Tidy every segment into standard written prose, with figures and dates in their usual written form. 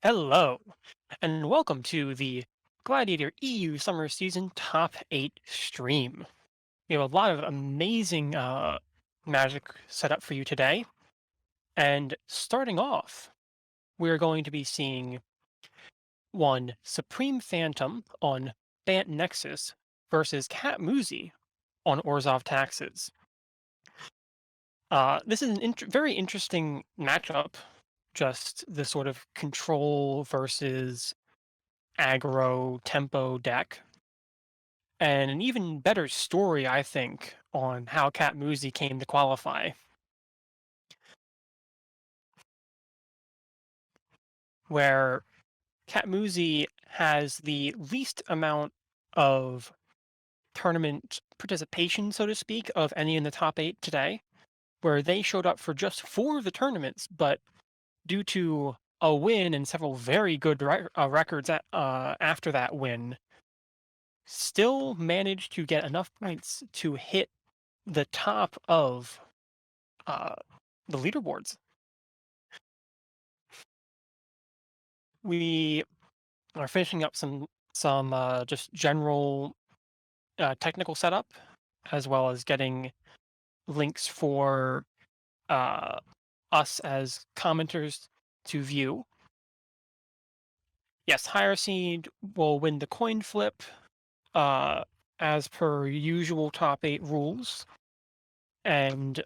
Hello, and welcome to the Gladiator EU Summer Season Top 8 stream. We have a lot of amazing magic set up for you today. And starting off, we're going to be seeing one SupremePhantom on Bant Nexus versus Catmoozi on Orzhov Taxes. This is an very interesting matchup, just the sort of control versus aggro tempo deck. And an even better story, I think, on how Catmoozi came to qualify, where Catmoozi has the least amount of tournament participation, so to speak, of any in the top 8 today, where they showed up for just 4 of the tournaments, but due to a win and several very good records after that win, still managed to get enough points to hit the top of uh, the leaderboards. We are finishing up some just general technical setup, as well as getting links for us as commenters to view. Yes, higher seed will win the coin flip, as per usual top 8 rules, and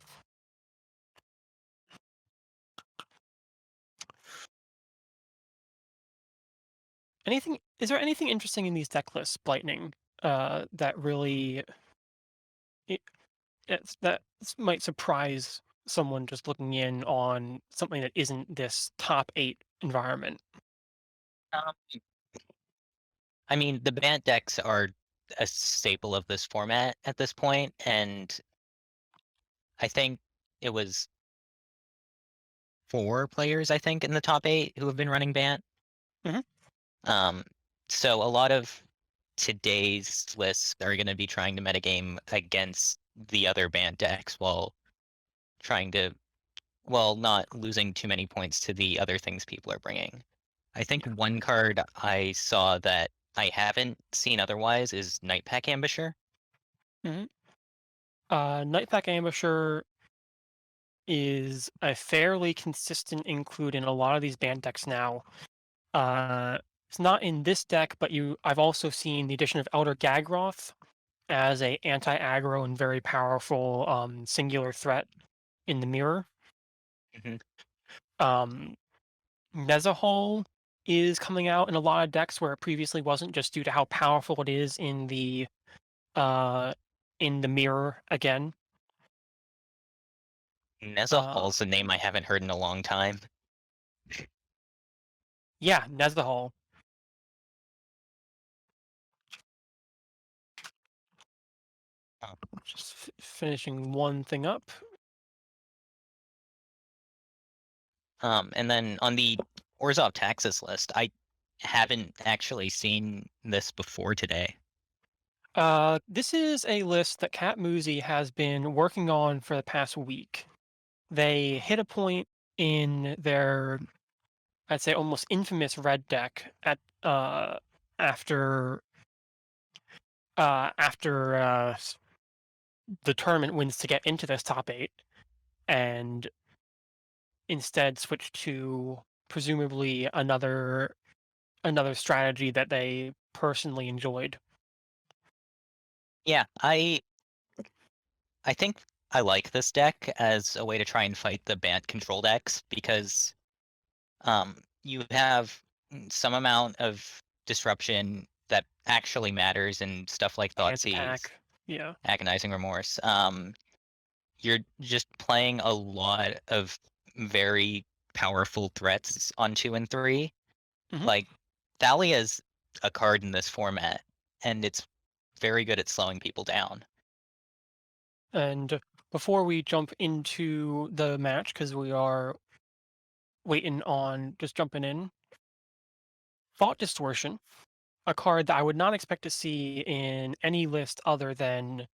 is there anything interesting in these deck lists, Blightning, that really that might surprise someone just looking in on something that isn't this top 8 environment? Um, I mean, the Bant decks are a staple of this format at this point, and I think it was 4 players, I think, in the top 8 who have been running Bant. Mhm. Um, so a lot of today's lists are going to be trying to metagame against the other Bant decks while trying to, well, not losing too many points to the other things people are bringing. I think Yeah. one card I saw that I haven't seen otherwise is Nightpack Ambusher. Mhm. Nightpack Ambusher is a fairly consistent include in a lot of these band decks now. It's not in this deck, but I've also seen the addition of Elder Gagroth as a anti-aggro and very powerful singular threat in the mirror. Mhm. Um, Nezahal is coming out in a lot of decks where it previously wasn't, just due to how powerful it is uh in the mirror again. Uh Nezahul's a name I haven't heard in a long time. yeah, Nezahal. Oh. Just finishing one thing up. And then on the Orzhov Taxes list, I haven't actually seen this before today. This is a list that Catmoozi has been working on for the past week. They hit a point in their, I'd say, almost infamous red deck at after the tournament wins to get into this top 8, and instead switched to presumably another strategy that they personally enjoyed. Yeah, I think I like this deck as a way to try and fight the Bant control decks because you have some amount of disruption that actually matters in stuff like And Thoughtseize, attack. Yeah. Agonizing Remorse. You're just playing a lot of very powerful threats on 2 and 3. Hmm. Like, Thalia's a card in this format, and it's very good at slowing people down. And before we jump into the match, because we are waiting on just jumping in, Thought Distortion, a card that I would not expect to see in any list other than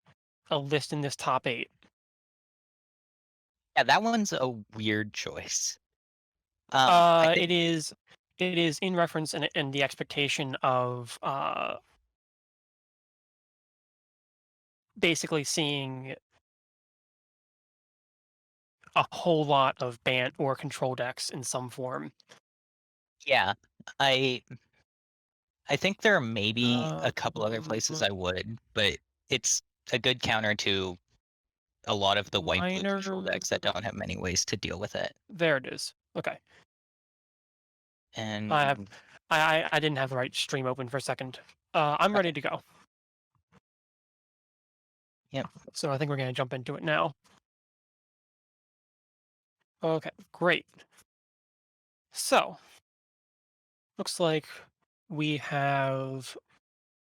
a list in this top 8. Yeah, that one's a weird choice. I It think is. it is in reference and the expectation of basically seeing a whole lot of ban or control decks in some form. Yeah, I I think there may be Uh, a couple other places I would, but it's a good counter to a lot of the white-blue control minor. decks that don't have many ways to deal with it. There it is. Okay. I have. And I didn't have the right stream open for a second. I'm ready okay, to go. yep. So I think we're gonna jump into it now. Okay, great. So looks like we have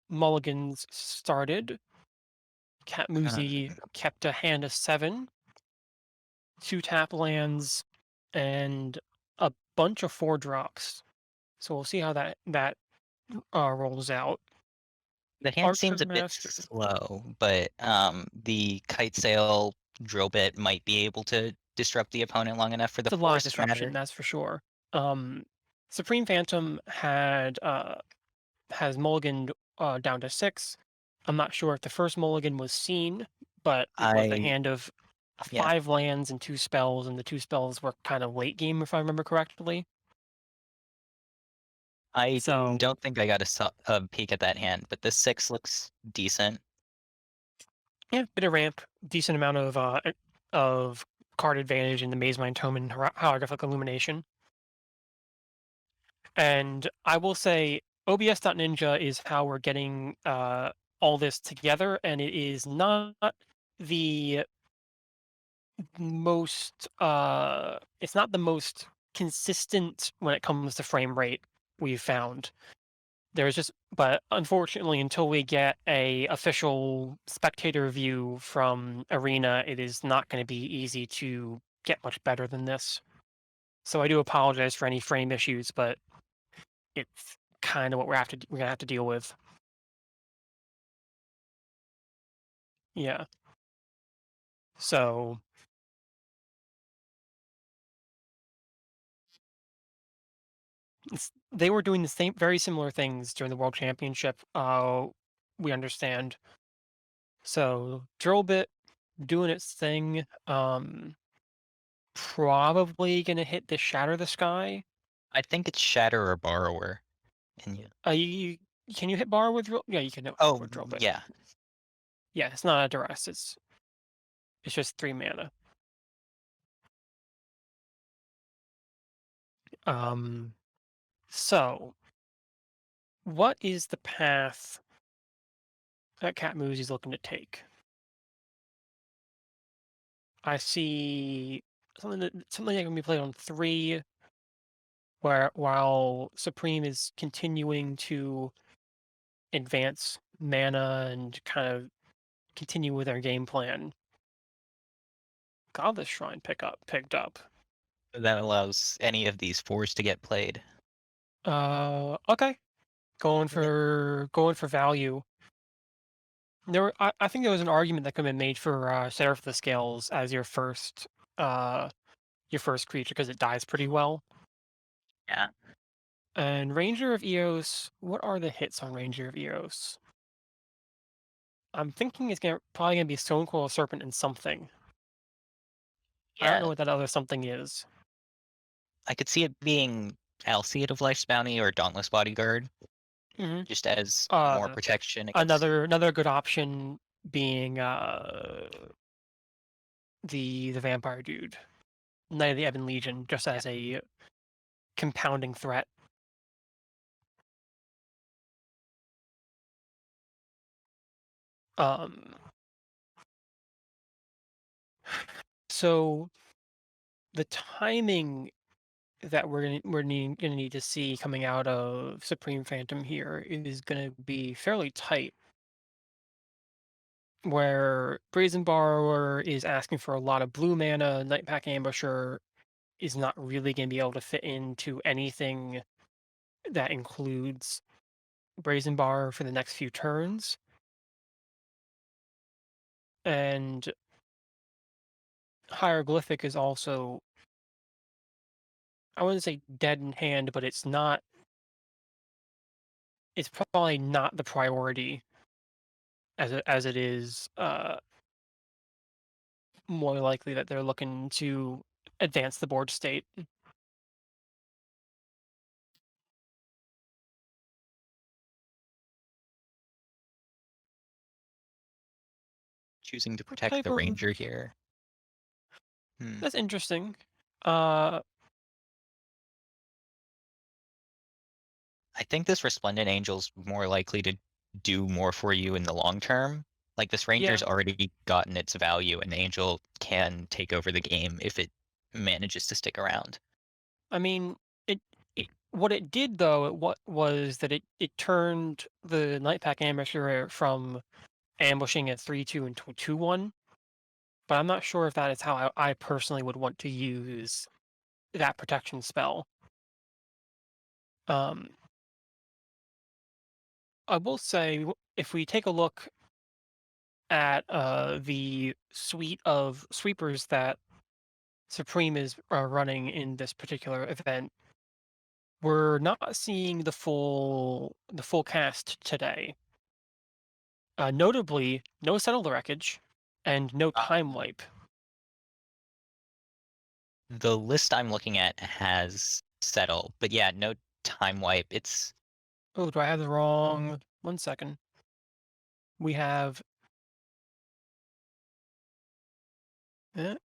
mulligans started. Catmoozi kept a hand of 7, 2 tap lands, and a bunch of 4 drops. So we'll see how that rolls out. The hand seems a bit Archermaster. slow, but the kite sail drill bit might be able to disrupt the opponent long enough for the It's a lot of force to disruption, matter. that's for sure. SupremePhantom has mulliganed down to 6. I'm not sure if the first mulligan was seen, but it was a I hand of yeah, 5 lands and 2 spells, and the 2 spells were kind of late game, if I remember correctly. I So, don't think I got a peek at that hand, but the 6 looks decent. yeah, bit of ramp, decent amount of card advantage in the Maze Mind Tome and Holographic Illumination. And I will say OBS.Ninja is how we're getting all this together, and it is not the most it's not the most consistent when it comes to frame rate we've found. There's just but unfortunately until we get a official spectator view from Arena, it is not going to be easy to get much better than this. So I do apologize for any frame issues, but it's kind of what we're gonna have to deal with. Yeah. So they were doing the same, very similar things during the World Championship. We understand. So drill bit doing its thing. Probably gonna hit the shatter the sky. I think it's Shatter or Borrower. And you You can you hit bar with drill? Yeah, you can hit bar oh, with drill bit. yeah. Yeah, it's not a duress. It's just 3 mana. Um. So what is the path that Catmoozi is looking to take? I see something that can be played on 3, where while Supreme is continuing to advance mana and kind of continue with their game plan. Godless Shrine picked up. That allows any of these 4s to get played. Okay. Yep. Going for value. I think there was an argument that could have been made for Seraph the Scales as uh your first creature because it dies pretty well. Yeah. And Ranger of Eos, what are the hits on Ranger of Eos? I'm thinking it's probably gonna be Stonecoil Serpent and something. I don't know Yeah. what that other something is. I could see it being Alseid of Life's Bounty or Dauntless Bodyguard, hmm just as more Uh, protection against. another good option being the vampire dude, Knight of the Ebon Legion, just Yeah. as a compounding threat. Um, so the timing that gonna need to see coming out of Supreme Phantom here is gonna be fairly tight. Where Brazen Borrower is asking for a lot of blue mana, Nightpack Ambusher is not really gonna be able to fit into anything that includes Brazen Bar for the next few turns. And Hieroglyphic is also I wouldn't say dead in hand, but it's not. It's probably not the priority as it is. More likely that they're looking to advance the board state. Choosing to What protect type the of? ranger here. Hmm. That's interesting. Uh, I think this Resplendent Angel's more likely to do more for you in the long term. Like this ranger's yeah. already gotten its value, and the angel can take over the game if it manages to stick around. I mean, it what it did though, what was that it turned the Nightpack Ambusher from ambushing at 3-2 into 2-1. But I'm not sure if that is how I personally would want to use that protection spell. Um, I will say, if we take a look at the suite of sweepers that Supreme is running in this particular event, we're not seeing the full cast today. Notably, no settle the wreckage and no Uh, time wipe. the list I'm looking at has settle, but yeah, no time wipe. It's Oh, do I have the wrong? 1 second. We have. Eh,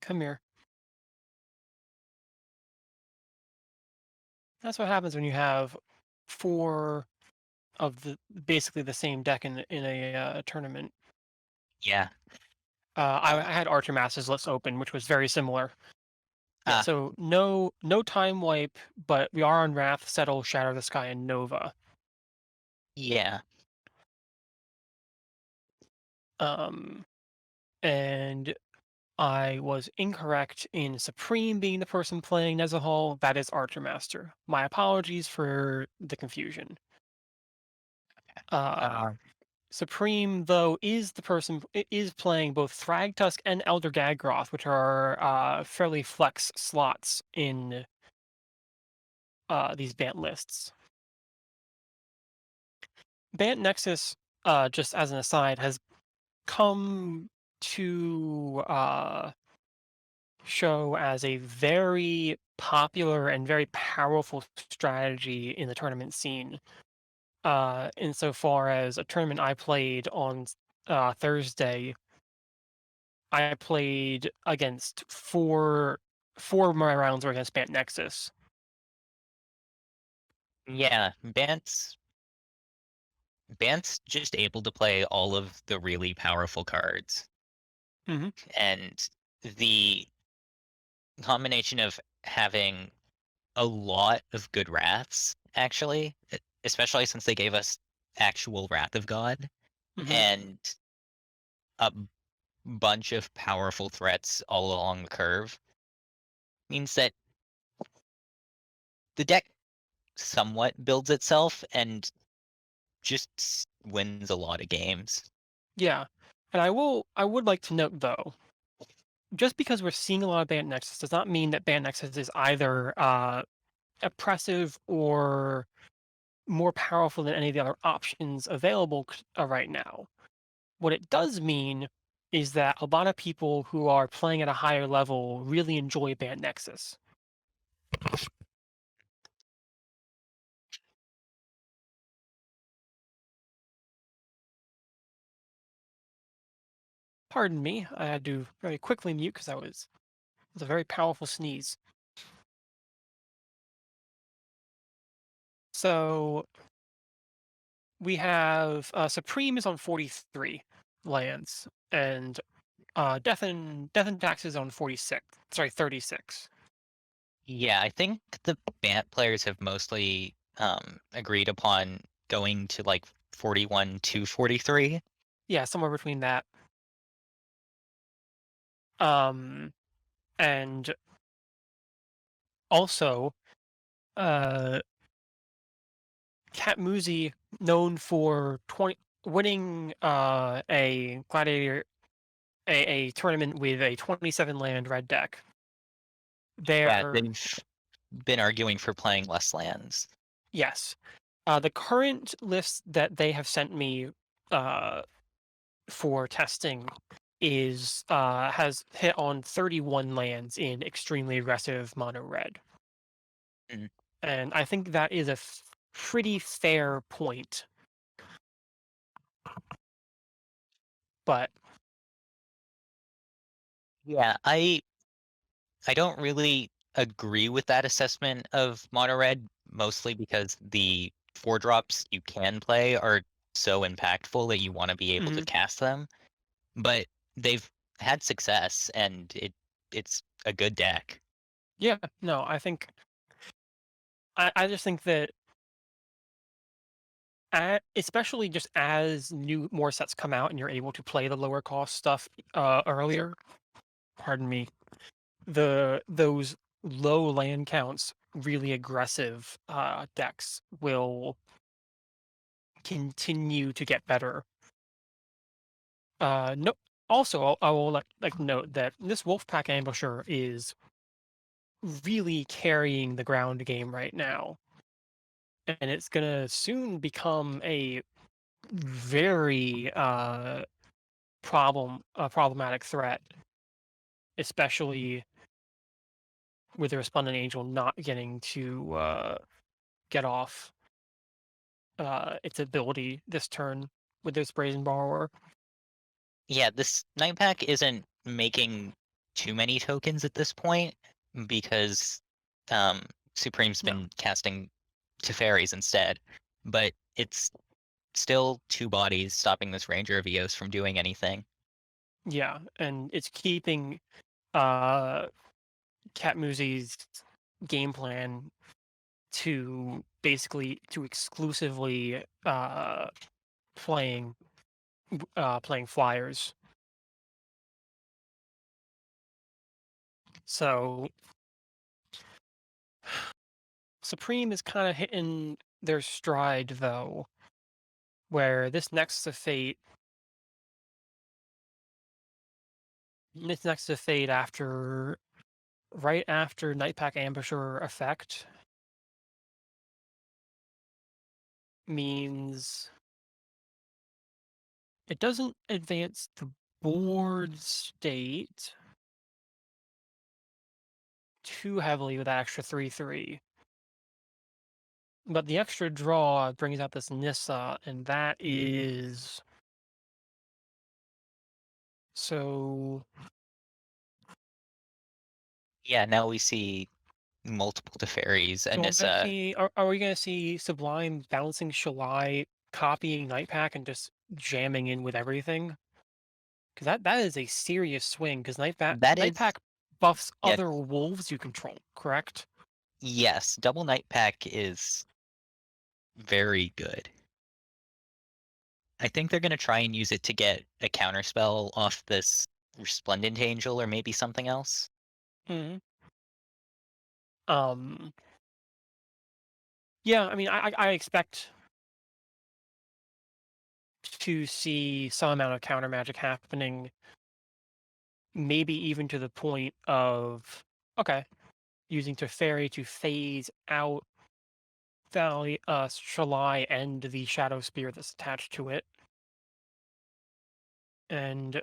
come here. That's what happens when you have four of the basically the same deck in a tournament. yeah. I had Archermaster's list open, which was very similar. Yeah, Ah, so no time wipe, but we are on Wrath, Settle, Shatter the Sky, and Nova. yeah. Um, and I was incorrect in Supreme being the person playing Nezahal. That is Archermaster. My apologies for the confusion. Uh, Uh, Supreme, though, is the person is playing both Thragtusk and Elder Gagroth, which are fairly flex slots in these Bant lists. Bant Nexus, just as an aside, has come to show as a very popular and very powerful strategy in the tournament scene. Insofar as a tournament I played on Thursday, I played against four of my rounds were against Bant Nexus. yeah, Bant's just able to play all of the really powerful cards. Hmm. And the combination of having a lot of good wraths, actually, especially since they gave us actual Wrath of God, Hmm. and a bunch of powerful threats all along the curve, means that the deck somewhat builds itself and just wins a lot of games. Yeah, and I would like to note though, just because we're seeing a lot of Bant Nexus does not mean that Bant Nexus is either oppressive or more powerful than any of the other options available right now. What it does mean is that a lot of people who are playing at a higher level really enjoy Bant Nexus. Pardon me, I had to very quickly mute because it was a very powerful sneeze. So we have Supreme is on 43 lands, and Death and Taxes on 46. Sorry, 36. Yeah, I think the Bant players have mostly agreed upon going to like 41 to 43. Yeah, somewhere between that. Um, and also, uh, Catmoozi, known for winning a Gladiator a tournament with a 27 land red deck. Yeah, They're they've been arguing for playing less lands. yes. The current list that they have sent me uh, for testing is has hit on 31 lands in extremely aggressive mono red, Mm. and I think that is a pretty fair point. But Yeah, I don't really agree with that assessment of mono red, mostly because the 4 drops you can play are so impactful that you want to be able to mhm, cast them. But they've had success, and it's a good deck. yeah, no, I think I just think that especially just as more sets come out and you're able to play the lower cost stuff earlier. Pardon me. Those low land counts, really aggressive decks will continue to get better. No. Also, I will note that this Wolfpack Ambusher is really carrying the ground game right now, and it's gonna soon become a very problematic threat, especially with the Resplendent Angel not getting to get off its ability this turn with this Brazen Borrower. Yeah, this 9 pack isn't making too many tokens at this point because um, Supreme's No, been casting Teferis instead, but it's still 2 bodies stopping this Ranger of Eos from doing anything. yeah, and it's keeping uh Catmoozi's game plan to basically to exclusively playing playing flyers. So Supreme is kind of hitting their stride though, where this next to fade after right after Nightpack Ambusher effect means it doesn't advance the board state too heavily with that extra 3/3. But the extra draw brings out this Nissa, and that is so. Yeah, now we see multiple Teferis, So I'm gonna Anissa. see. Are we gonna see Sublime bouncing Shalai, copying Nightpack, and just jamming in with everything? Because that is a serious swing. Because That is, Nightpack buffs yeah, other wolves you control. Correct? yes, double Night Pack is very good. I think they're gonna try and use it to get a counterspell off this Resplendent Angel or maybe something else. Hmm. Um. Yeah. I mean, I expect to see some amount of counter magic happening. Maybe even to the point of okay, using Teferi to phase out Valley, Shalai and the Shadow Spear that's attached to it. And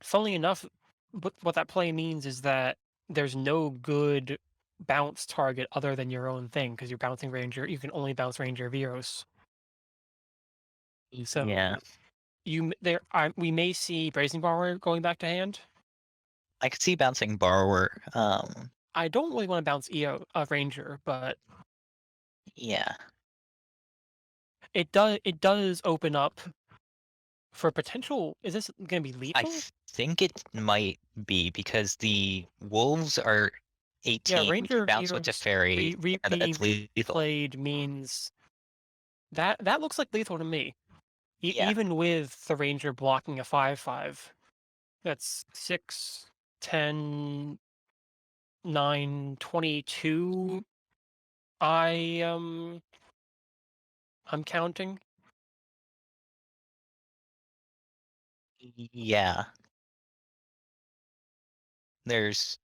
funnily enough, what that play means is that there's no good bounce target other than your own thing because you're bouncing Ranger. You can only bounce Ranger Veros. Yeah, So we may see Brazen Borrower going back to hand. I could see bouncing Borrower. I don't really want to bounce Ranger, but Yeah, it does open up for potential. Is this going to be I lethal? think it might be because the Wolves are Yeah, 18. We Ranger could bounce with Veros Teferi. Yeah, being that's lethal. played means that looks like lethal to me. Yeah, Even with the Ranger blocking a 5/5, that's 6, 10, 9, 22. I I'm counting. yeah. There's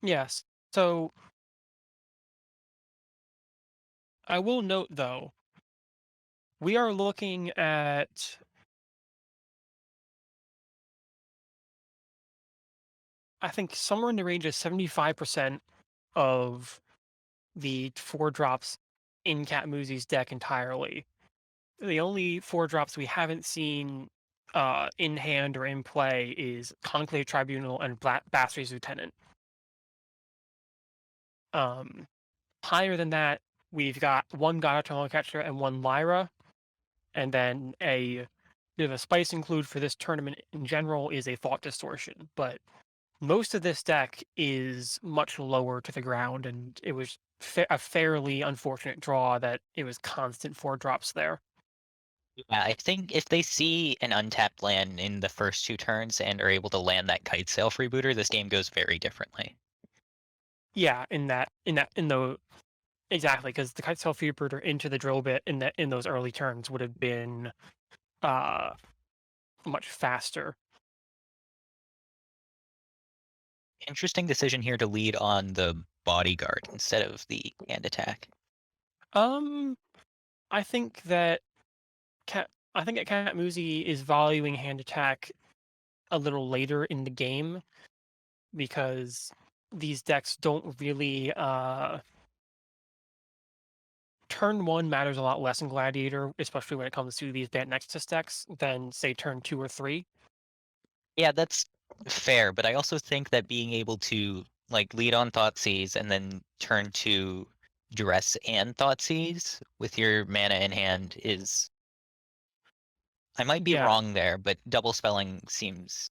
Yes. So I will note though, we are looking at, I think, somewhere in the range of 75% of the 4 drops in Catmoozi's deck entirely. The only 4 drops we haven't seen in hand or in play is Conclave Tribunal and Basri's Lieutenant. Um, Higher than that, we've got 1 God Catcher and 1 Lyra, and then a bit of a spice include for this tournament in general is a Thought Distortion, but most of this deck is much lower to the ground, and it was a fairly unfortunate draw that it was constant 4 drops there. Yeah, I think if they see an untapped land in the first 2 turns and are able to land that Kite Sail freebooter, this game goes very differently. Yeah, in the exactly, because the Kite Sail Freebooter into the drill bit in those early turns would have been uh much faster. Interesting decision here to lead on the Bodyguard instead of the hand attack. Um, I think that I think that Catmoozi is valuing hand attack a little later in the game because these decks don't really turn 1 matters a lot less in Gladiator, especially when it comes to these Bant Nexus decks than say turn 2 or 3. Yeah, that's fair, but I also think that being able to like lead on Thoughtseize and then turn to Duress and Thoughtseize with your mana in hand is I might be Yeah. wrong there, but double spelling seems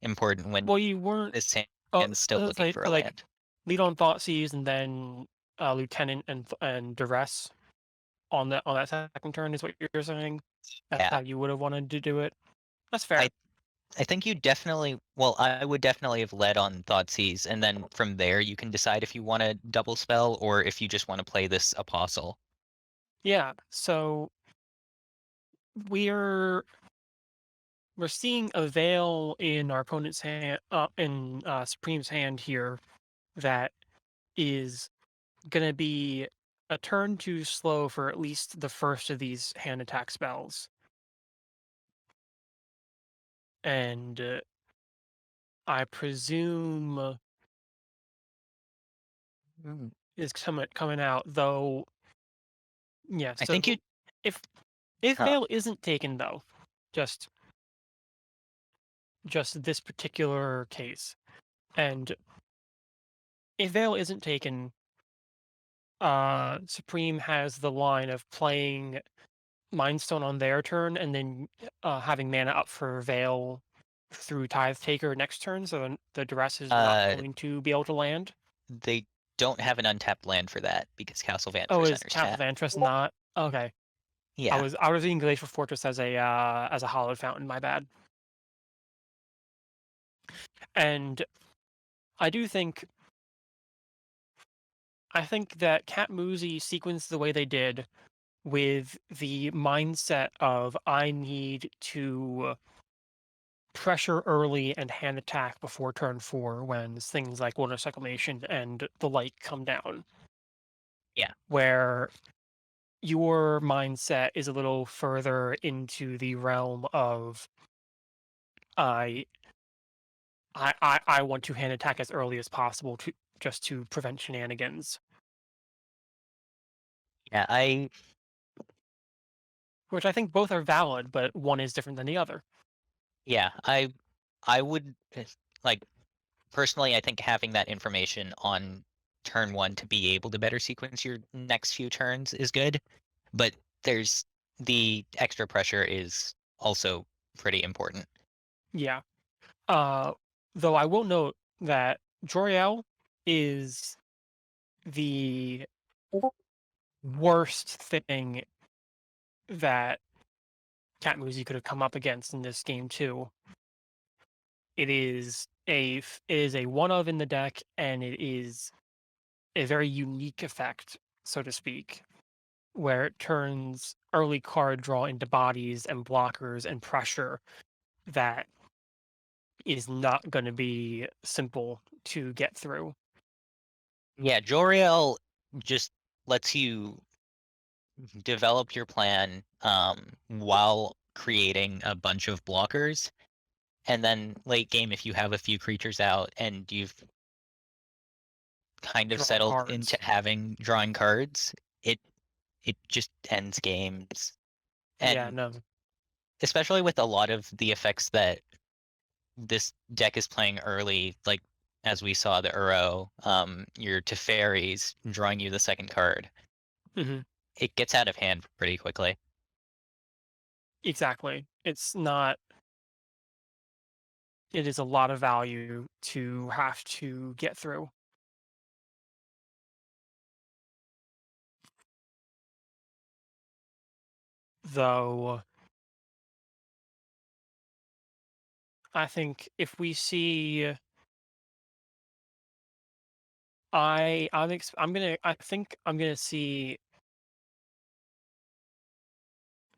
important when Well, you weren't this oh hand's still looking for a like land. lead on Thoughtseize and then Lieutenant and Duress on that second turn is what you're saying. That's Yeah. how you would have wanted to do it. That's I fair. I think you definitely well, I would definitely have led on Thoughtseize, and then from there you can decide if you want to double spell or if you just want to play this Apostle. Yeah. So we're we're seeing a veil in our opponent's hand, in Supreme's hand here that is gonna be a turn too slow for at least the first of these hand attack spells, and I presume Mm. is coming out though. Yeah. I think you So if if huh. veil isn't taken though, just this particular case, and if veil isn't taken, Supreme has the line of playing Mind Stone on their turn and then having mana up for Veil through Tithe Taker next turn, so the duress is not Uh, going to be able to land. they don't have an untapped land for that because Castle Oh, Vantress is enters Castle tap. Vantress not? Okay. Yeah, I was reading Glacial Fortress as a Hollowed Fountain, my bad. And I do think that Catmoozi sequenced the way they did with the mindset of I need to pressure early and hand attack before turn 4 when things like Wilderness Reclamation and the like come down, yeah, where your mindset is a little further into the realm of I I want to hand attack as early as possible to just to prevent shenanigans, yeah. which I think both are valid, but one is different than the other. Yeah, I would like personally. I think having that information on turn one to be able to better sequence your next few turns is good, but there's the extra pressure is also pretty important. Yeah. Uh, though I will note that Joriel is the worst thing that Catmoozi could have come up against in this game too. It is a one of in the deck, and it is a very unique effect, so to speak, where it turns early card draw into bodies and blockers and pressure that is not going to be simple to get through. Yeah, Joriel just lets you develop your plan while creating a bunch of blockers. And then late game, if you have a few creatures out and you've kind of Draw settled into cards. having drawing cards, it it just ends games. Yeah, And no. especially with a lot of the effects that this deck is playing early, like as we saw the Uro, your Teferis drawing you the second card, Hmm. it gets out of hand pretty quickly. Exactly. It's not. It is a lot of value to have to get through. Though I think if we see, I think I'm gonna see.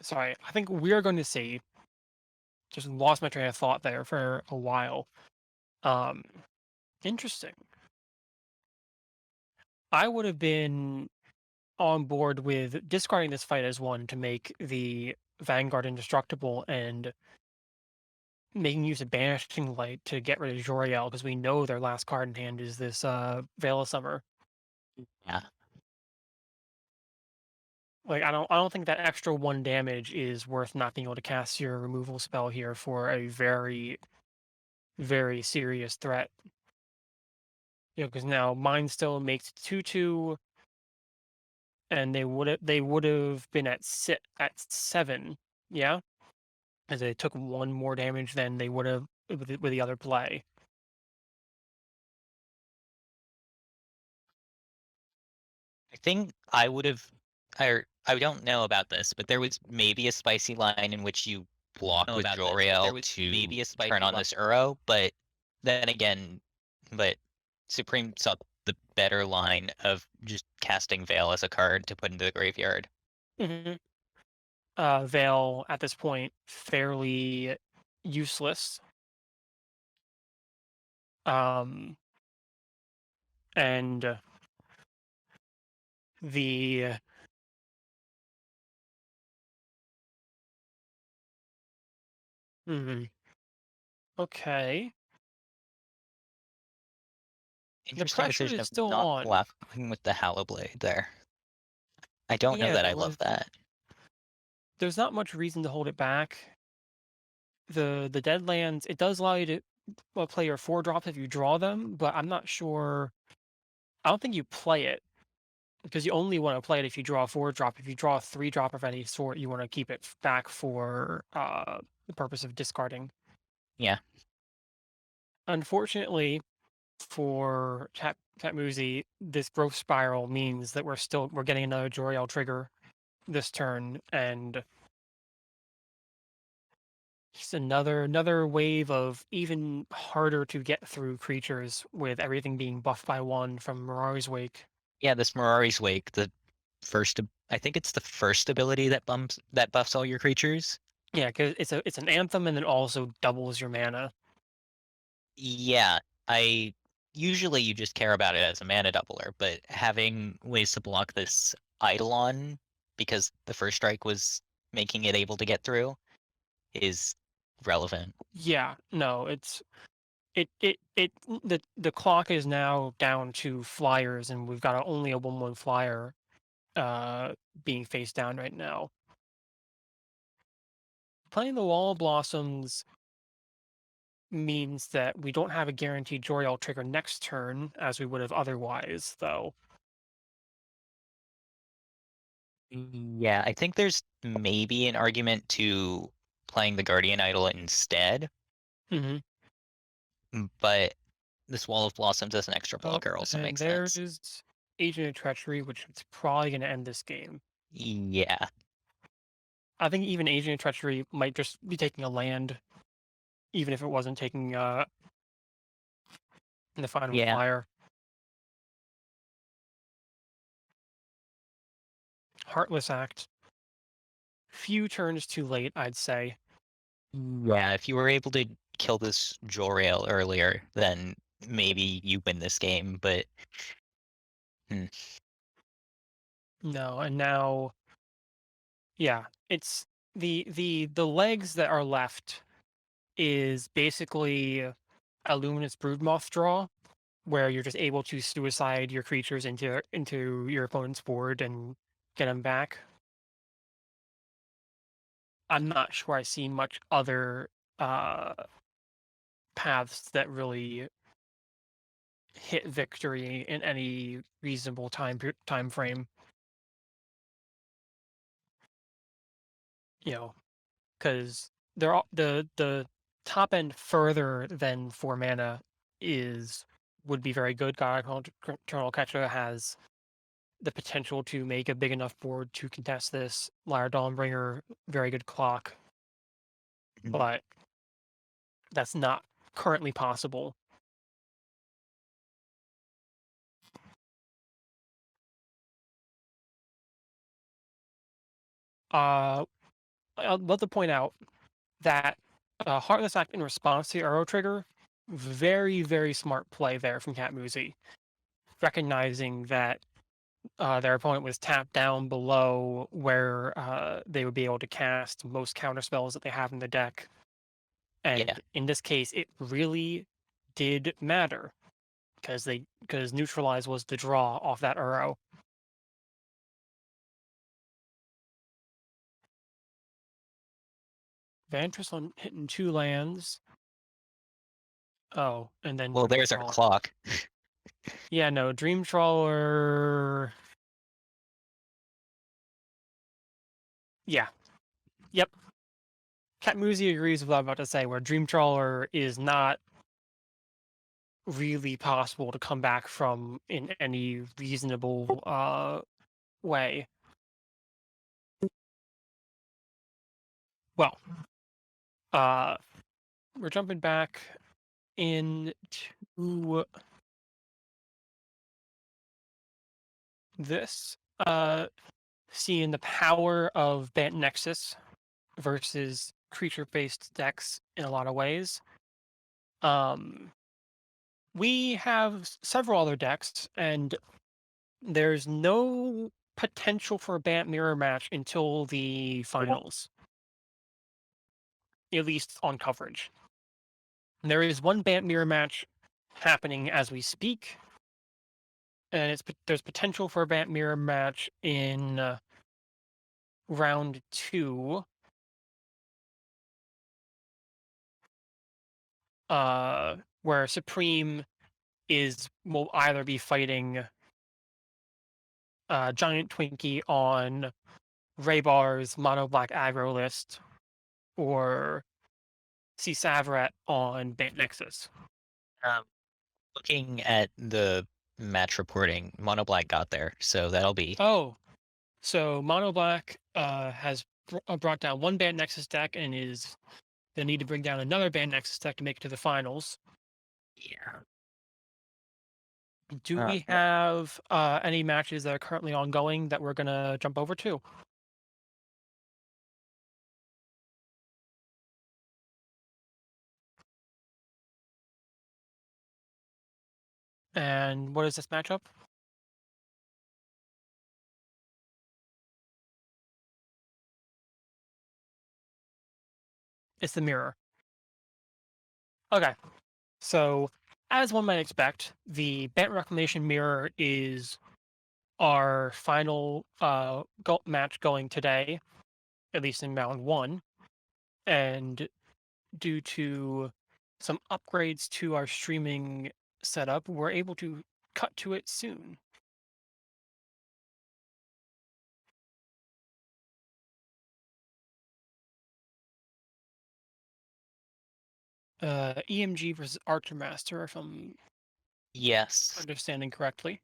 Sorry, I think we're going to see. Just lost my train of thought there for a while. Um, Interesting. I would have been on board with discarding this fight as one to make the Vanguard indestructible and making use of Banishing Light to get rid of Joriel because we know their last card in hand is this Veil of Summer. Yeah. Like I don't think that extra 1 damage is worth not being able to cast your removal spell here for a very, very serious threat. Because now mine still makes 2/2, and they would have been at 7, yeah, as they took 1 more damage than they would have with the other play. I think I would have, I don't know about this, but there was maybe a spicy line in which you block with Joriel to turn on this Uro, but then again, but Supreme saw the better line of just casting Veil as a card to put into the graveyard. Hmm. Veil at this point fairly useless. Um, and the mhm, okay, the Interesting pressure decision is of still not on. blocking with the Hallow Blade there. I don't know Yeah, that I love that. there's not much reason to hold it back. The Deadlands, it does allow you to play your 4 drops if you draw them, but I'm not sure. I don't think you play it because you only want to play it if you draw a 4 drop. If you draw a 3 drop of any sort, you want to keep it back for the purpose of discarding. Yeah. Unfortunately, for Catmoozi, this growth spiral means that we're getting another Joriel trigger this turn, and just another wave of even harder to get through creatures with everything being buffed by 1 from Mirari's Wake. Yeah, this Mirari's Wake, the first, I think it's the first ability that buffs all your creatures. Yeah, because it's an anthem and it also doubles your mana. Yeah, I usually you just care about it as a mana doubler, but having ways to block this Eidolon because the first strike was making it able to get through is relevant. Yeah, no, the clock is now down to flyers, and we've got only a 1/1 flyer being face down right now. Playing the Wall of Blossoms means that we don't have a guaranteed Joriel trigger next turn as we would have otherwise, though. Yeah, I think there's maybe an argument to playing the Guardian Idol instead, Hmm. but this Wall of Blossoms as an extra Oh, blocker also and makes there sense. is Agent of Treachery, which is probably going to end this game. Yeah, I think even Agent of Treachery might just be taking a land, even if it wasn't taking the final yeah. flyer. Heartless Act. Few turns too late, I'd say. Yeah, if you were able to kill this Jor-El earlier, then maybe you win this game, but Hmm. No, and now, yeah, it's the legs that are left is basically a Luminous Broodmoth draw, where you're just able to suicide your creatures into your opponent's board and get them back. I'm not sure I see much other uh, paths that really hit victory in any reasonable time frame. You know, because they're all, the top end further than 4 mana is would be very good. God Eternal Catcher has the potential to make a big enough board to contest this. Lyre Dawnbringer, very good clock, Mhm. but that's not currently possible. Uh, I'd love to point out that Heartless Act in response to Arrow Trigger, very, very smart play there from Catmoozi, recognizing that their opponent was tapped down below where they would be able to cast most counter spells that they have in the deck. Yeah. And in this case, it really did matter because neutralize was the draw off that arrow. Vantress on hitting 2 lands. Oh, and then Well, Dream there's our Trawler. clock. Yeah, no, Dream Trawler. Yeah, yep. Catmoozi agrees with what I'm about to say, where Dream Trawler is not really possible to come back from in any reasonable way. Well, uh, we're jumping back into this, seeing the power of Bant Nexus versus creature-based decks in a lot of ways. Um, we have several other decks, and there's no potential for a Bant mirror match until the finals, at least on coverage. There is one Bant mirror match happening as we speak, and there's potential for a Bant mirror match in round 2. Where Supreme will either be fighting Giant Twinky on Raybar's Mono Black aggro list, or see Savrat on Bant Nexus. Um, Looking at the match reporting, Mono Black got there, so that'll be. Oh, so Mono Black has brought down one Bant Nexus deck and is they need to bring down another Bant Nexus deck to make it to the finals. Yeah. Do we have any matches that are currently ongoing that we're gonna jump over to? And what is this matchup? It's the mirror. Okay. So, as one might expect, the Bant Reclamation Mirror is our final match going today, at least in round 1. And due to some upgrades to our streaming setup, we're able to cut to it soon. EMG versus Archermaster, if I'm Yes. understanding correctly.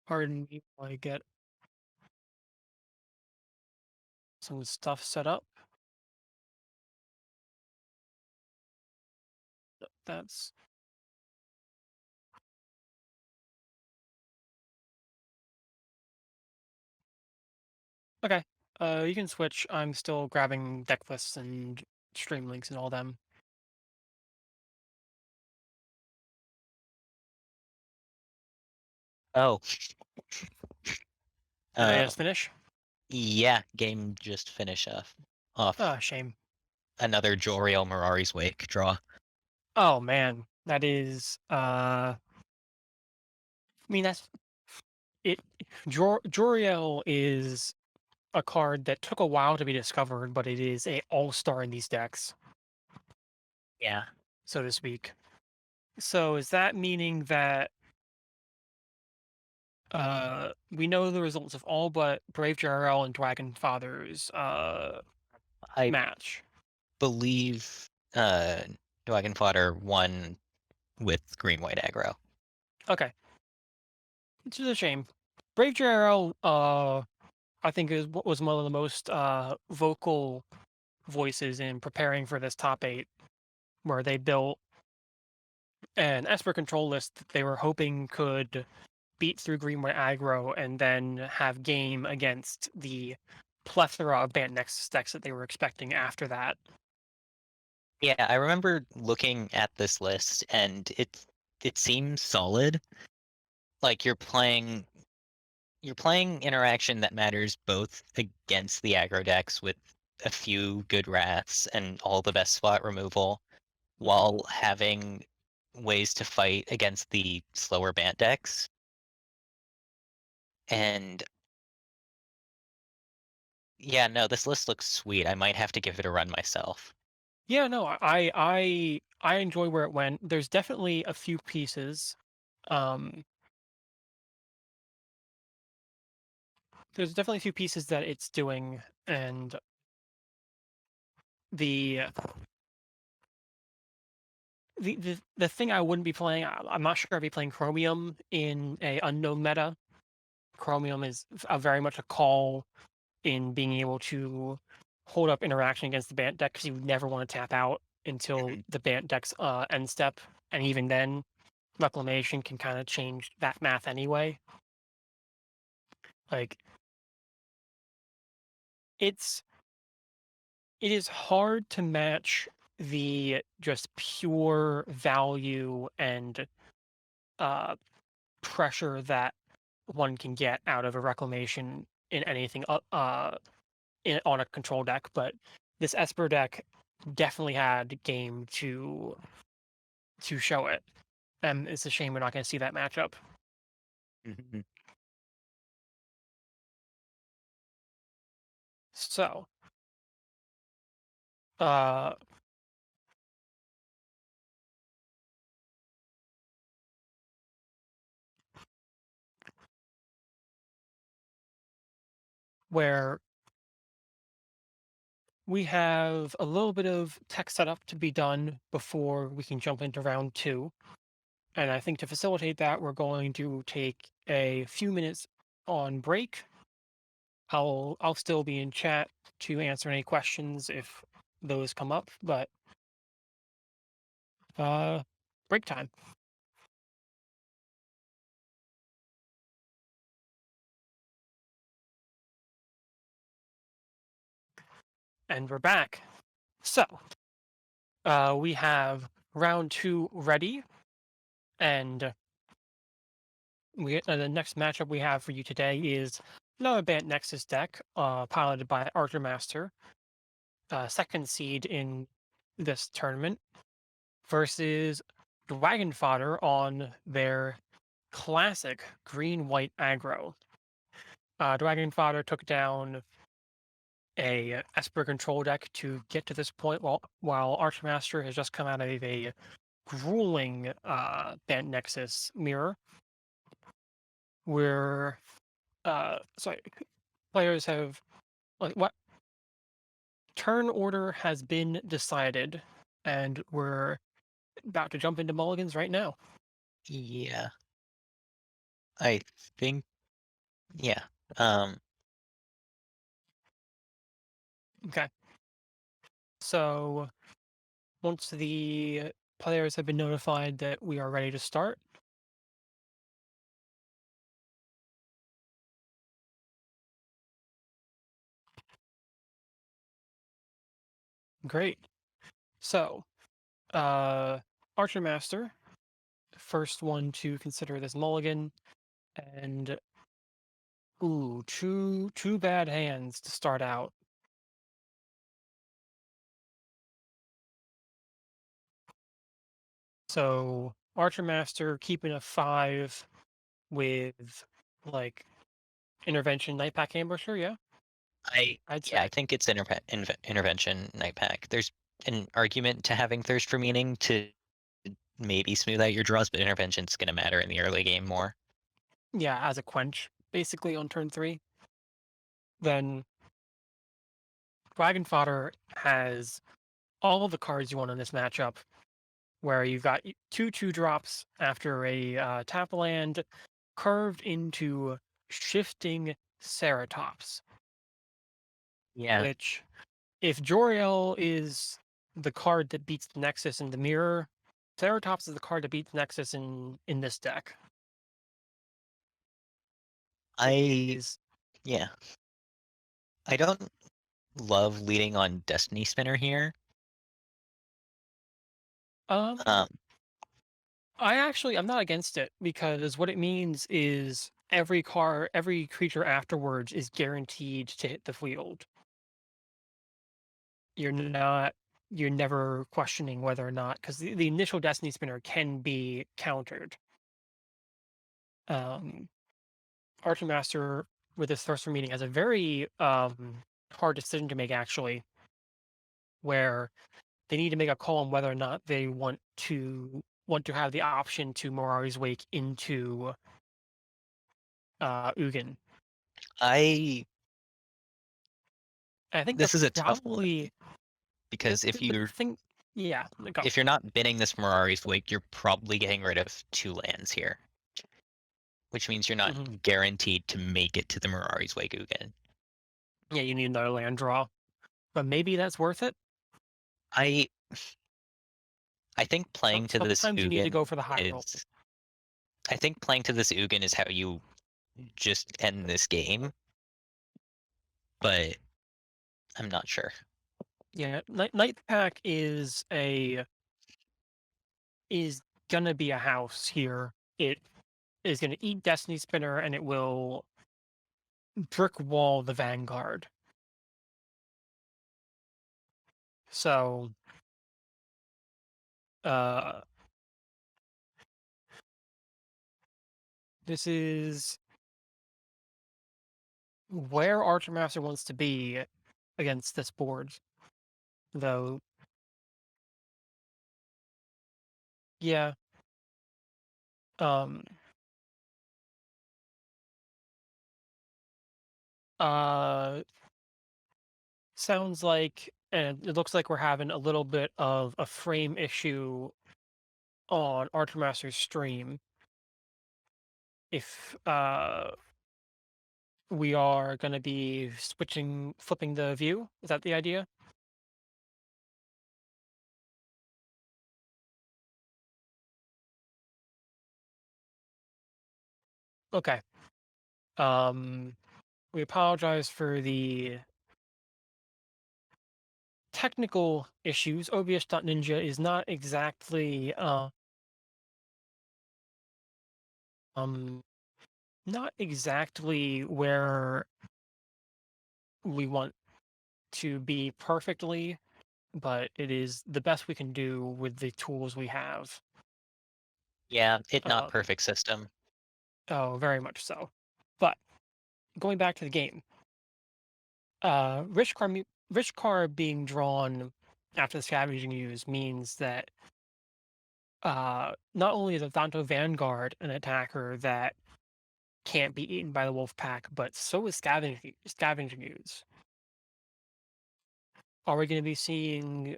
Pardon me while I get some stuff set up. That's okay. You can switch. I'm still grabbing deck lists and stream links and all them. Oh, Did I uh, just finish? yeah, game just finish off Ah, shame. another Joriel Mirari's Wake draw. Oh man, that is. I mean that's it. Joriel is a card that took a while to be discovered, but it is a all-star in these decks, Yeah, so to speak. So is that meaning that we know the results of all but Brave JRL and DwaginFodder's I match? believe DwaginFodder won with green-white aggro. Okay, which is a shame. Brave JRL, I think was one of the most vocal voices in preparing for this top eight, where they built an Esper control list that they were hoping could beat through green white aggro and then have game against the plethora of Bant Nexus decks that they were expecting after that. Yeah, I remember looking at this list and it seems solid. Like you're playing interaction that matters both against the aggro decks with a few good wraths and all the best spot removal, while having ways to fight against the slower Bant decks. And yeah, no, this list looks sweet. I might have to give it a run myself. Yeah, no, I enjoy where it went. There's definitely a few pieces. Um, there's definitely a few pieces that it's doing, and the the thing I wouldn't be playing. I'm not sure I'd be playing Chromium in a unknown meta. Chromium is very much a call in being able to hold up interaction against the Bant deck because you never want to tap out until Mhm. the Bant deck's end step, and even then, Reclamation can kind of change that math anyway. Like it's it is hard to match the just pure value and uh, pressure that one can get out of a Reclamation in anything on a control deck, but this Esper deck definitely had game to show it. And it's a shame we're not going to see that matchup. Mhm. So, uh, where we have a little bit of tech setup to be done before we can jump into round two. And I think to facilitate that, we're going to take a few minutes on break. I'll still be in chat to answer any questions if those come up, but uh break time. And we're back. So, we have round two ready, and the next matchup we have for you today is another Bant Nexus deck, piloted by Archermaster, second seed in this tournament, versus DwaginFodder on their classic green-white aggro. DwaginFodder took down a Esper control deck to get to this point, while Archermaster has just come out of a grueling Bant Nexus mirror, where sorry, players have like what turn order has been decided, and we're about to jump into mulligans right now. Yeah, I think yeah. Um, Okay, so once the players have been notified that we are ready to start, Great. So, Archermaster, first one to consider this mulligan, and ooh, two bad hands to start out. So Archermaster keeping a 5 with like intervention Nightpack Ambusher, yeah, I'd Yeah, I say. think it's intervention night pack. There's an argument to having thirst for meaning to maybe smooth out your draws, but intervention's gonna matter in the early game more. Yeah, as a quench, basically on turn 3. Then DwaginFodder has all of the cards you want in this matchup, where you've got 2/2 drops after a tap land curved into shifting Ceratops, Yeah, which if Joriel is the card that beats the Nexus in the mirror, Ceratops is the card that beats Nexus in this deck. It I is yeah. I don't love leading on Destiny Spinner here. um Um, I'm not against it because what it means is every creature afterwards is guaranteed to hit the field. You're not you're never questioning whether or not because the initial Destiny Spinner can be countered. Um, Archermaster with this thirst for meaning has a very hard decision to make actually, where they need to make a call on whether or not they want to have the option to Mirari's Wake into Ugin. I And I think they're This is a tough one probably because but the thing, yeah, go. if you're not binning this Mirari's Wake, you're probably getting rid of 2 lands here, which means you're not Hmm. guaranteed to make it to the Mirari's Wake again. Yeah, you need another land draw, but maybe that's worth it. I I think playing to this Sometimes you need to Ugin go for the high roll. is I think playing to this Ugin is how you just end this game, but I'm not sure. Yeah, Night Pack is gonna be a house here. It is gonna eat Destiny Spinner and it will brick wall the Vanguard. So uh this is where Archermaster wants to be against this board. Though yeah. Um uh Sounds like and it looks like we're having a little bit of a frame issue on Archermaster's stream. If we are going to be flipping the view, is that the idea? Okay. Um, we apologize for the technical issues. OBS.Ninja is um not exactly where we want to be perfectly, but it is the best we can do with the tools we have. Yeah, it not Um, perfect system. oh, very much so. But going back to the game, rich card being drawn after the scavenging use means that not only is Adanto Vanguard an attacker that can't be eaten by the wolf pack, but so is scavenging use. Are we going to be seeing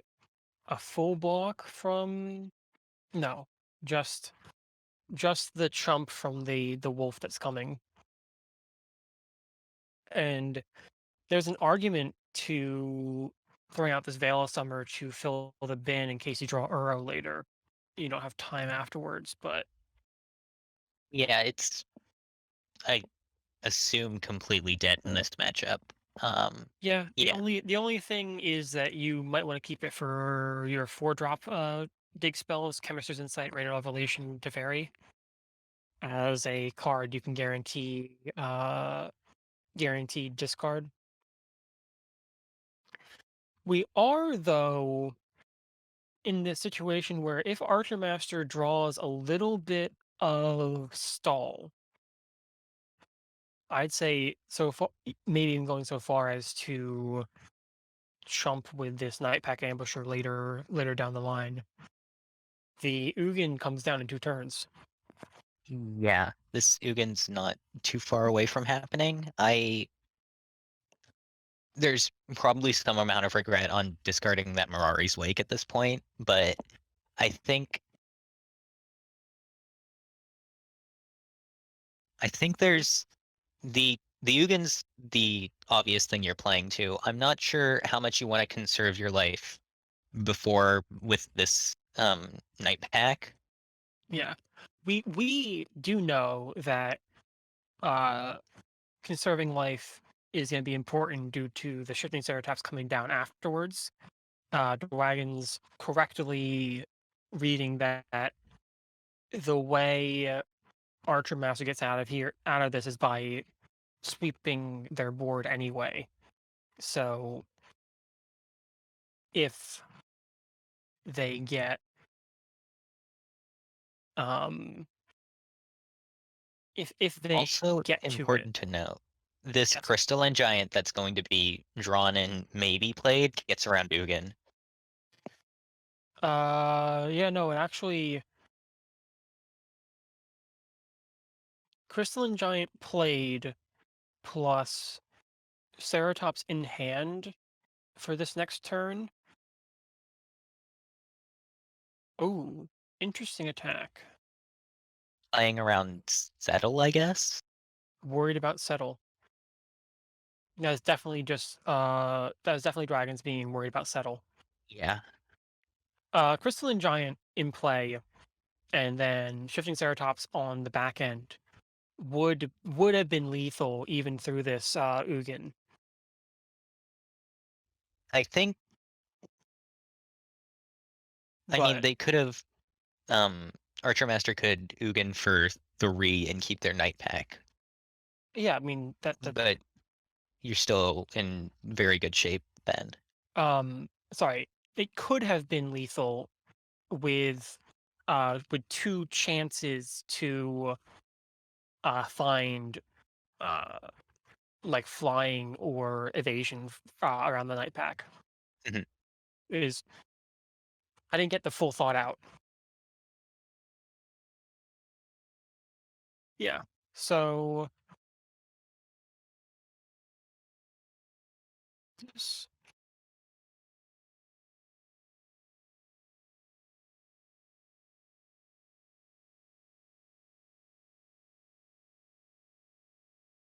a full block from? No, just just the chump from the wolf that's coming. And there's an argument to throwing out this Veil of Summer to fill the bin in case you draw Uro later. You don't have time afterwards, but Yeah, it's I assume completely dead in this matchup. Yeah, Yeah. the only thing is that you might want to keep it for your 4-drop dig spells, Chemist's Insight, Radar Revelation, Teferi. As a card, you can guaranteed discard. We are, though, in this situation where if Archermaster draws a little bit of stall, I'd say so far, maybe even going so far as to chump with this Night Pack Ambusher later down the line. The Ugin comes down in 2 turns. Yeah, this Ugin's not too far away from happening. There's probably some amount of regret on discarding that Mirari's Wake at this point, but I think there's the Ugin's the obvious thing you're playing to. I'm not sure how much you want to conserve your life before with this night pack. Yeah. We do know that uh conserving life is going to be important due to the shifting Ceratops coming down afterwards. Dragon's correctly reading that the way Archermaster gets out of this is by sweeping their board anyway. So if they get um if they Also get to it, important to note, this yes. crystalline giant that's going to be drawn and maybe played gets around Ugin. Yeah, no, it actually Crystalline Giant played plus Ceratops in hand for this next turn. Oh, interesting attack. Playing around Settle, I guess. Worried about Settle. That's definitely that was definitely Dragons being worried about Settle. Yeah. Crystalline Giant in play, and then Shifting Ceratops on the back end would have been lethal even through this Ugin. I think I mean But they could have Archermaster could Ugin for 3 and keep their night pack. yeah, I mean that But you're still in very good shape then. sorry, it could have been lethal with 2 chances to find uh like flying or evasion around the night pack. Mhm. Is I didn't get the full thought out. Yeah. So this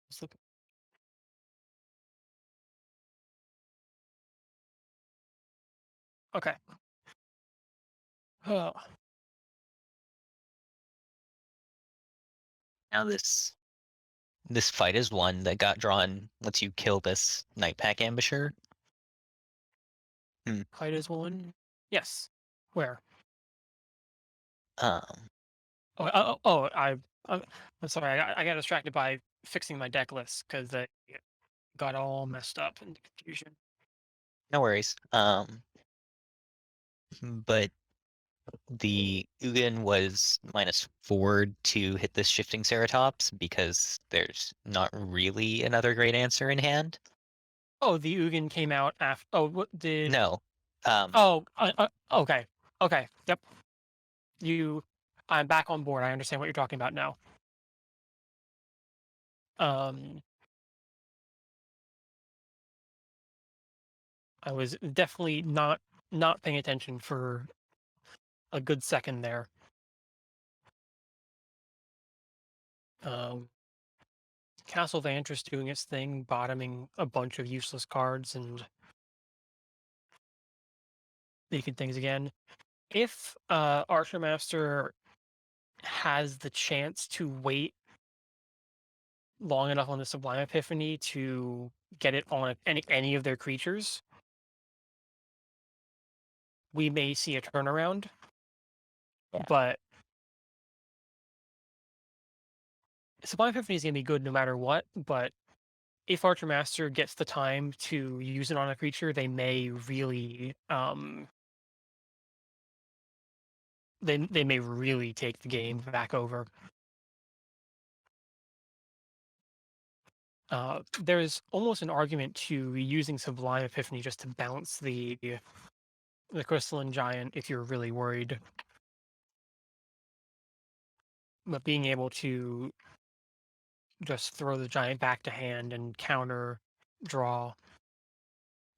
let's look. Okay. Oh, Now this fight is one that got drawn lets you kill this night pack ambusher. Hmm. Kite is one. Yes. Where? Um, I'm, I'm sorry. I got distracted by fixing my deck list because they got all messed up in confusion. no worries. But the Ugin was -4 to hit this shifting Ceratops because there's not really another great answer in hand. Oh, the Ugin came out after. Oh, what did? No. Oh, okay, okay, yep. You, I'm back on board. I understand what you're talking about now. Um, I was definitely not paying attention for a good second there. Um, Castle Vantress doing its thing, bottoming a bunch of useless cards and making things again. If Archermaster has the chance to wait long enough on the Sublime Epiphany to get it on any of their creatures, we may see a turnaround. Yeah. But Sublime Epiphany is going to be good no matter what. But if Archermaster gets the time to use it on a creature, they may really they may really take the game back over. There's almost an argument to using Sublime Epiphany just to bounce the Crystalline Giant if you're really worried. But being able to just throw the giant back to hand and counter draw.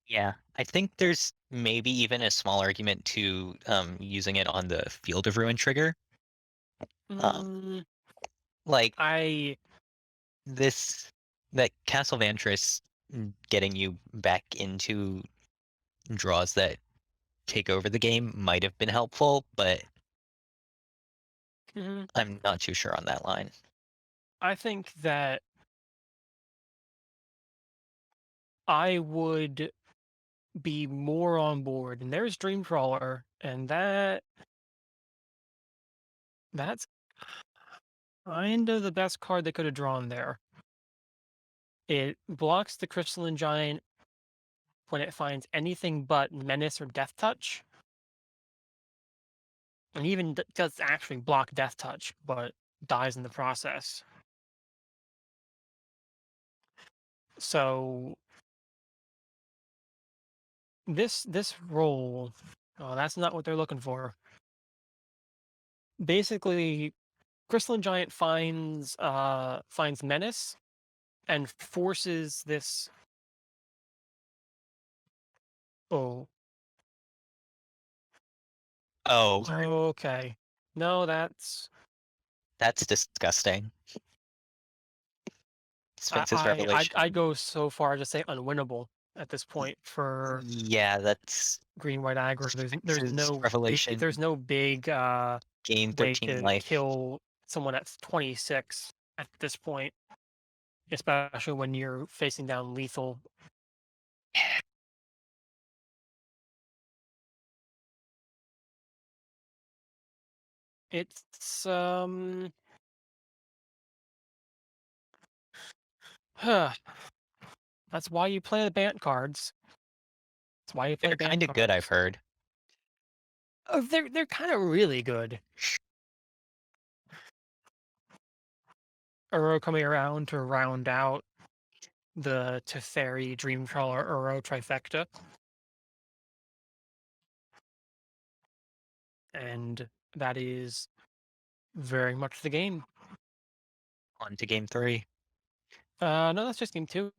Yeah, I think there's maybe even a small argument to using it on the Field of Ruin trigger. Um, Mm, like I this, that Castle Vantress getting you back into draws that take over the game might have been helpful, but mhm, I'm not too sure on that line. I think that I would be more on board. And there's Dreamcrawler, and that's kind of the best card they could have drawn there. It blocks the Crystalline Giant when it finds anything but Menace or Death Touch, and even does actually block Death Touch, but dies in the process. So this roll, oh, that's not what they're looking for. Basically, Crystalline Giant finds Menace and forces this. Oh, Oh, okay. No, that's disgusting. Sphinx's I Revelation. go so far as to say unwinnable at this Y- point for Yeah, that's green white aggro. Sphinx's Revelation. There's no big Gain way 13 to life. kill someone at 26 at this point, especially when you're facing down lethal. It's that's why you play the Bant cards. That's why you play They're Bant kind of good, I've cards. heard. Oh, they're kind of really good. Uro coming around to round out the Teferi Dreamcrawler Uro trifecta. And that is very much the game. On to game 3. No, that's just game 2.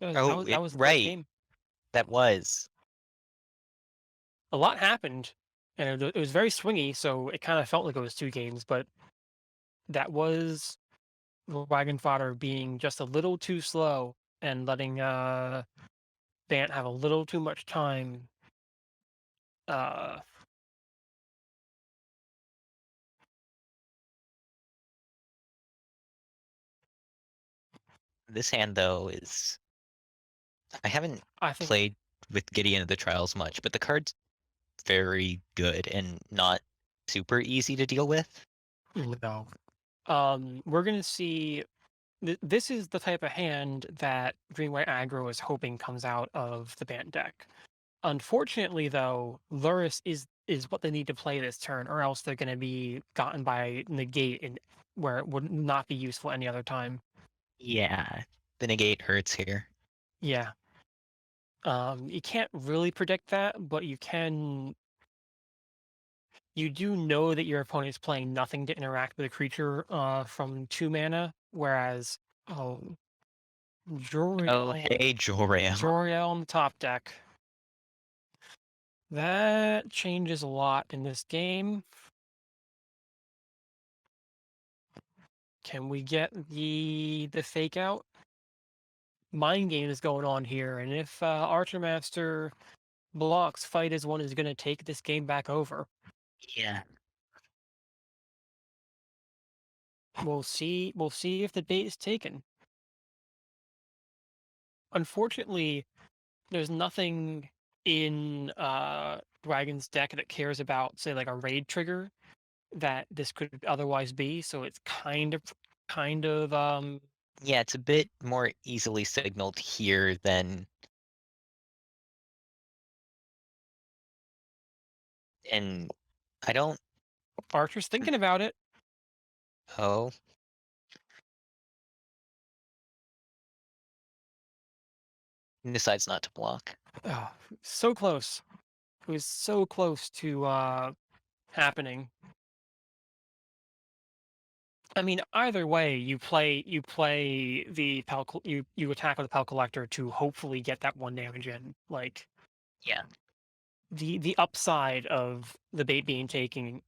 Oh, That was the first right. game. That was. A lot happened, and it was very swingy, so it kind of felt like it was 2 games, but that was DwaginFodder being just a little too slow and letting Bant have a little too much time. Uh, This hand, though, is. I haven't I think played with Gideon of the Trials much, but the card's very good and not super easy to deal with. no. We're gonna see. This is the type of hand that Green White Aggro is hoping comes out of the Bant deck. Unfortunately, though, Luris is what they need to play this turn, or else they're going to be gotten by negate, and where it would not be useful any other time. Yeah, the negate hurts here. Yeah. You can't really predict that, but you can. You do know that your opponent's playing nothing to interact with a creature from 2 mana, whereas Oh, hey, Joram. Joriel on the top deck. That changes a lot in this game. Can we get the fake out? Mind game is going on here, and if Archermaster blocks, fight as one is going to take this game back over. Yeah. We'll see. We'll see if the bait is taken. unfortunately, there's nothing in Dragon's deck that cares about, say, like a raid trigger that this could otherwise be. So it's kind of Yeah, it's a bit more easily signaled here than, and I don't. Archer's thinking about it. Oh, he decides not to block. Oh, so close. It was so close to happening. I mean, either way, you play the you attack with the Pel Collector to hopefully get that 1 damage in. Like Yeah. the upside of the bait being taken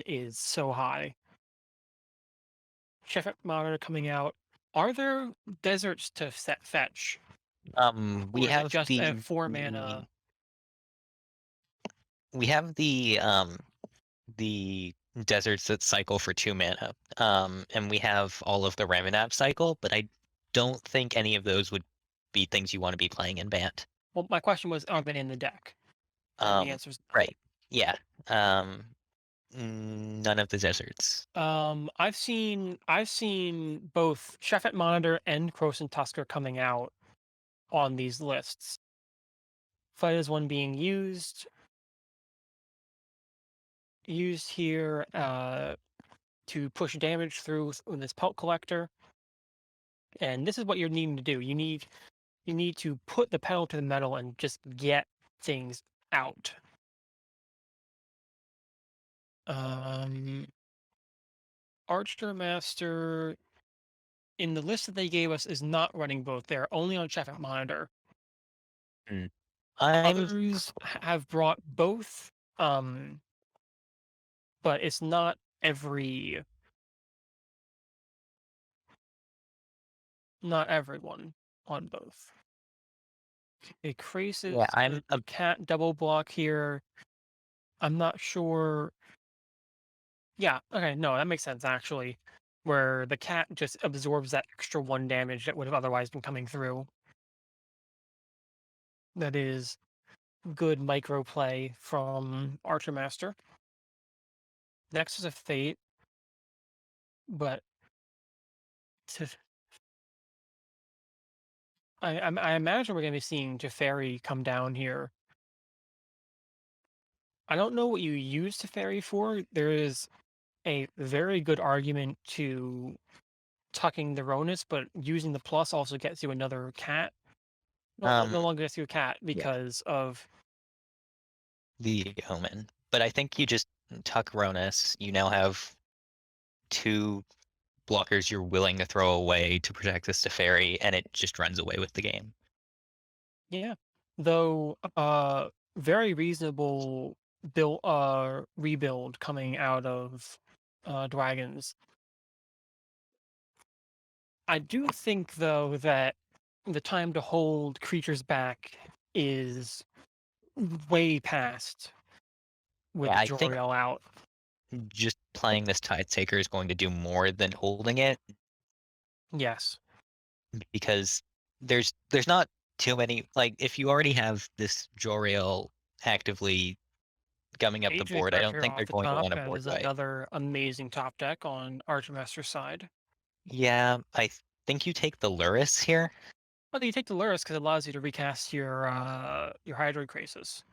is so high. Chef Monitor coming out. Are there deserts to set fetch, We or is it have just a 4 mana? we have the deserts that cycle for 2 mana. And we have all of the Revenant cycle, but I don't think any of those would be things you want to be playing in Bant. Well, my question was, are they in the deck? And the answer is no. Right. Yeah. Um, None of the deserts. I've seen both Chef Monitor and Crows and Tusker coming out on these lists. Fight is one being used here to push damage through with this Pelt Collector. And this is what you're needing to do. You need to put the pedal to the metal and just get things out. Archermaster in the list that they gave us is not running both. They're only on Chef Monitor. I'm Others have brought both, but it's not not everyone on both. A Crisis, yeah, I'm a cat double block here. I'm not sure. Yeah, okay, no, that makes sense actually. Where the cat just absorbs that extra 1 damage that would have otherwise been coming through. That is good micro play from Archermaster. Next is a Fate, but to, I imagine we're going to be seeing Teferi come down here. I don't know what you use Teferi for. There is a very good argument to tucking the Ronus, but using the plus also gets you another cat. No longer gets you a cat yeah, because of the Omen. But I think you just tuck Ronus. You now have 2 blockers you're willing to throw away to protect this Teferi, and it just runs away with the game. yeah. Though very reasonable rebuild coming out of Dragons. I do think though that the time to hold creatures back is way past with Yeah, I think Joriel out. just playing this Tidetaker is going to do more than holding it, Yes. because there's not too many, like, if you already have this Joriel actively gumming up the Agent board, I don't Crusher think off they're the going to top want to board as fight. another amazing top deck on Archermaster's side. Yeah, I think you take the Luris here. But you take the Luris because it allows you to recast your Hydroid Crasis.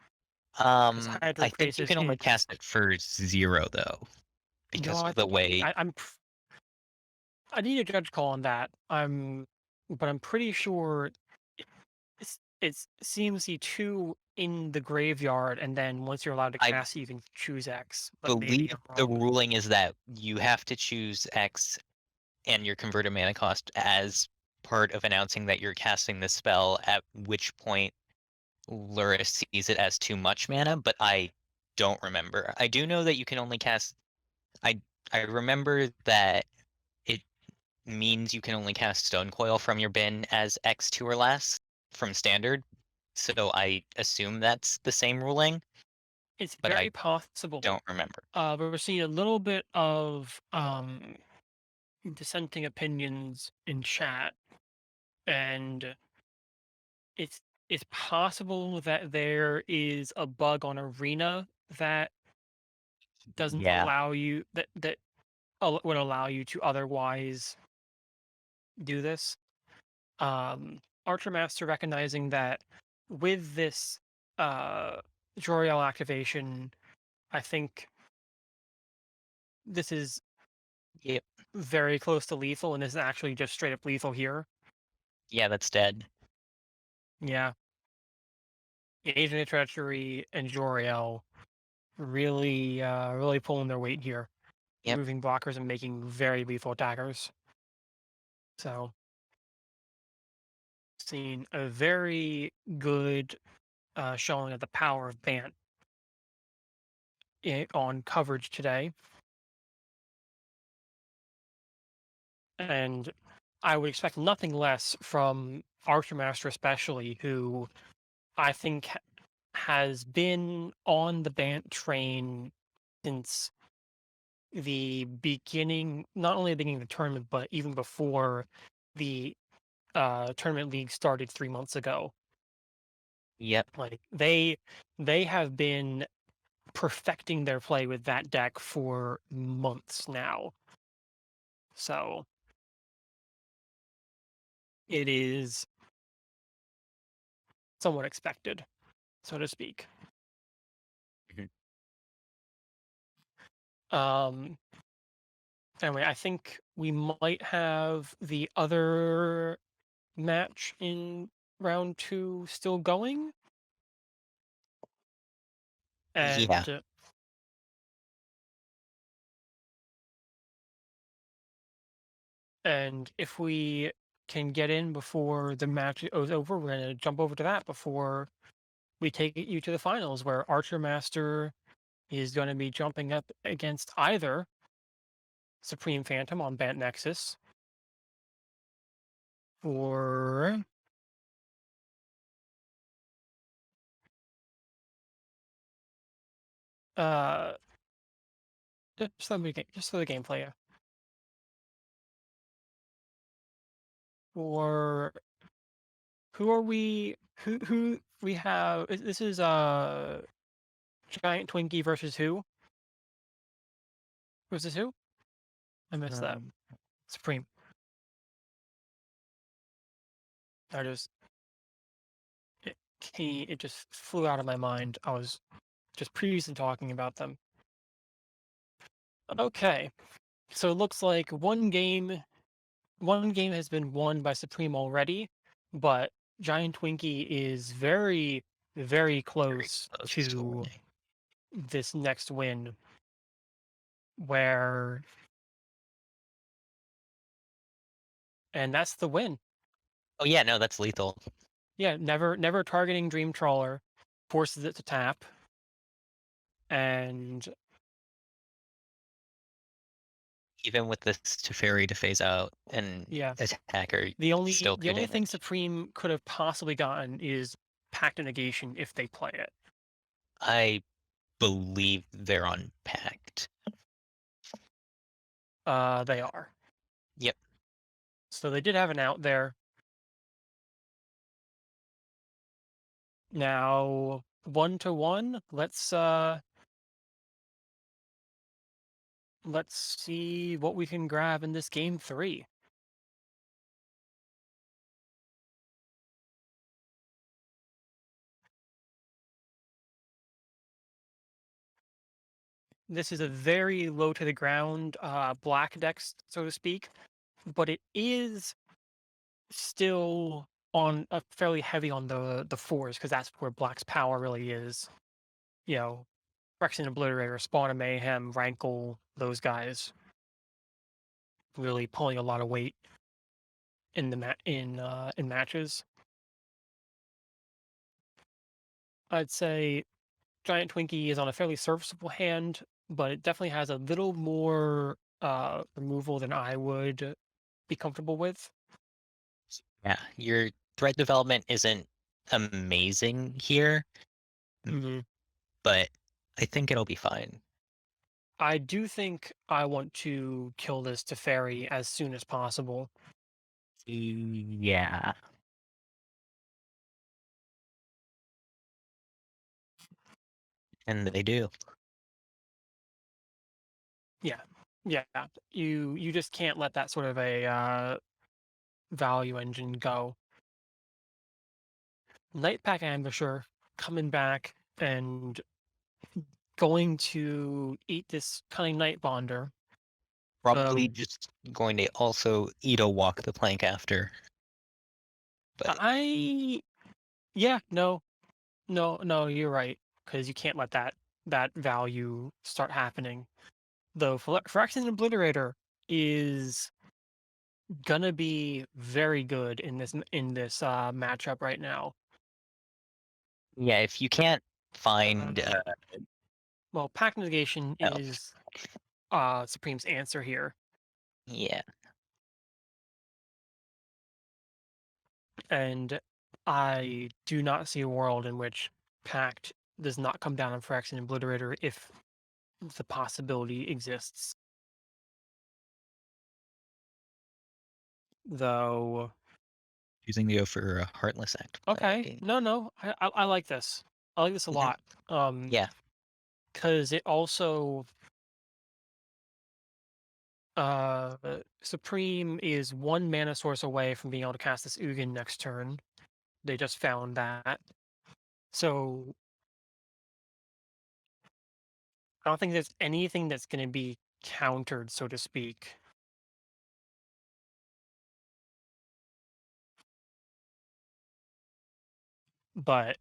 Because I Hydroid think you Crasis can only is cast it for 0 though, no, because I of the think way. I need a judge call on that. But I'm pretty sure it's CMC2 in the graveyard, and then once you're allowed to I cast, you can choose X. But maybe believe I'm the wrong. ruling is that you have to choose X and your converted mana cost as part of announcing that you're casting the spell, at which point Luris sees it as too much mana, but I don't remember. I do know that you can only cast. I I remember that it means you can only cast Stone Coil from your bin as X2 or less from standard. So I assume that's the same ruling, It's but very I possible. don't remember. But we're seeing a little bit of dissenting opinions in chat, and it's possible that there is a bug on Arena that doesn't Yeah. allow you would allow you to otherwise do this. Archermaster recognizing that with this uh Joriel activation, I think this is Yep. very close to lethal and this is actually just straight up lethal here. Yeah, that's dead. Yeah. Agent of Treachery and Joriel really pulling their weight here. Yep. Removing blockers and making very lethal daggers. So seeing a very good showing of the power of Bant on coverage today. And I would expect nothing less from Archermaster especially, who I think has been on the Bant train since the beginning, not only the beginning of the tournament, but even before the tournament league started 3 months ago. Yep. Like they have been perfecting their play with that deck for months now. So it is somewhat expected, so to speak. Mhm. Um, anyway, I think we might have the other match in round two still going. Yeah. And and if we can get in before the match is over, we're gonna jump over to that before we take you to the finals, where Archermaster is going to be jumping up against either SupremePhantom on Bant Nexus or uh just for the gameplay, yeah. Or who are we? Who we have? This is Giant Twinky versus who? Versus who? I missed that. Um, Supreme. I just it just flew out of my mind. I was just previously talking about them. Okay, so it looks like one game has been won by Supreme already, but Giant Twinky is very very close close to to winning. this next win where and that's the win. Oh yeah, no, that's lethal. Yeah, never targeting Dream Trawler forces it to tap and Even with this Teferi to phase out and yeah, attacker, the only still the 2 only thing damage. Supreme could have possibly gotten is Pact of Negation if they play it. I believe they're on Pact. They are. Yep. So they did have an out there. Now 1-1. Let's see what we can grab in this game 3. This is a very low to the ground black deck, so to speak, but it is still on a fairly heavy on the fours because that's where black's power really is. You know, Phyrexian Obliterator, Spawn of Mayhem, Rankle, those guys really pulling a lot of weight in in matches. I'd say Giant Twinkie is on a fairly serviceable hand, but it definitely has a little more removal than I would be comfortable with. Yeah, your threat development isn't amazing here, Hmm. but I think it'll be fine. I do think I want to kill this Teferi as soon as possible. Yeah. And they do. Yeah, yeah. You just can't let that sort of a value engine go. Nightpack Ambusher coming back and going to eat this cunning night bonder. Probably just going to also eat a walk the plank after. But Yeah, no, you're right, because you can't let that value start happening. Though Phyrexian Obliterator is gonna be very good in this matchup right now. yeah, if you can't find Well, Pack Negation oh, is Supreme's answer here, yeah. and I do not see a world in which Pact does not come down on Phyrexian Obliterator if the possibility exists. Though, Choosing to go for a heartless act okay, play. no, I like this. I like this a Mhm. lot. Yeah. Because it also uh Supreme is one mana source away from being able to cast this Ugin next turn. They just found that. So I don't think there's anything that's gonna be countered, so to speak. But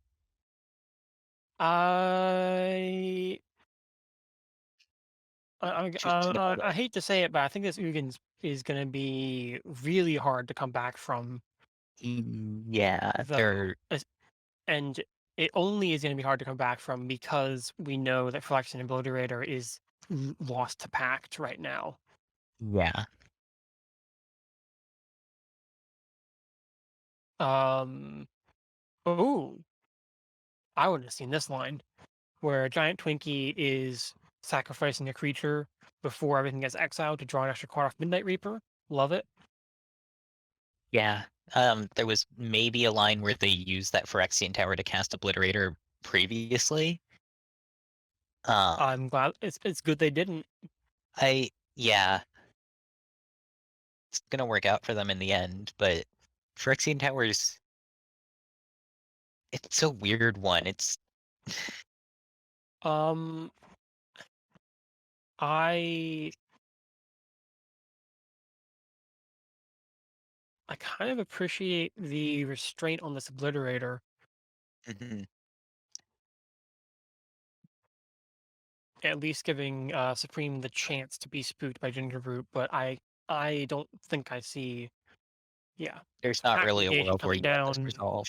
I Choosing to play. I hate to say it, but I think this Ugin is gonna be really hard to come back from. Yeah, Though, and it only is going to be hard to come back from because we know that Flexion and Obliterator is lost to Pact right now. yeah. Um, oh, I wouldn't have seen this line where a giant Twinkie is sacrificing a creature before everything gets exiled to draw an extra card off Midnight Reaper. Love it. Yeah. There was maybe a line where they used that Phyrexian Tower to cast Obliterator previously. Um, I'm glad it's good they didn't. yeah, it's gonna work out for them in the end, but Phyrexian Towers, it's a weird one. It's Um, I I kind of appreciate the restraint on this Obliterator, Mhm. at least giving Supreme the chance to be spooked by Gingerbrute, but I don't think I see, yeah, There's not Pack really a Negation world where coming you let this down. resolve.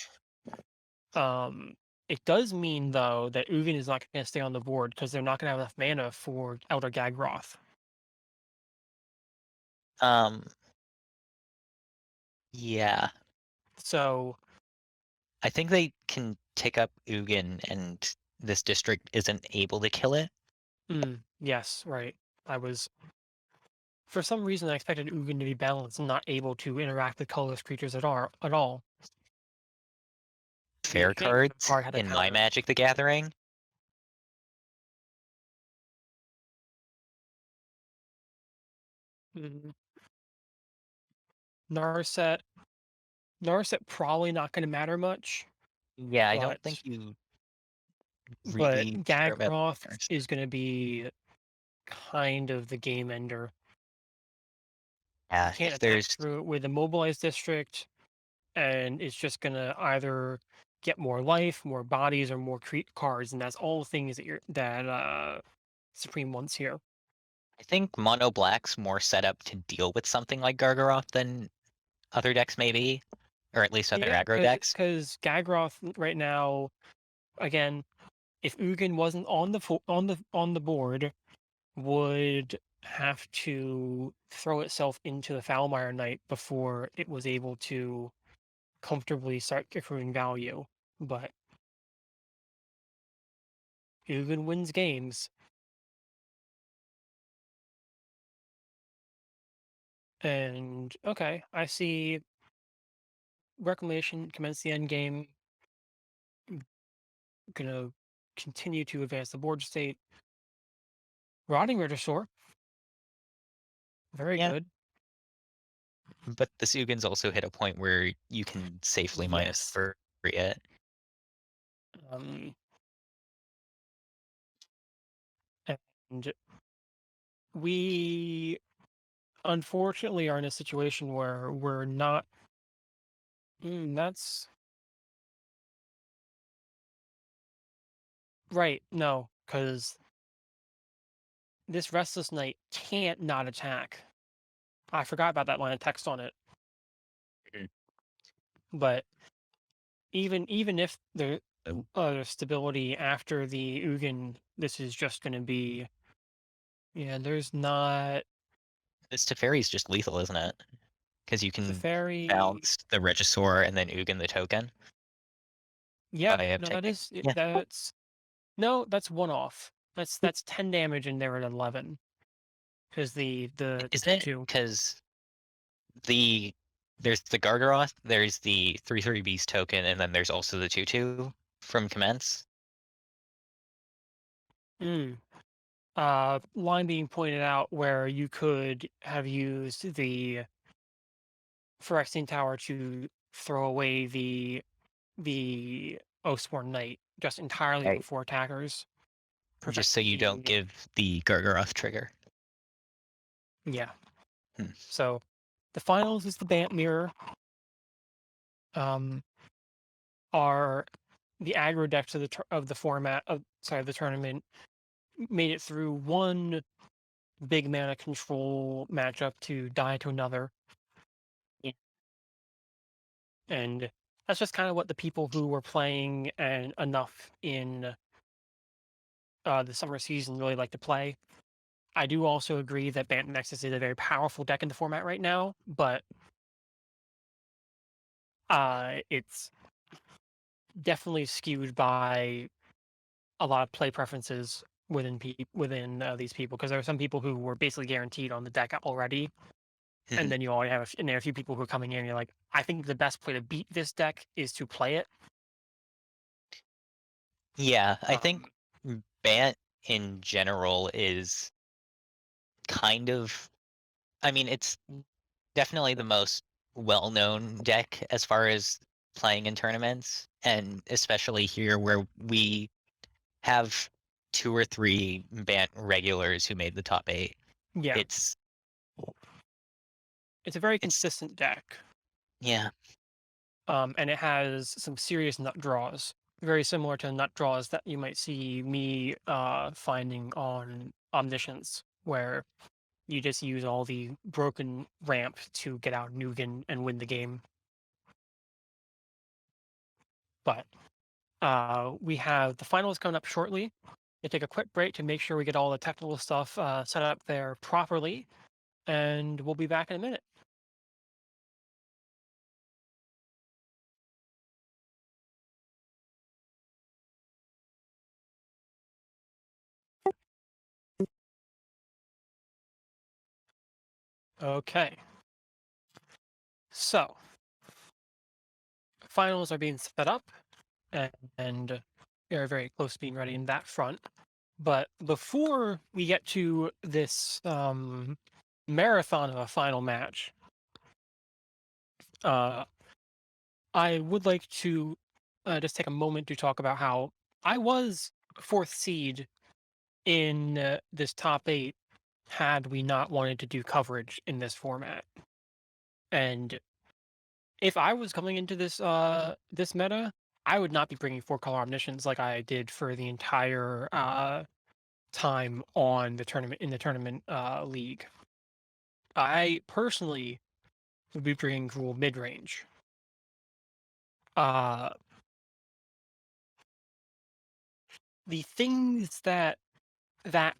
It does mean though that Ugin is not going to stay on the board because they're not going to have enough mana for Elder Gagroth. Um, yeah, So, I think they can tick up Ugin, and this district isn't able to kill it. yes, right. I was For some reason I expected Ugin to be balanced and not able to interact with colorless creatures at all. The Fair enchantment cards card had a in my counter. Magic the Gathering. Mm, Narset Narset probably not going to matter much, Yeah, I don't think but you but really care about Gagroth Nurse. is going to be kind of the game ender. You Yeah, can't if attack there's through it with a mobilized district, and it's just going to either get more life, more bodies, or more cards, and that's all things that Supreme wants here. I think mono black's more set up to deal with something like Gargaroth than other decks maybe, or at least other Yeah, aggro decks. because Gagroth right now, again, if Ugin wasn't on the board, would have to throw itself into the Foulmire Knight before it was able to comfortably start accruing value. But Ugin wins games, and okay, I see Reclamation commence the end game. Gonna continue to advance the board state. Rotting Regisaur. Very Yeah. good. But the Sugans also hit a point where you can safely minus Yes. for it. And we unfortunately are in a situation where we're not. That's right. No, because this Restless Knight can't not attack. I forgot about that line of text on it. Mhm. But even if there's stability after the Ugin, this is just going to be. Yeah, there's not. This Teferi's just lethal, isn't it? Because you The can fairy. bounce the Regisaur and then Ugin the token Yeah, by no, that uptaking. is Yeah. that's no, that's one off. That's 10 damage and they're at 11 because the Isn't two it? two. Because there's the Gargaroth, there's the 3/3 Beast token, and then there's also the 2/2 from Commence. Mm. Line being pointed out where you could have used the Phyrexian Tower to throw away the Oathsworn Knight just entirely Right. before attackers, Just so you don't preventing. give the Gargaroth trigger. Yeah. Hmm. So the finals is the Bant Mirror. Um, are the aggro decks of the format of the tournament made it through one big mana control matchup to die to another. Yeah. And that's just kind of what the people who were playing and enough in the summer season really like to play. I do also agree that Bant Nexus is a very powerful deck in the format right now, but it's definitely skewed by a lot of play preferences within these people because there are some people who were basically guaranteed on the deck already, and then you already have and there are a few people who are coming in and you're like, I think the best way to beat this deck is to play it. Yeah, I think Um, Bant in general is kind of. I mean, it's definitely the most well-known deck as far as playing in tournaments, and especially here where we have 2 or 3 Bant regulars who made the top 8. yeah, It's it's a very it's consistent deck, yeah. and it has some serious nut draws, very similar to nut draws that you might see me finding on Omniscience, where you just use all the broken ramp to get out Nugan and win the game. But we have the finals coming up shortly. We'll take a quick break to make sure we get all the technical stuff set up there properly, and we'll be back in a minute. Okay. So, finals are being set up, and they're very close to being ready in that front. But before we get to this marathon of a final match, uh, I would like to just take a moment to talk about how I was fourth seed in this top 8 had we not wanted to do coverage in this format. And if I was coming into this meta, I would not be bringing 4-color omniscience like I did for the entire time on the tournament in the tournament league. I personally would be bringing Gruul mid range. Uh, the things that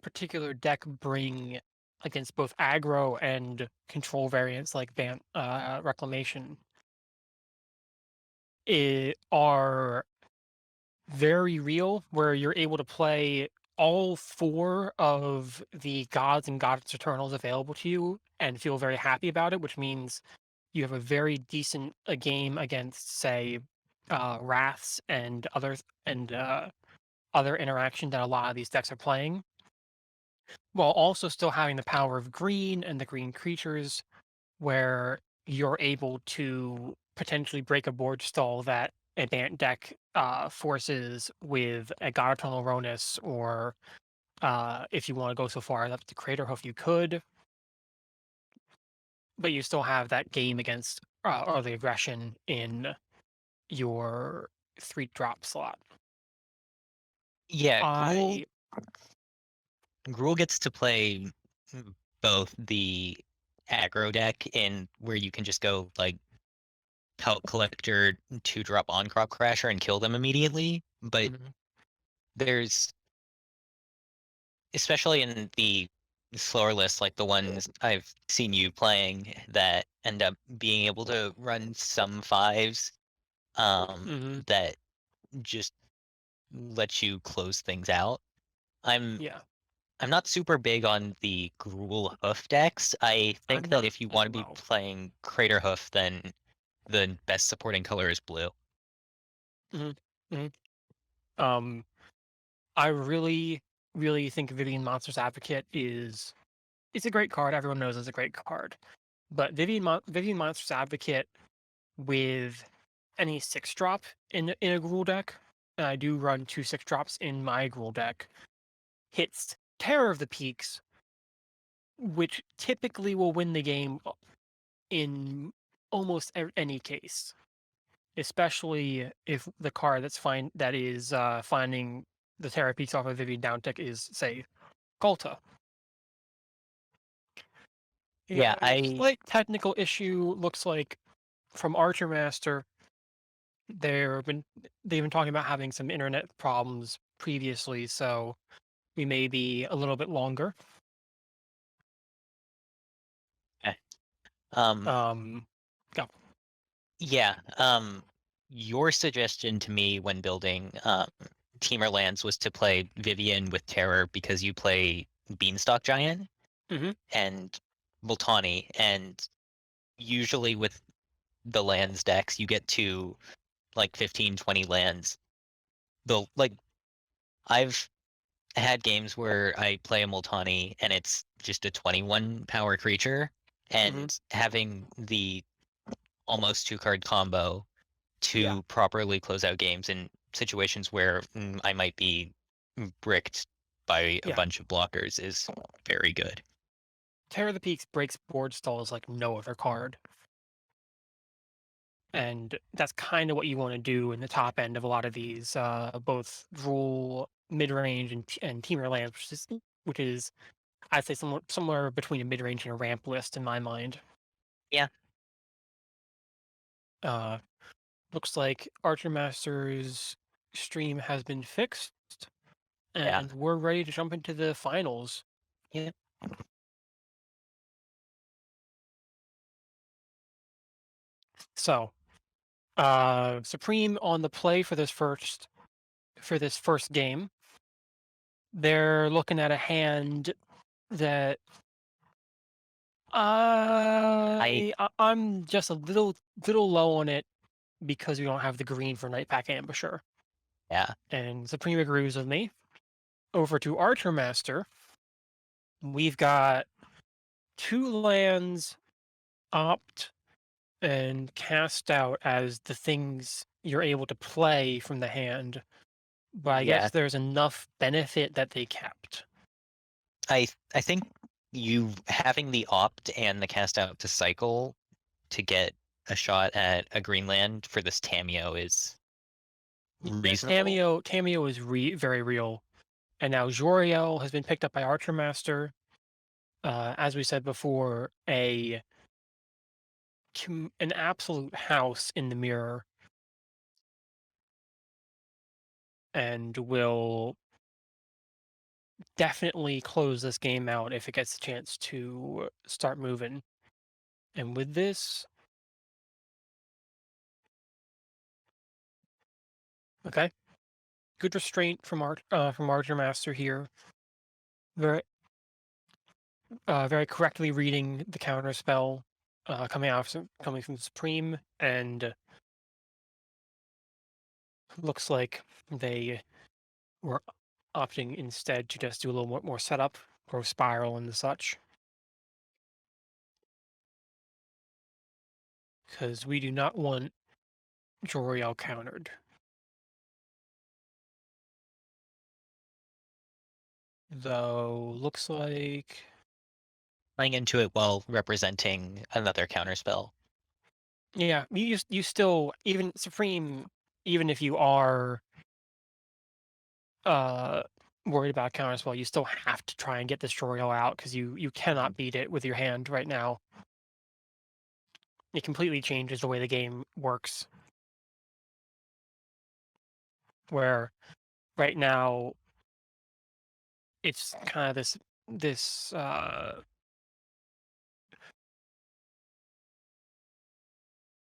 particular deck bring against both aggro and control variants like Reclamation are very real, where you're able to play all 4 of the gods and goddess eternals available to you and feel very happy about it, which means you have a very decent game against, say, wraths and other interaction that a lot of these decks are playing, while also still having the power of green and the green creatures, where you're able to potentially break a board stall that a Bant deck forces with a God Eternal Ronus, or if you want to go so far as up to Crater Hoof, you could, but you still have that game against early aggression in your 3-drop slot. Yeah, Gruul I Gruul gets to play both the aggro deck in where you can just go like Pelt Collector, 2-drop on Crop Crasher and kill them immediately, but Mhm. there's especially in the slower lists like the ones I've seen you playing that end up being able to run some fives Mhm. that just let you close things out. I'm Yeah, I'm not super big on the Gruul Hoof decks. I think I'm that not if you as want to be well. playing Crater Hoof, then the best supporting color is blue. Mhm. Mhm. Um, I really, really think Vivian Monsters Advocate is it's a great card. Everyone knows it's a great card. But Vivian Monsters Advocate with any 6-drop in a Gruul deck, and I do run 2 6-drops in my Gruul deck, hits Terror of the Peaks, which typically will win the game in almost any case, especially if the card that is finding the Terror Peaks off of Vivian down tick is, say, Galta. Yeah, Slight technical issue looks like from Archermaster. They've been talking about having some internet problems previously, so we may be a little bit longer. eh, um Um, go. yeah, your suggestion to me when building Teamer lands was to play Vivian with Terror because you play Beanstalk Giant Hmm. and Multani, and usually with the lands decks you get to like 15, 20 lands. The like I've had games where I play a Multani and it's just a 21 power creature, Hmm. and having the almost 2-card combo Yeah, to properly close out games in situations where I might be bricked by a yeah. bunch of blockers is very good. Terror of the Peaks breaks board stalls like no other card, and that's kind of what you want to do in the top end of a lot of these, both rule mid range and teamer lands, which is I'd say somewhere between a mid range and a ramp list in my mind. Yeah, Uh, Looks like Archermaster's stream has been fixed, yeah, and we're ready to jump into the finals. yeah, So, Supreme on the play for this first game. They're looking at a hand that I I'm just a little low on it because we don't have the green for Nightpack Ambusher. yeah, And Supreme agrees with me. Over to Archermaster, we've got 2 lands, Opt and Cast Out as the things you're able to play from the hand, but I yeah. guess there's enough benefit that they kept. I think you having the opt and the cast out to cycle to get a shot at a Greenland for this Tameo is Yeah, reasonable. Tameo is very real, and now Joriel has been picked up by Archermaster. As we said before, an absolute house in the mirror, and will definitely close this game out if it gets a chance to start moving. And with this, okay, good restraint from Archermaster here. Very very correctly reading the counter spell coming from Supreme, and looks like they we're opting instead to just do a little more setup, grow spiral and such. Because we do not want Joriel countered. Though, looks like... Playing into it while representing another counterspell. Yeah, you still, even Supreme, even if you are uh, worried about counterspell, you still have to try and get this Joriel out, because you cannot beat it with your hand right now. It completely changes the way the game works. Where right now it's kind of this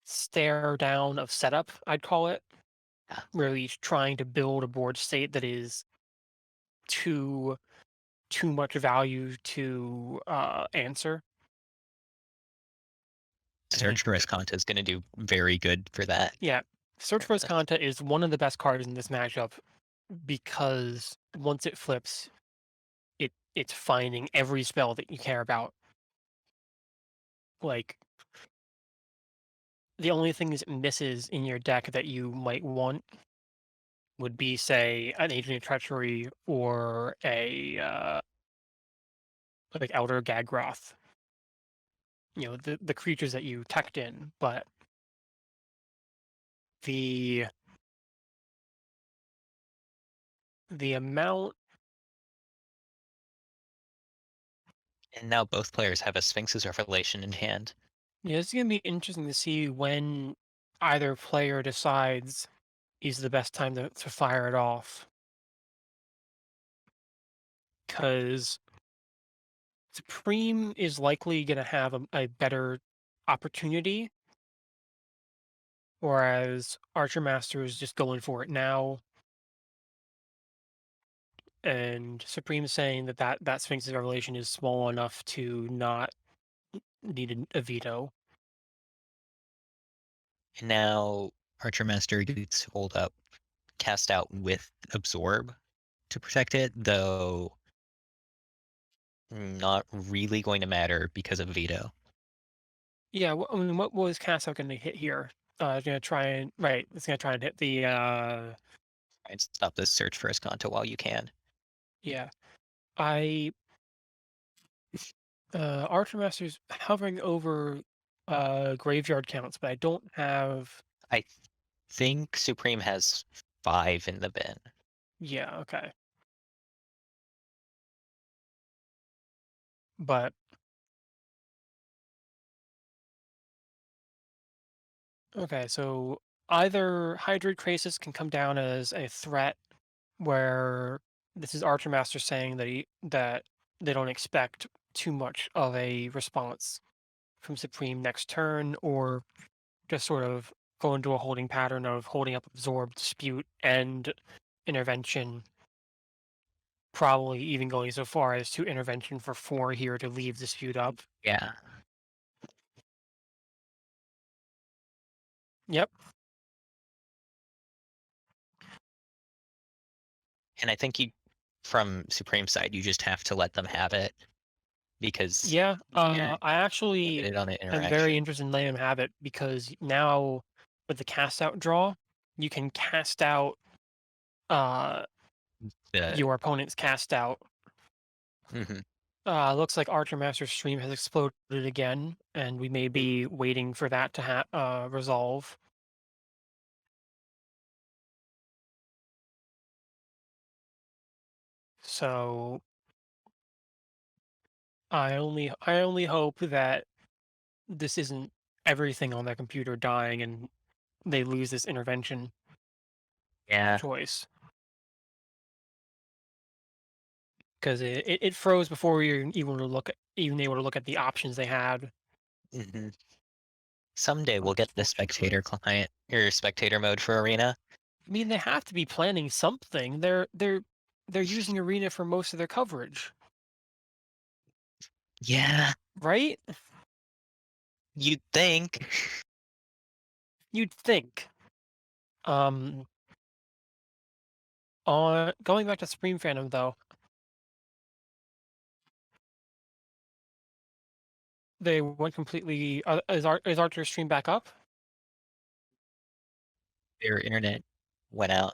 stare down of setup, I'd call it, Yeah. really trying to build a board state that is too much value to answer. Search for Escanta is going to do very good for that. Yeah, Search for Escanta is one of the best cards in this matchup, because once it flips, it's finding every spell that you care about. Like, the only things it misses in your deck that you might want would be, say, an Agent of Treachery or a like Elder Gagroth. You know, the creatures that you teched in, but the amount. And now both players have a Sphinx's Revelation in hand. Yeah, it's gonna be interesting to see when either player decides is the best time to fire it off. Because Supreme is likely gonna have a better opportunity, whereas Archermaster is just going for it now. And Supreme saying that Sphinx's Revelation is small enough to not need a veto. And now Archermaster gets hold up, cast out with Absorb to protect it, though not really going to matter because of veto. Yeah, I mean, what was Castle going to hit here? It's going to try and It's going to try and hit the And stop this search for Escanta while you can. yeah. I Archermaster's hovering over graveyard counts, but I don't have. I think Supreme has 5 in the bin. Yeah, okay. But okay, so either Hydroid Krasis can come down as a threat, where this is Archermaster saying that they don't expect too much of a response from Supreme next turn, or just sort of go into a holding pattern of holding up Absorb, Dispute, and Intervention. Probably even going so far as to Intervention for 4 here to leave Dispute up. Yeah. Yep. And I think from Supreme side, you just have to let them have it because Yeah. yeah, I actually get it on an am very interaction. interested in letting him have it, because now with the cast out draw, you can cast out uh The your opponent's cast out. mhm. Looks like Archermaster's stream has exploded again, and we may be waiting for that to resolve. So I only hope that this isn't everything on their computer dying and they lose this intervention Yeah. choice, because it froze before we were even able to look at the options they had. hmm Someday we'll get the Unfortunate spectator choice. client or spectator mode for Arena. I mean, they have to be planning something. They're using Arena for most of their coverage, Yeah, right? you'd think. You'd think. Um, On going back to SupremePhantom though, they went completely. Is Archer's stream back up? Their internet went out.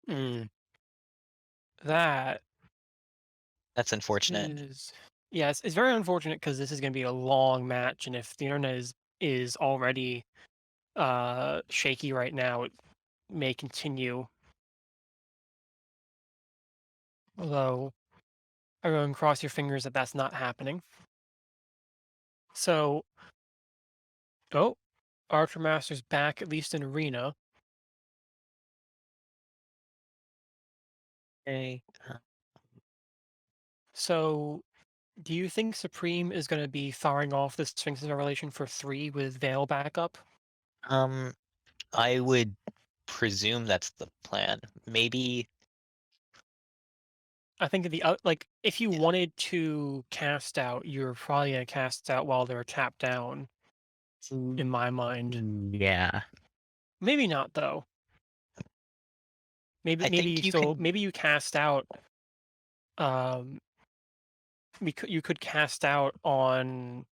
Mm, that That's unfortunate. is, yeah, it's very unfortunate because this is going to be a long match, and if the internet is already shaky right now, it may continue. Although, everyone cross your fingers that that's not happening. So, oh, Archermaster's back at least in arena. Okay. So, do you think Supreme is going to be firing off the Sphinx's Revelation for 3 with Veil backup? Um, I would presume that's the plan. Maybe. I think like if you wanted to cast out, you're probably gonna cast out while they're tapped down. In my mind, Yeah. maybe not though. I Maybe think you you still can. maybe you cast out. Um, you could cast out on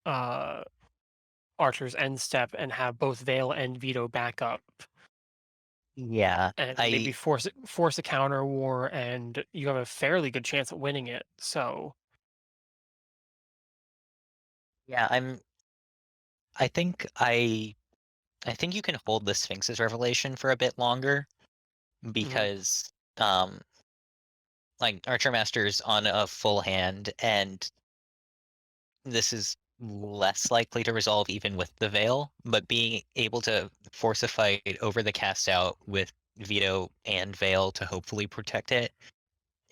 Archer's end step and have both Veil and Veto back up, Yeah. and maybe force a counter war, and you have a fairly good chance at winning it. So, Yeah. I think you can hold the Sphinx's revelation for a bit longer mhm. because like Archermaster's on a full hand, and this is less likely to resolve even with the Veil, but being able to force a fight over the cast out with Veto and Veil to hopefully protect it,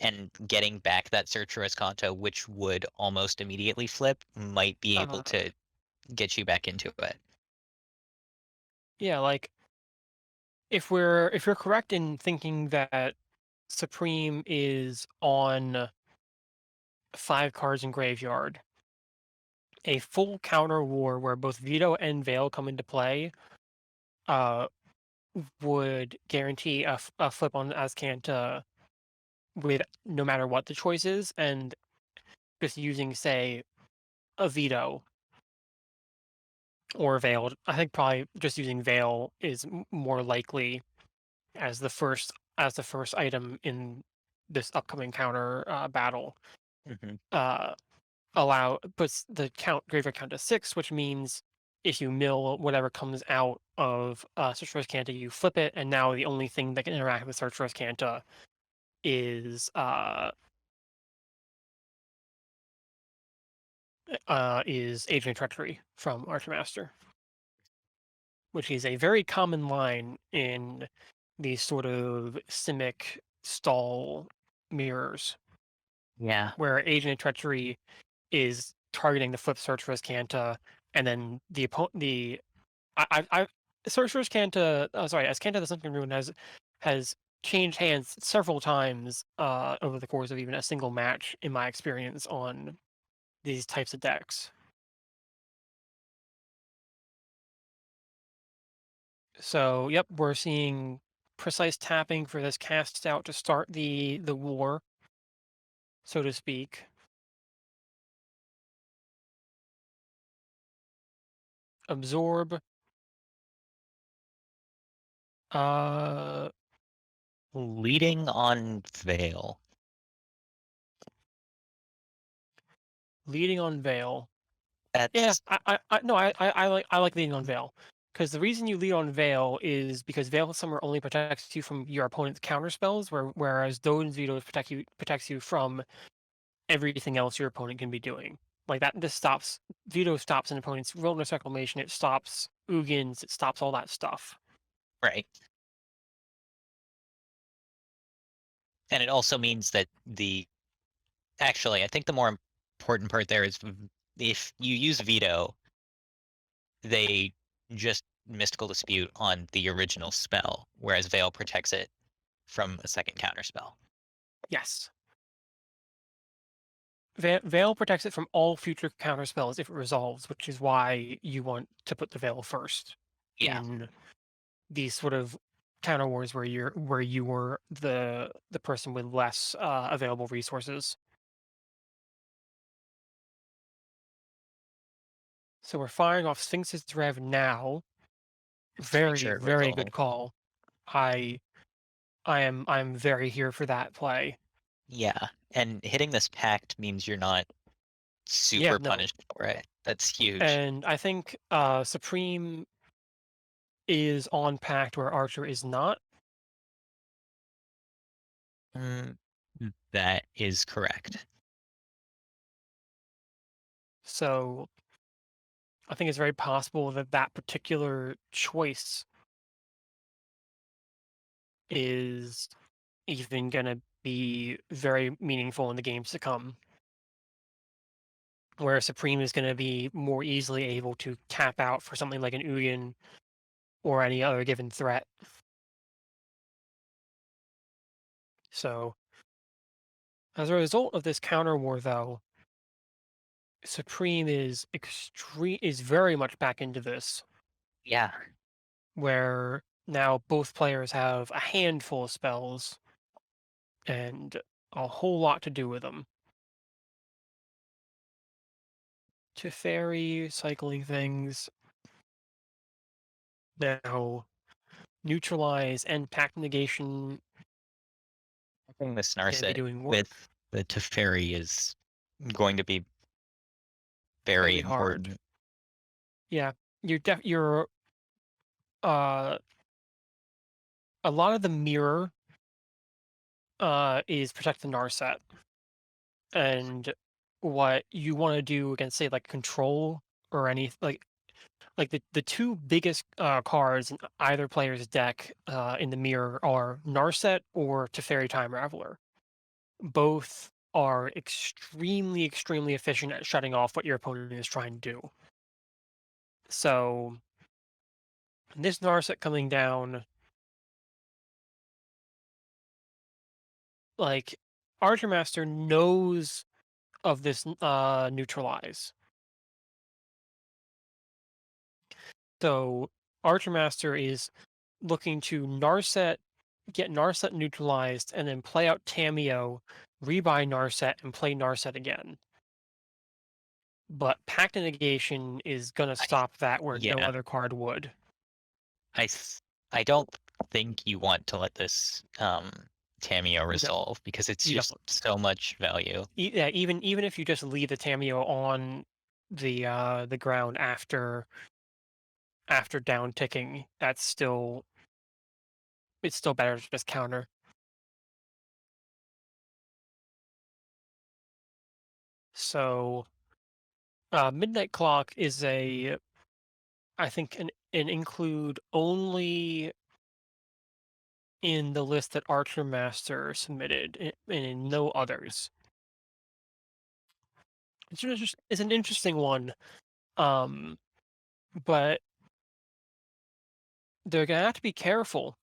and getting back that Searcher's Kanto, which would almost immediately flip, might be able uh, to get you back into it. yeah, like if you're correct in thinking that Supreme is on 5 cards in graveyard, a full counter war where both Veto and Veil come into play uh, would guarantee a flip on Azcanta with no matter what the choice is, and just using, say, a Veto or Veil. I think probably just using Veil is more likely as the first item in this upcoming counter battle. Hmm. Uh, puts the graveyard count to 6, which means if you mill whatever comes out of Search Canta, you flip it, and now the only thing that can interact with Search Canta is Agent of Treachery from Archermaster, which is a very common line in these sort of Simic stall mirrors, Yeah. where Agent of Treachery is targeting the flip Search Canta, and then the opponent the I Sorcerer's Canta, sorry, as Canta the Sunken Rune has changed hands several times over the course of even a single match in my experience on these types of decks. So, yep, we're seeing precise tapping for this cast out to start the war, so to speak. Absorb. Uh, Leading on Veil. Leading on Veil. Yeah, That's no, I like leading on Veil, because the reason you lead on Veil is because Veil Summer only protects you from your opponent's counter spells, whereas Doden's Veto protects you from everything else your opponent can be doing. Like that, this stops Veto stops an opponent's Wilderness Reclamation, it stops Ugins, it stops all that stuff. right. And it also means that actually, I think the more important part there is if you use Veto, they just Mystical Dispute on the original spell, whereas Veil protects it from a second counter spell. Yes. Veil protects it from all future counter spells if it resolves, which is why you want to put the Veil first Yeah. in these sort of counter wars where you were the person with less available resources. So we're firing off Sphinx's Rev now. Very, Feature very good resolve. call. I I'm very here for that play. Yeah, and hitting this pact means you're not Yeah, super no. punished for it. That's huge. And I think Supreme is on Pact where Archer is not. Mm, that is correct. So I think it's very possible that that particular choice is even going to be very meaningful in the games to come, where Supreme is going to be more easily able to tap out for something like an Ugin or any other given threat. So, as a result of this counter war, though, Supreme is very much back into this, Yeah, where now both players have a handful of spells and a whole lot to do with them. Teferi, cycling things. Now, neutralize and pact negation I think the can be Snarset doing work. with the Teferi is going to be It's gonna very be hard. important. Yeah, you're uh a lot of the mirror is protect the Narset, and what you want to do against say like control or any like the two biggest cards in either player's deck in the mirror are Narset or Teferi Time Raveler. Both are extremely efficient at shutting off what your opponent is trying to do. So this Narset coming down, like Archermaster knows of this neutralize. So Archermaster is looking to Narset, get Narset neutralized, and then play out Tameo, rebuy Narset, and play Narset again. But Pact of Negation is gonna I, stop that where no yeah, other card would. I, s- I don't think you want to let this Tameo No, resolve because it's you just don't. so much value. Yeah, even if you just leave the Tameo on the ground after down ticking, that's still it's still better to just counter. So Midnight Clock is I think an include only in the list that Archermaster submitted and in no others. It's an interesting one, um, but they're gonna have to be careful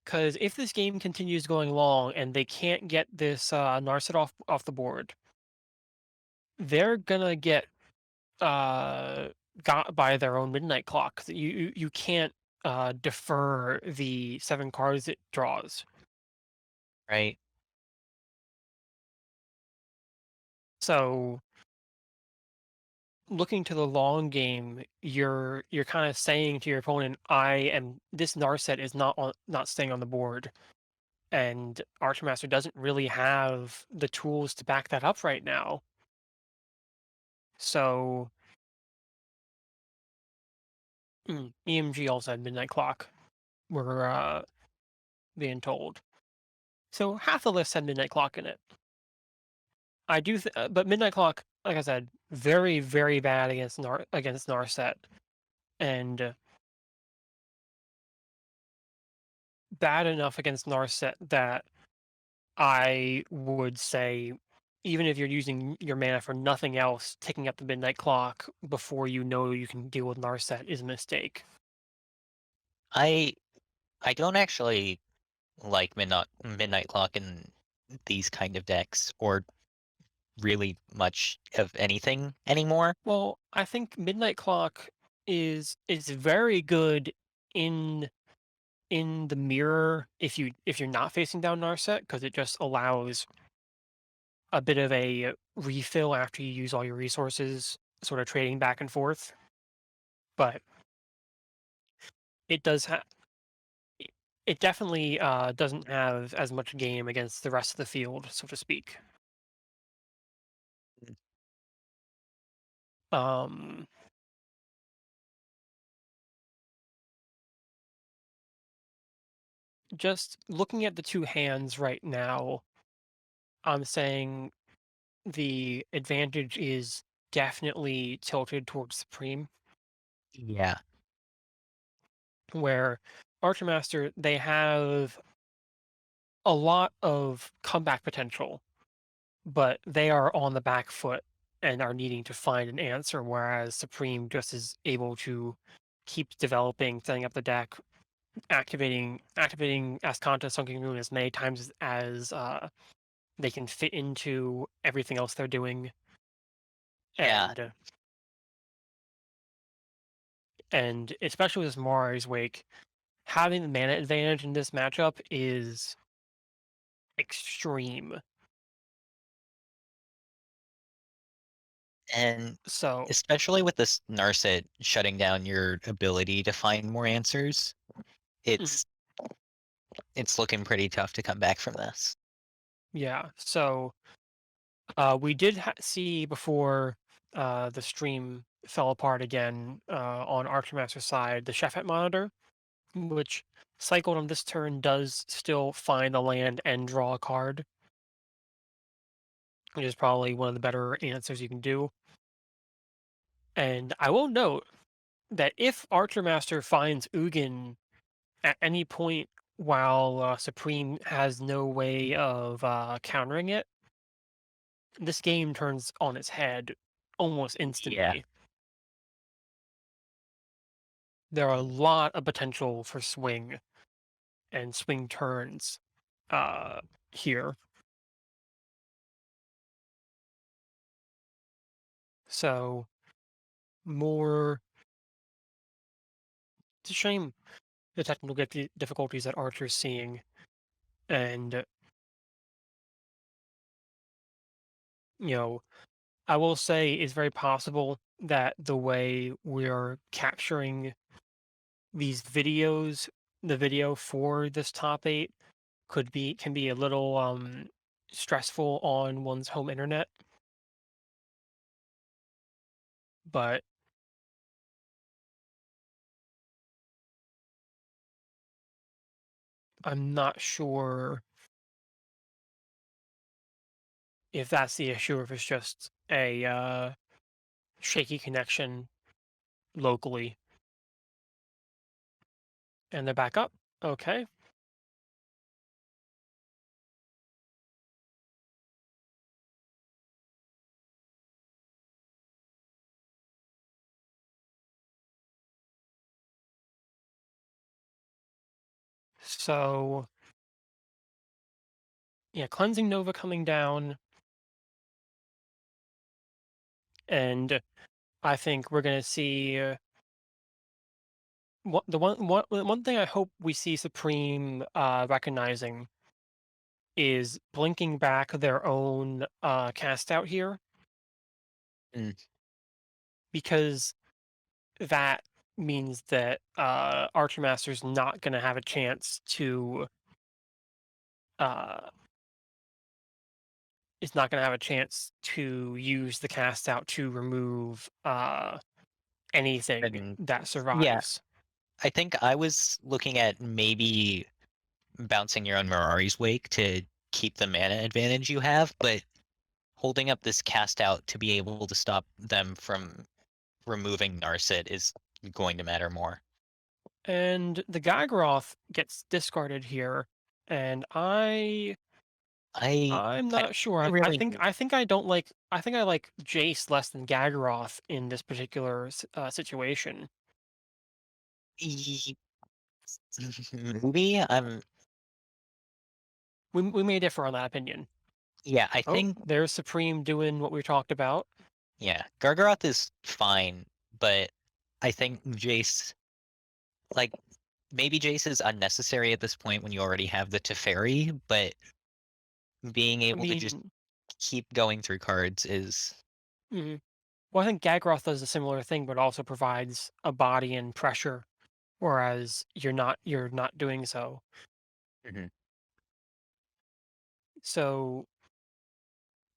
because if this game continues going long and they can't get this Narset off the board, they're gonna get uh, got by their own midnight clock. You can't defer the 7 cards it draws. Right? So looking to the long game, you're kind of saying to your opponent, "I am this Narset is not staying on the board." And Archmaster doesn't really have the tools to back that up right now. So EMG also had Midnight Clock. We're being told. So half the list had Midnight Clock in it. I do, but Midnight Clock, like I said, very bad against Narset, and bad enough against Narset that I would say, even if you're using your mana for nothing else, taking up the Midnight Clock before you know you can deal with Narset is a mistake. I I don't actually like Midnight Clock in these kind of decks or really much of anything anymore. Well, I think Midnight Clock is very good in in the mirror if you're not facing down Narset because it just allows a bit of a refill after you use all your resources, sort of trading back and forth. But it does have it definitely doesn't have as much game against the rest of the field, so to speak. Mm. Um, just looking at the two hands right now, I'm saying the advantage is definitely tilted towards Supreme, Yeah. where Archermaster, they have a lot of comeback potential, but they are on the back foot and are needing to find an answer, whereas Supreme just is able to keep developing, setting up the deck, activating Ascanta Sunken Moon as many times as they can fit into everything else they're doing, Yeah. and especially with Mara's Wake, having the mana advantage in this matchup is extreme. And So, especially with this Narset shutting down your ability to find more answers, mhm, it's it's looking pretty tough to come back from this. yeah. So we did see before the stream fell apart again on Archermaster's side, the Shefet monitor, which cycled on this turn does still find the land and draw a card, which is probably one of the better answers you can do. And I will note that if Archermaster finds Ugin at any point while Supreme has no way of countering it, this game turns on its head almost Yeah. instantly. There are a lot of potential for swing and swing turns uh, here. So more. It's a shame the technical difficulties that Archer's seeing, and you know, I will say it's very possible that the way we're capturing these videos, the video for this top eight can be a little stressful on one's home internet, but I'm not sure if that's the issue or if it's just a shaky connection locally. And they're back up. Okay. So yeah, cleansing Nova coming down, and I think we're gonna see one thing I hope we see Supreme recognizing is blinking back their own cast out here, Mm. because that means that Archermaster's not gonna have a chance to uh is not going to have a chance to use the cast out to remove anything And that yeah, survives. I think I was looking at maybe bouncing your own Mirari's Wake to keep the mana advantage you have, but holding up this cast out to be able to stop them from removing Narset is going to matter more. And the Gygaroth gets discarded here, and I I'm I not sure. don't really I think I think I like Jace less than Gygaroth in this particular situation. e- maybe We may differ on that opinion. yeah, I Oh, think there's Supreme doing what we talked about. yeah, Gargaroth is fine, but I think Jace like maybe Jace is unnecessary at this point when you already have the Teferi, but being I able to just mean, keep going through cards is mhm. Well, I think Gagroth does a similar thing, but also provides a body and pressure, whereas you're not doing so. Mhm. So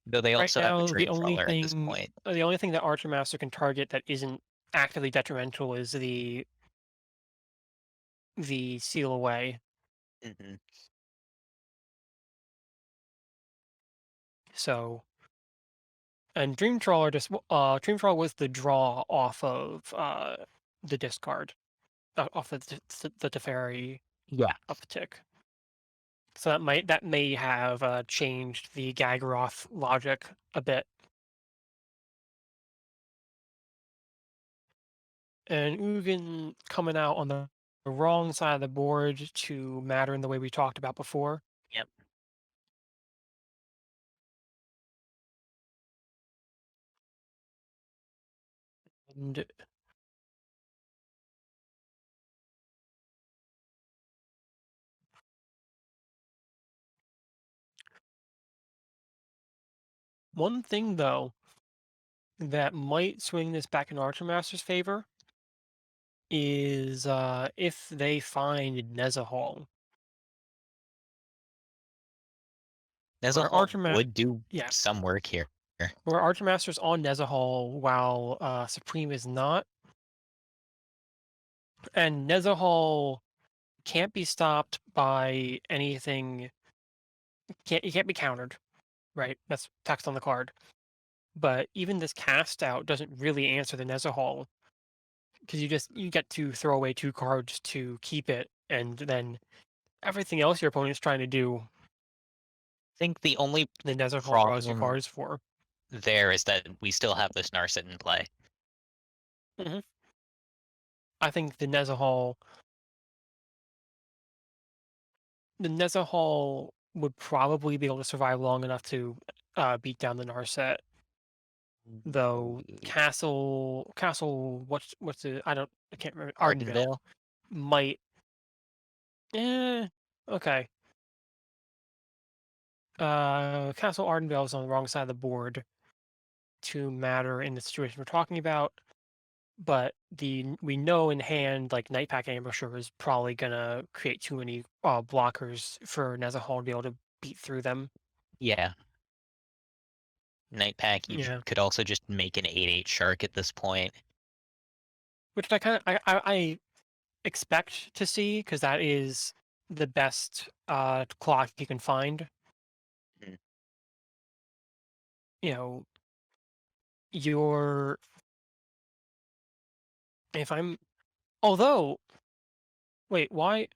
Though they right also have a now, Dream Trawler at this point. the only thing that Archermaster can target that isn't actively detrimental is the seal away. Mhm. So, and Dream Trawler was the draw off of the discard, off of the Teferi Yeah. uptick. So that may have changed the Gagaroth logic a bit. And Ugin coming out on the wrong side of the board to matter in the way we talked about before. Yep. And one thing though that might swing this back in Archermaster's favor is if they find Nezahal. Where Nezahal Archerma would do yeah, some work here. where Archermaster's on Nezahal while Supreme is not. And Nezahal can't be stopped by anything. You can't be countered, right? That's text on the card. But even this cast out doesn't really answer the Nezahal because you get to throw away 2 cards to keep it, and then everything else your opponent's trying to do, I think the only the Nezahal draws you problem cards for. there is that we still have this Narset in play. hmm I think the Nezahal would probably be able to survive long enough to beat down the Narset. Though Castle, what's the I can't remember. Ardenvale Ardenvale? might. Okay. Castle Ardenvale is on the wrong side of the board to matter in the situation we're talking about, but we know in hand like Nightpack Ambusher is probably gonna create too many blockers for Nezahal to be able to beat through them. Yeah. Night Pack, you Yeah, could also just make an 8/8 shark at this point. which I kind of I expect to see because that is the best clock you can find. Mhm. You know, your if I'm although wait, why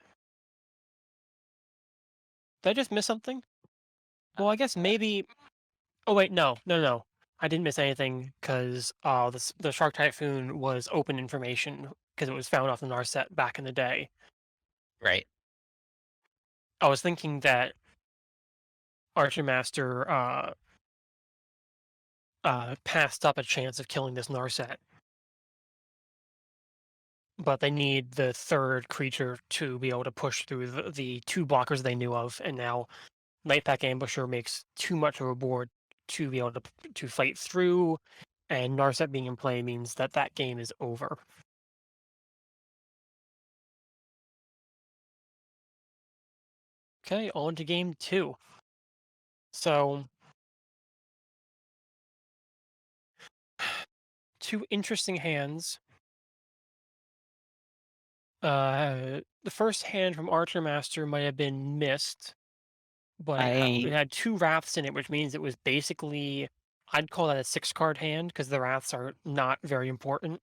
did I just miss something? Well, I guess Uh, maybe. Oh wait, no. I didn't miss anything because the Shark Typhoon was open information because it was found off the Narset back in the day. right. I was thinking that Archermaster passed up a chance of killing this Narset, but they need the third creature to be able to push through the 2 blockers they knew of, and now Nightpack Ambusher makes too much of a board to be able to fight through, and Narset being in play means that that game is over. Okay, on to game 2. So, 2 interesting hands. The first hand from Archermaster might have been missed, but it I had 2 Wraths in it, which means it was basically I'd call that a 6-card hand because the Wraths are not very important,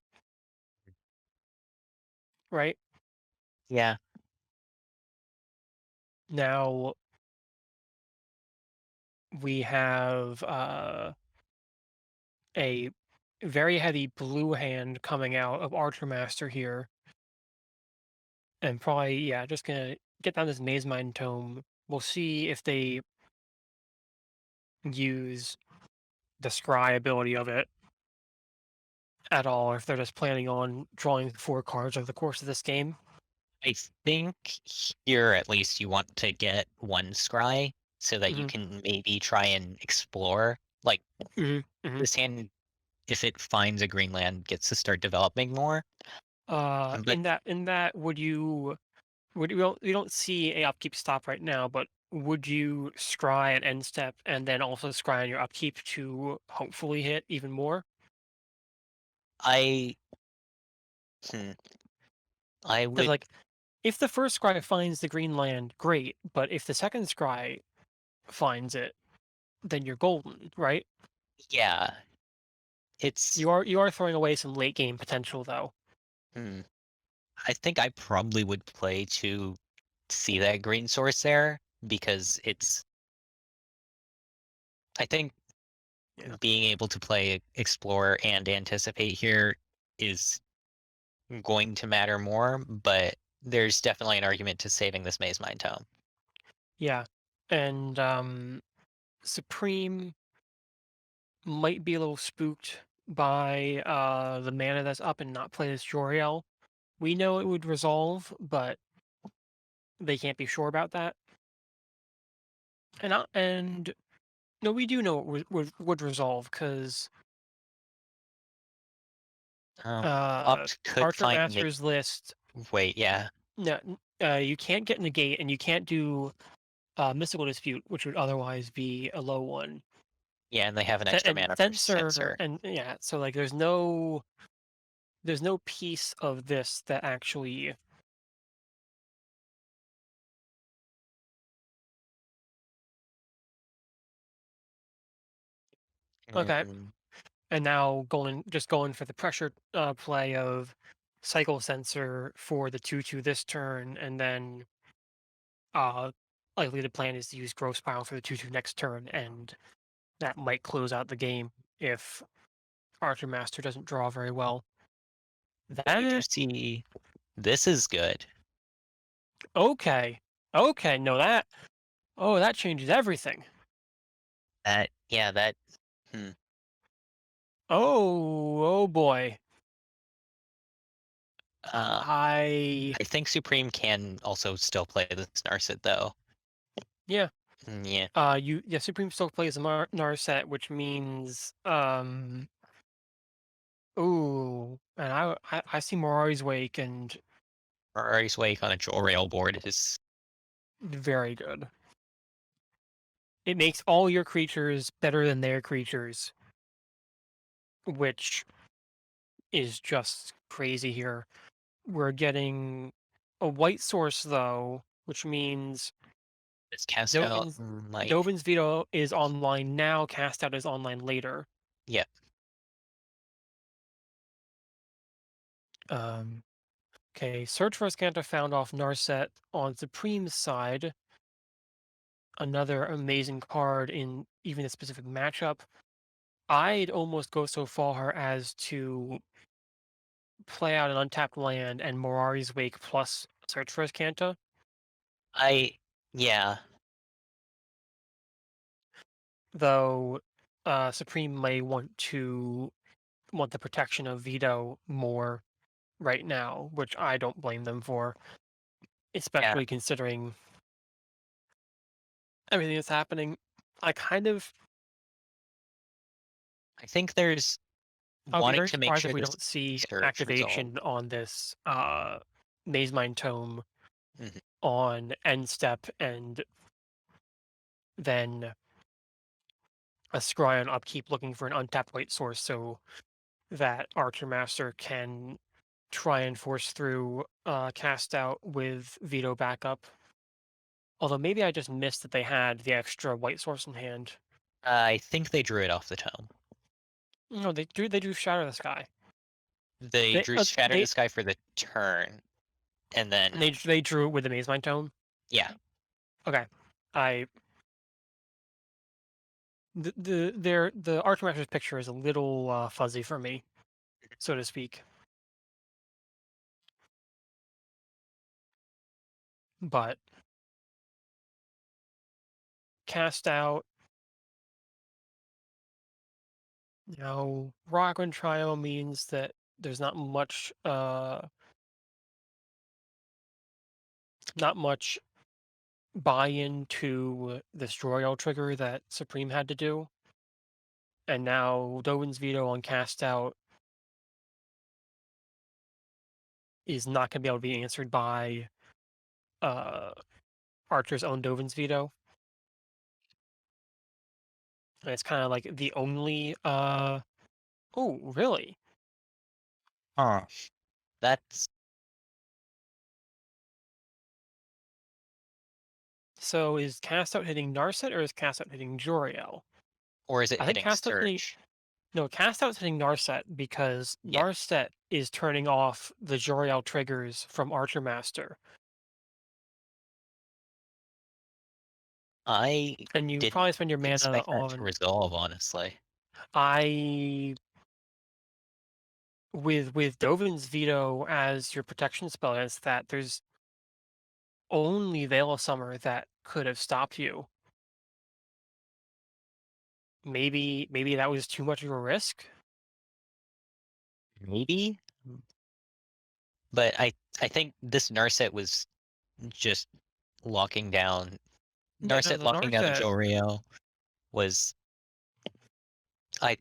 right? yeah. Now we have a very heavy blue hand coming out of Archermaster here, and probably yeah, just gonna get down this Maze Mind Tome. We'll see if they use the scry ability of it at all, or if they're just planning on drawing 4 cards over the course of this game. I think here at least you want to get one scry so that you Hmm. can maybe try and explore. Like Hmm. Hmm. this hand, if it finds a green land, gets to start developing more. But In that, you don't see a upkeep stop right now, but would you scry at end step and then also scry on your upkeep to hopefully hit even more? I, hmm, I Because would, like, if the first scry finds the green land, great. But if the second scry finds it, then you're golden, right? yeah, it's, You are throwing away some late game potential though. hmm, I think I probably would play to see that green source there because I think Yeah. being able to play explore and anticipate here is going to matter more, but there's definitely an argument to saving this Maze Mind Tome. Yeah. And Supreme might be a little spooked by the mana that's up and not play this Joriel. We know it would resolve, but they can't be sure about that. And no, we do know it would resolve because uh Opt could Archer find Nick. Master's list. Wait, yeah, No, you can't get negate and you can't do mystical dispute, which would otherwise be a low one. yeah, and they have an extra And mana for censor censor. and yeah, so like there's no piece of this that actually. Okay. Mm, And now going for the pressure play of cycle sensor for the 2/2 this turn, and then uh likely the plan is to use growth spiral for the 2/2 next turn, and that might close out the game if Archermaster doesn't draw very well. but you do That see this is good. okay. Okay, no that that changes everything. That yeah, that hmm, Oh boy. uh, I I think Supreme can also still play the Snarset though. Yeah. Yeah, Supreme still plays a Narset, which means ooh, and I see Morari's Wake and Ferrari's Wake on a Jewel Rail board is very good. It makes all your creatures better than their creatures, which is just crazy here. We're getting a white source though, which means it's cast out Dovin's might Dovin's Veto is online now, Cast Out is online later. yeah. Um okay, Search for Ascanta found off Narset on Supreme's side. Another amazing card in even a specific matchup. I'd almost go so far as to play out an untapped land and Morari's Wake plus Search for Ascanta, I yeah. though Supreme may want the protection of Veto more right now, which I don't blame them for, Yeah, especially considering everything that's happening. I kind of I think there's I'll be wanting very to make surprised if sure we this don't see search result. activation on this Maze Mind Tome Mhm. on end step and then a scry on upkeep looking for an untapped white source so that Archermaster can try and force through cast out with veto backup. Although maybe I just missed that they had the extra white source in hand. I think they drew it off the tome. No, they drew Shatter the Sky. They They drew uh, Shatter the they Sky for the turn, and then they drew it with the Maze Mind Tome. yeah, Okay, I the Archermaster's picture is a little fuzzy for me, so to speak. But cast out. Now, Rockland Trio means that there's not much not much buy-in to this Jor-El trigger that Supreme had to do. And now Dovin's veto on cast out is not going to be able to be answered by uh, Archer's own Dovin's veto. And it's kind of like the only. Oh, really? Huh. That's So is cast out hitting Narset or is cast out hitting Jor-El? or is it I think hitting cast out hitting. Surge? No, cast out's hitting Narset because Yeah. Narset is turning off the Jor-El triggers from Archermaster. I And you didn't probably spend your mana expect that to on. resolve, honestly. I with Dovin's veto as your protection spell against that, there's only Veil of Summer that could have stopped you. Maybe that was too much of a risk. Maybe, but I think this Narset was just locking down. Yeah, Narset the locking down the Narset. Joriel was I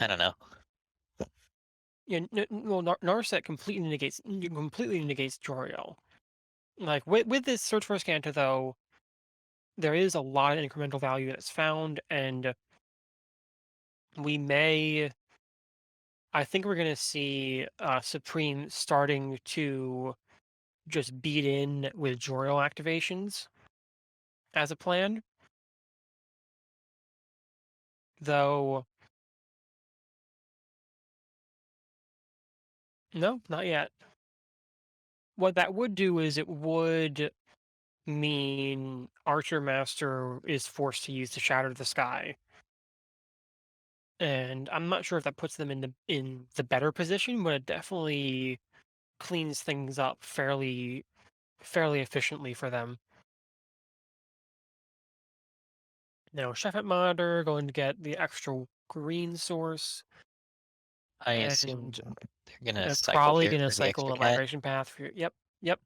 I don't know. Yeah, well, Narset completely negates Joriel. Like with this Search for Scanter though, there is a lot of incremental value that's found, and we may. I think we're gonna see Supreme starting to just beat in with Joriel activations as a plan. Though, no, not yet. What that would do is it would mean Archermaster is forced to use to shatter the sky. And I'm not sure if that puts them in the better position, but it definitely cleans things up fairly efficiently for them. Now, Chefet Monitor going to get the extra green source, I assume and they're gonna cycle probably here going to for the cycle extra the cat. migration path. Yep, yep.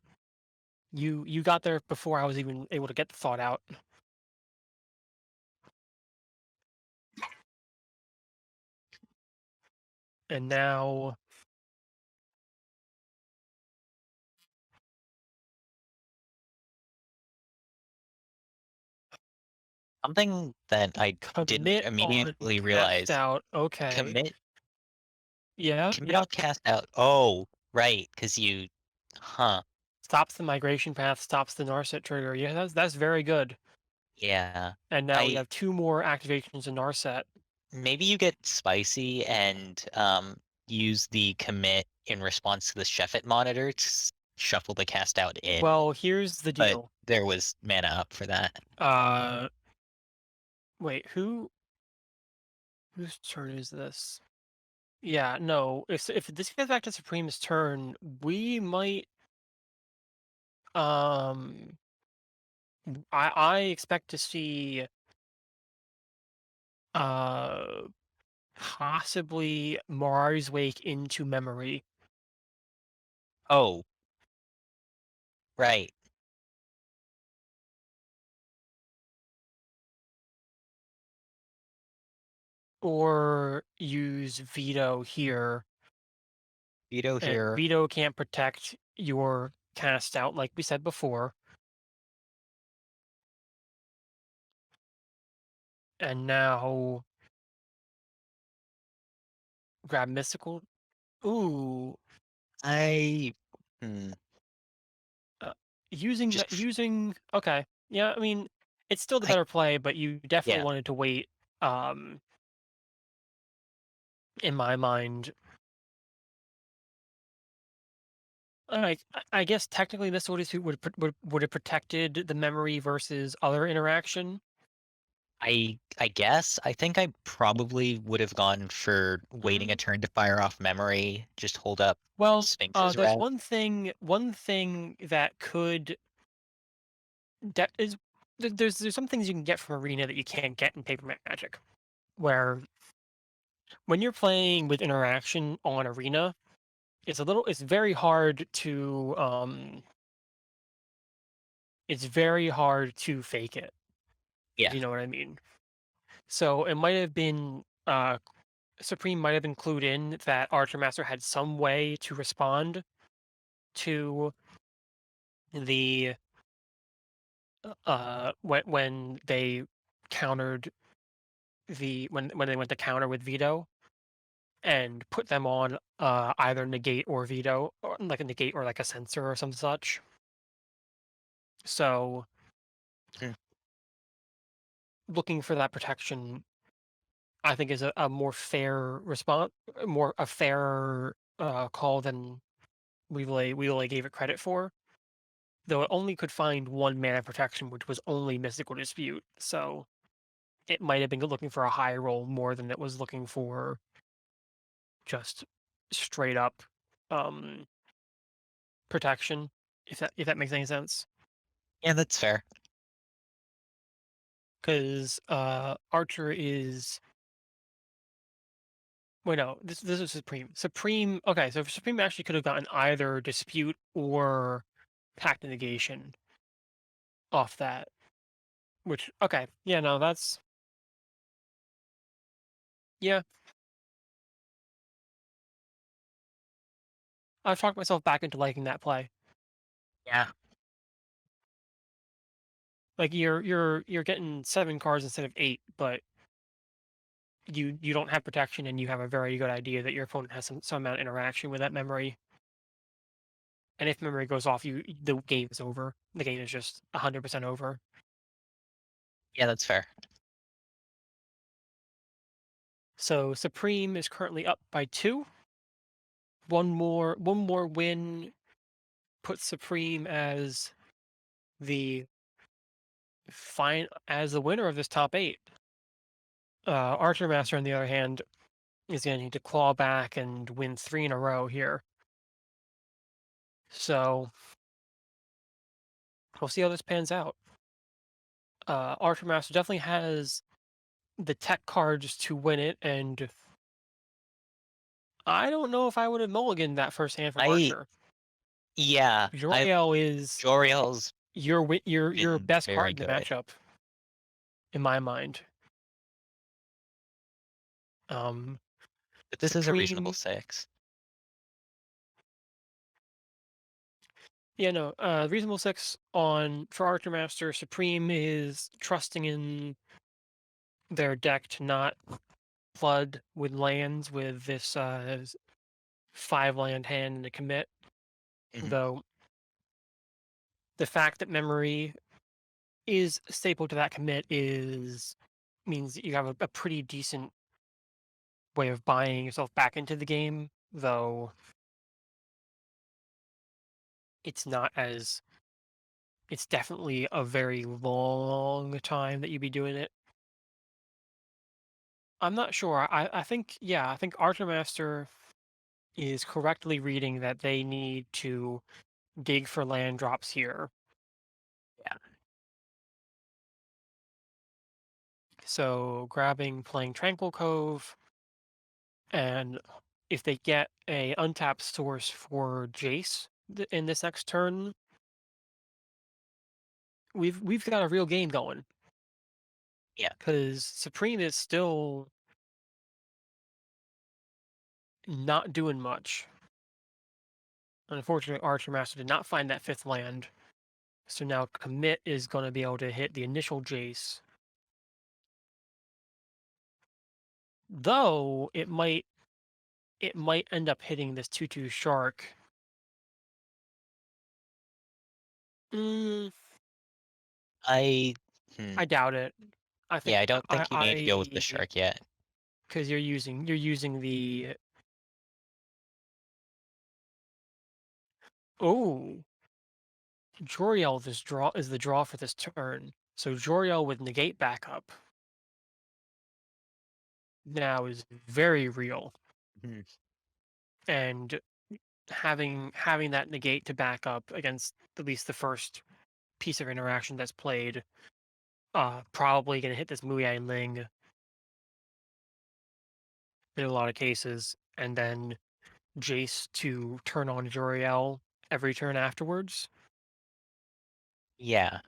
You got there before I was even able to get the thought out. And now Something that I didn't commit on immediately cast realize. out. Okay. Commit Yeah, commit yep. on cast out. Oh, right, because you huh. Stops the migration path, stops the Narset trigger. Yeah, that's very good. Yeah. And now we I have two more activations in Narset. maybe you get spicy and use the commit in response to the Sheffet monitor to shuffle the cast out in, Well, here's the but deal. there was mana up for that. Uh, wait, whose turn is this? Yeah, no. If this gets back to Supreme's turn, we might. Um, I expect to see uh possibly Mars Wake into memory, Oh, right. or use Veto here, Veto and here. Veto can't protect your cast out like we said before. And now grab Mystical. Ooh, I hmm, uh, using just that using okay. Yeah, I mean it's still the I better play, but you definitely yeah. wanted to wait. Um, in my mind, I guess technically this would have protected the memory versus other interaction. I guess I think I probably would have gone for waiting a Mm. turn to fire off memory, just hold up Well, Sphinx's there's red. one thing that could that is there's some things you can get from Arena that you can't get in Paper Magic. Where when you're playing with interaction on Arena, it's very hard to it's very hard to fake it, if Yeah. you know what I mean. So it might have been Supreme might have been clued in that Archermaster had some way to respond to the when they countered when they went to counter with veto and put them on either negate or veto, or like a negate or like a censor or some such. So Mhm. looking for that protection, I think, is a more fair response, more a fair call than we gave it credit for. Though it only could find one mana protection, which was only Mystical Dispute. So it might have been looking for a high roll more than it was looking for just straight up um, protection. If that makes any sense, Yeah, that's fair. because Archer is wait no this is Supreme. Supreme okay, so Supreme actually could have gotten either Dispute or Pact of Negation off that. Which okay, yeah, no, that's yeah. I've talked myself back into liking that play. Yeah. Like you're getting 7 cards instead of 8, but you don't have protection and you have a very good idea that your opponent has some amount of interaction with that memory. And if memory goes off, the game is over. The game is just 100% over. Yeah, that's fair. So Supreme is currently up by 2. One more win puts Supreme as the as the winner of this top 8. Archermaster, on the other hand, is going to need to claw back and win 3 in a row here. So we'll see how this pans out. Archermaster definitely has the tech cards to win it, and I don't know if I would have mulliganed that first hand from I Archer. yeah, I Joriel is Joriel's your been best card very in the good. matchup, in my mind. Um, But this is a reasonable Supreme, 6. yeah, no, reasonable 6 on for Archermaster. Supreme is trusting in their deck to not flood with lands with this 5 land hand and a commit. Mhm. Though the fact that memory is staple to that commit is means that you have a pretty decent way of buying yourself back into the game, though it's not as it's definitely a very long time that you'd be doing it. I'm not sure. I think yeah, I think Archermaster is correctly reading that they need to dig for land drops here. Yeah. So grabbing playing Tranquil Cove, and if they get a untapped source for Jace in this next turn, we've got a real game going. Yeah. Because Supreme is still not doing much. Unfortunately, Archermaster did not find that 5th land, so now Commit is going to be able to hit the initial Jace. Though it might end up hitting this 2/2 Shark. Mm, I hmm. I doubt it. I think Yeah, I don't think you need to go with the I shark yet. because you're using the oh Joriel. This draw is the draw for this turn. So Joriel with negate backup now is very real, Mhm. and having that negate to back up against at least the first piece of interaction that's played, probably gonna hit this Muai Ling in a lot of cases, and then Jace to turn on Joriel every turn afterwards. Yeah.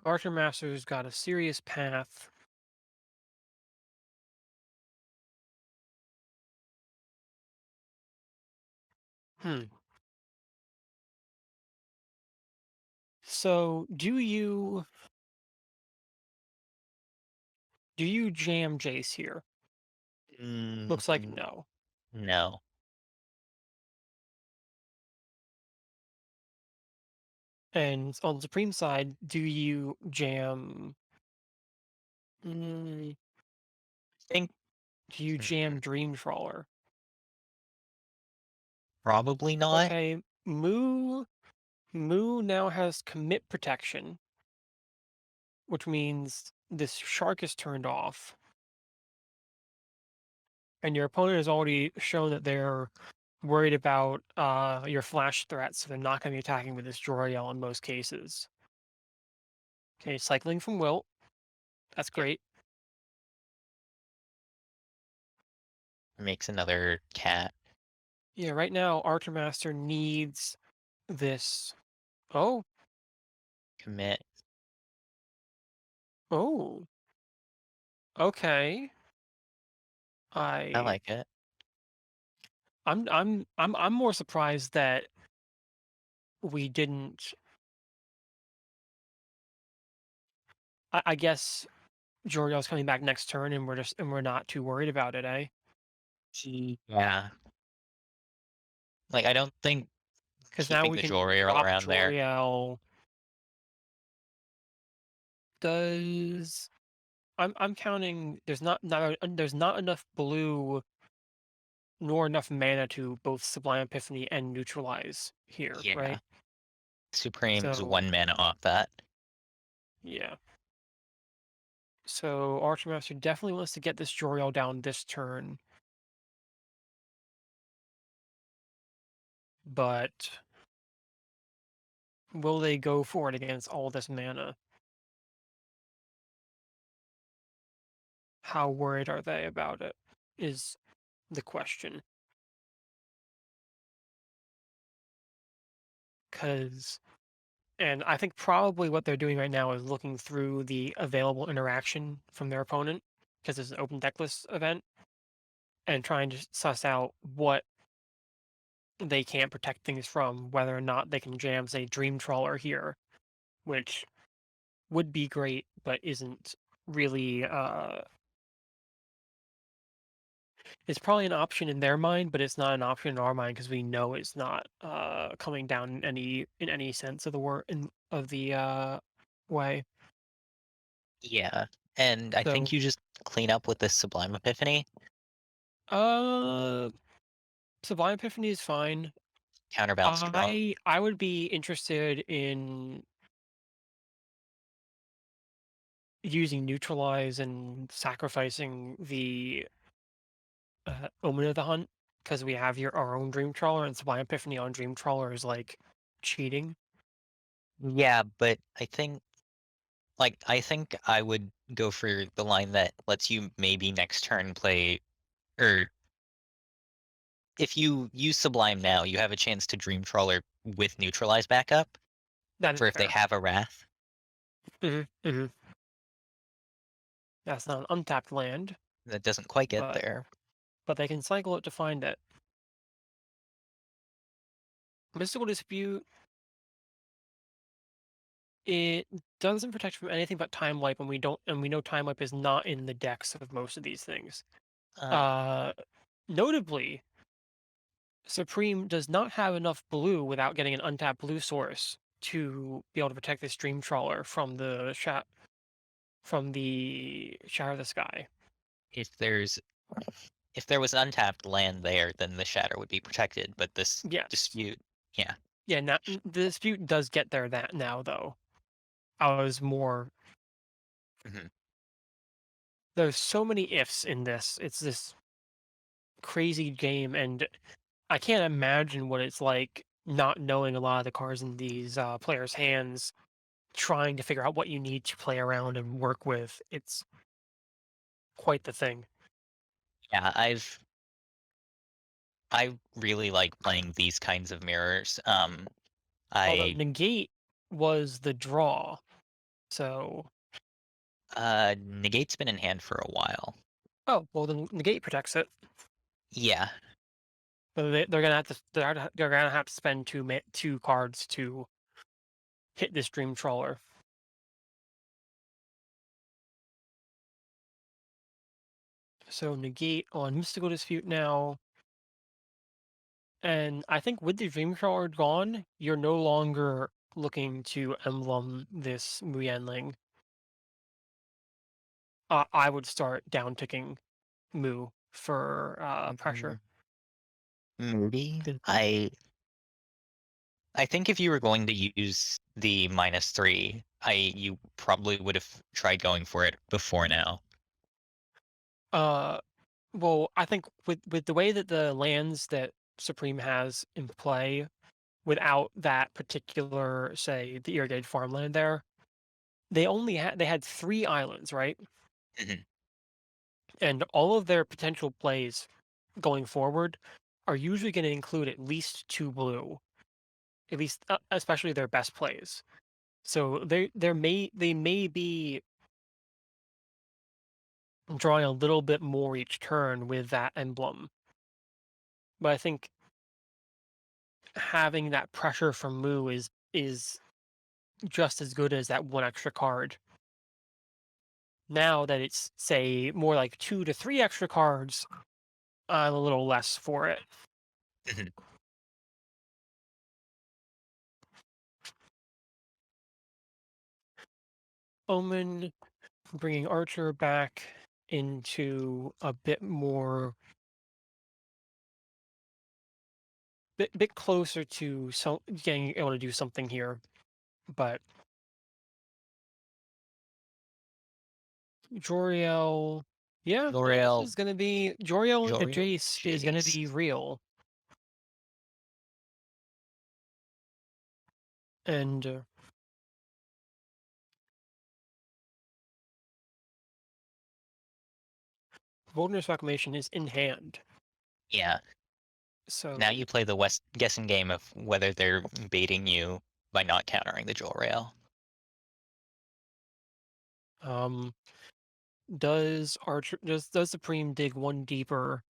Archermaster's got a serious path. Hmm. So, do you jam Jace here? Looks like Mm, no. no. And on the Supreme side, do you jam? Mm, I think do you jam Dream Trawler? probably not. Okay, Moo now has commit protection, which means this shark is turned off, and your opponent has already shown that they're worried about your flash threats, so they're not going to be attacking with this Joriel in most cases. Okay, cycling from Wilt. That's Yep. great. Makes another cat Yeah, right now Archermaster needs this. Oh, commit. oh, okay. I I like it. I'm more surprised that we didn't. I guess Joriel's coming back next turn, and we're not too worried about it, eh? Yeah. Like, I don't think Because now keeping we the can jewelry drop around there. Joriel. Does I'm counting. There's not enough blue nor enough mana to both Sublime Epiphany and neutralize here, Yeah. right? Supreme's So 1 mana off that. yeah. So Archmaster definitely wants to get this Joriel down this turn, but will they go for it against all this mana? How worried are they about it? Is the question. Because, and I think probably what they're doing right now is looking through the available interaction from their opponent, because it's an open decklist event, and trying to suss out what they can protect things from, whether or not they can jam, say, Dream Trawler here, which would be great, but isn't really. It's probably an option in their mind, but it's not an option in our mind because we know it's not coming down in any sense of the word in of the way. Yeah. And I think So you just clean up with this Sublime Epiphany, uh, Sublime Epiphany is fine. counterbalance draw. I would be interested in using neutralize and sacrificing the Omen of the Hunt because we have our own Dream Trawler, and Sublime Epiphany on Dream Trawler is like cheating. Yeah, but I think I would go for the line that lets you maybe next turn play, or if you use Sublime now, you have a chance to Dream Trawler with Neutralize backup That is for if they fair. have a Wrath. Hmm. That's not an untapped land, That doesn't quite get but there. they can cycle it to find it. Mystical Dispute, it doesn't protect from anything but Time Wipe, and we know Time Wipe is not in the decks of most of these things. Uh, Uh, Notably, Supreme does not have enough blue without getting an untapped blue source to be able to protect this Dream Trawler from the Shatter of the Sky. if there's if there was untapped land there, then the Shatter would be protected. But this Yes. dispute, yeah, Yeah, now, the dispute does get there that now though. I was more hmm there's so many ifs in this. It's this crazy game, and I can't imagine what it's like not knowing a lot of the cards in these players' hands, trying to figure out what you need to play around and work with. It's quite the thing. yeah. I really like playing these kinds of mirrors. Although I negate was the draw. So, Negate's been in hand for a while. oh well, then negate protects it. Yeah. So they're gonna have to they're gonna have to spend two cards to hit this Dream Trawler. So negate on Mystical Dispute now. And I think with the Dream Trawler gone, you're no longer looking to emblem this Muyanling. I would start down ticking Mu for Mm, pressure. maybe. 'Cause, I think if you were going to use the -3, you probably would have tried going for it before now. Uh, well, I think with the way that the lands that Supreme has in play, without that particular, say, the irrigated farmland there, they had 3 islands, right? Mhm, And all of their potential plays going forward are usually going to include at least 2 blue, at least especially their best plays. So they may be drawing a little bit more each turn with that emblem, but I think having that pressure from Mu is just as good as that one extra card. Now that it's, say, more like 2 to 3 extra cards, I'm a little less for it. mhm. Omen bringing Archer back into a bit closer to getting able to do something here, but Joriel, yeah, this L'Oreal, is gonna be Joriel Joriel, Jace is gonna Jace. be real, and Wilderness Reclamation is in hand, Yeah. Now so you play the West guessing game of whether they're baiting you by not countering the Jewel Rail. um, does Supreme dig one deeper?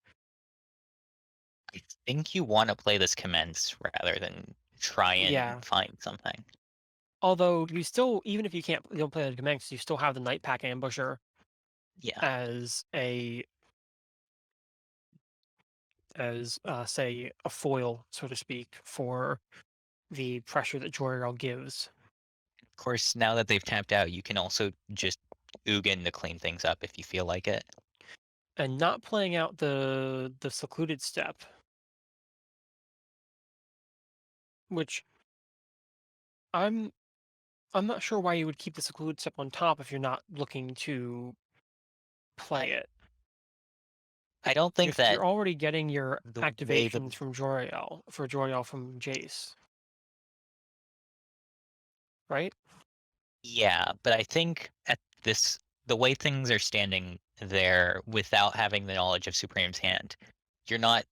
I think you want to play this commence rather than try and Yeah. find something. Although you still, even if you don't play the Command, you still have the Night Pack Ambusher Yeah. as say a foil, so to speak, for the pressure that Joriel gives. Of course, now that they've tapped out, you can also just Ugin to clean things up if you feel like it. And not playing out the secluded step, which I'm I'm not sure why you would keep the secluded step on top if you're not looking to play I it. I don't think that You're already getting your the way the activations from Joriel from Jace, right? yeah, but I think at this the way things are standing there without having the knowledge of Supreme's hand, you're not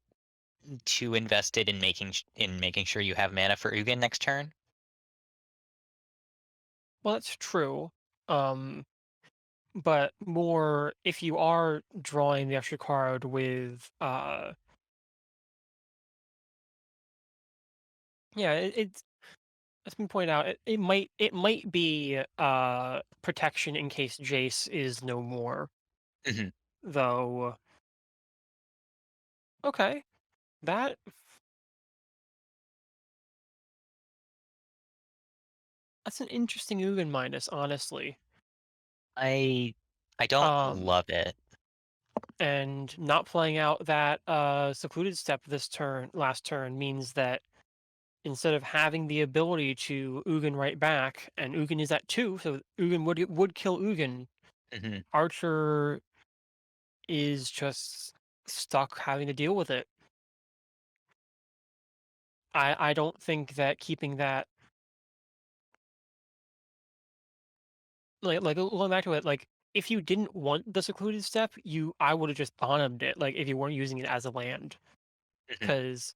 too invested in making sure you have mana for Ugin next turn. Well, that's true. Um, but more if you are drawing the extra card with yeah, it's been pointed out it might be protection in case Jace is no more, Mhm. though. Okay, that that's an interesting Ugin minus, honestly. I I don't Um, love it. and not playing out that secluded step last turn means that instead of having the ability to Ugin right back, and Ugin is at 2, so Ugin would kill Ugin. Mhm. Archer is just stuck having to deal with it. I don't think that keeping that, going back to it, like, if you didn't want the secluded step, I would have just bottomed it, like, if you weren't using it as a land, Mhm. because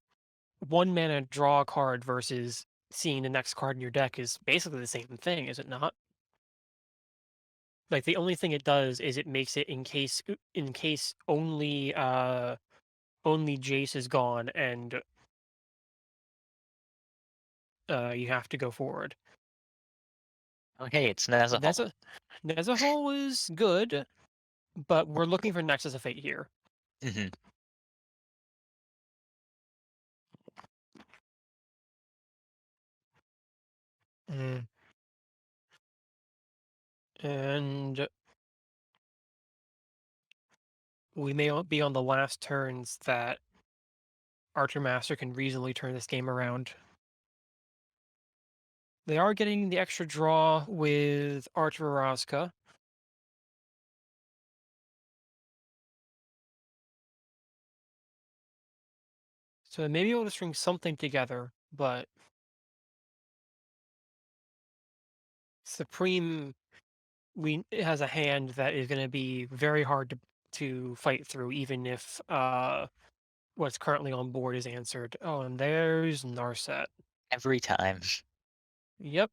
1 mana draw a card versus seeing the next card in your deck is basically the same thing, is it not? Like the only thing it does is it makes it in case only Jace is gone and you have to go forward. Okay, it's Nezahal. Nezahal is good, but we're looking for Nexus of Fate here. Hmm. Mm. And we may be on the last turns that Archermaster can reasonably turn this game around. They are getting the extra draw with Archer. So maybe able to string something together, but Supreme it has a hand that is going to be very hard to fight through, even if what's currently on board is answered. Oh, and there's Narset. Every time. Yep.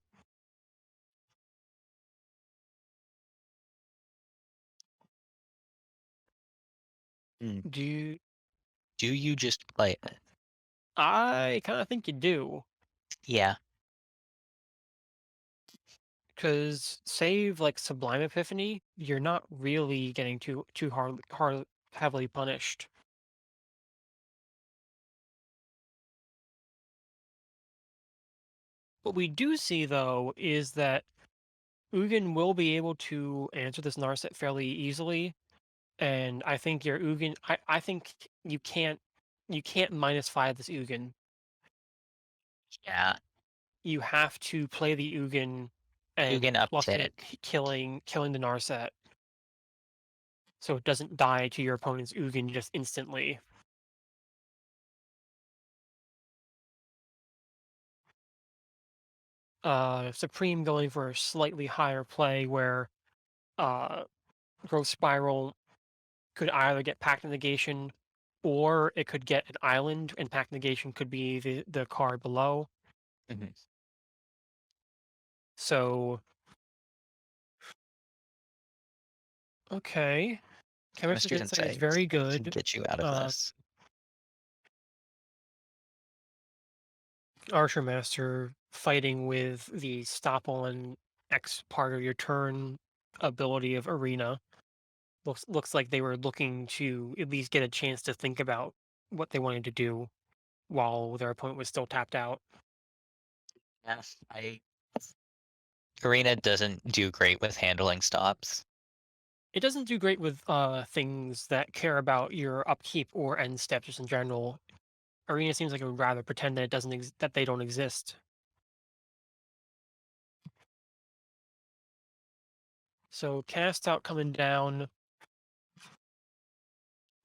Mm. Do you, Do you just play it? I kind of think you do, Yeah. because save like Sublime Epiphany, you're not really getting too hard heavily punished. What we do see though is that Ugin will be able to answer this Narset fairly easily, and I think your Ugin. I think you can't -5 this Ugin. Yeah. You have to play the Ugin Ugin and up plus to it, killing the Narset, so it doesn't die to your opponent's Ugin just instantly. Supreme going for a slightly higher play where uh Growth Spiral could either get Pact Negation or it could get an island, and Pact Negation could be the card below. Mhm. So, okay. Chemist's Chemistry's Insight is Insight very can good. get you out of Uh, this. Archermaster fighting with the stop on X part of your turn ability of Arena. Looks like they were looking to at least get a chance to think about what they wanted to do while their opponent was still tapped out. Yeah. Arena doesn't do great with handling stops. It doesn't do great with things that care about your upkeep or end steps just in general. Arena seems like it would rather pretend that it doesn't that they don't exist. So cast out coming down.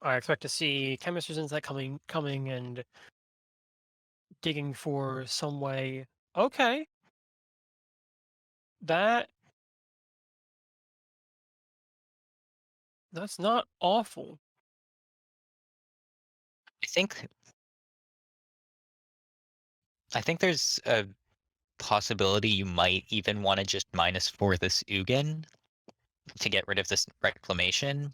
I expect to see Chemist's Insight coming and digging for some way. Okay, that that's not awful. I think I think there's a possibility you might even want to just -4 this Ugin to get rid of this reclamation,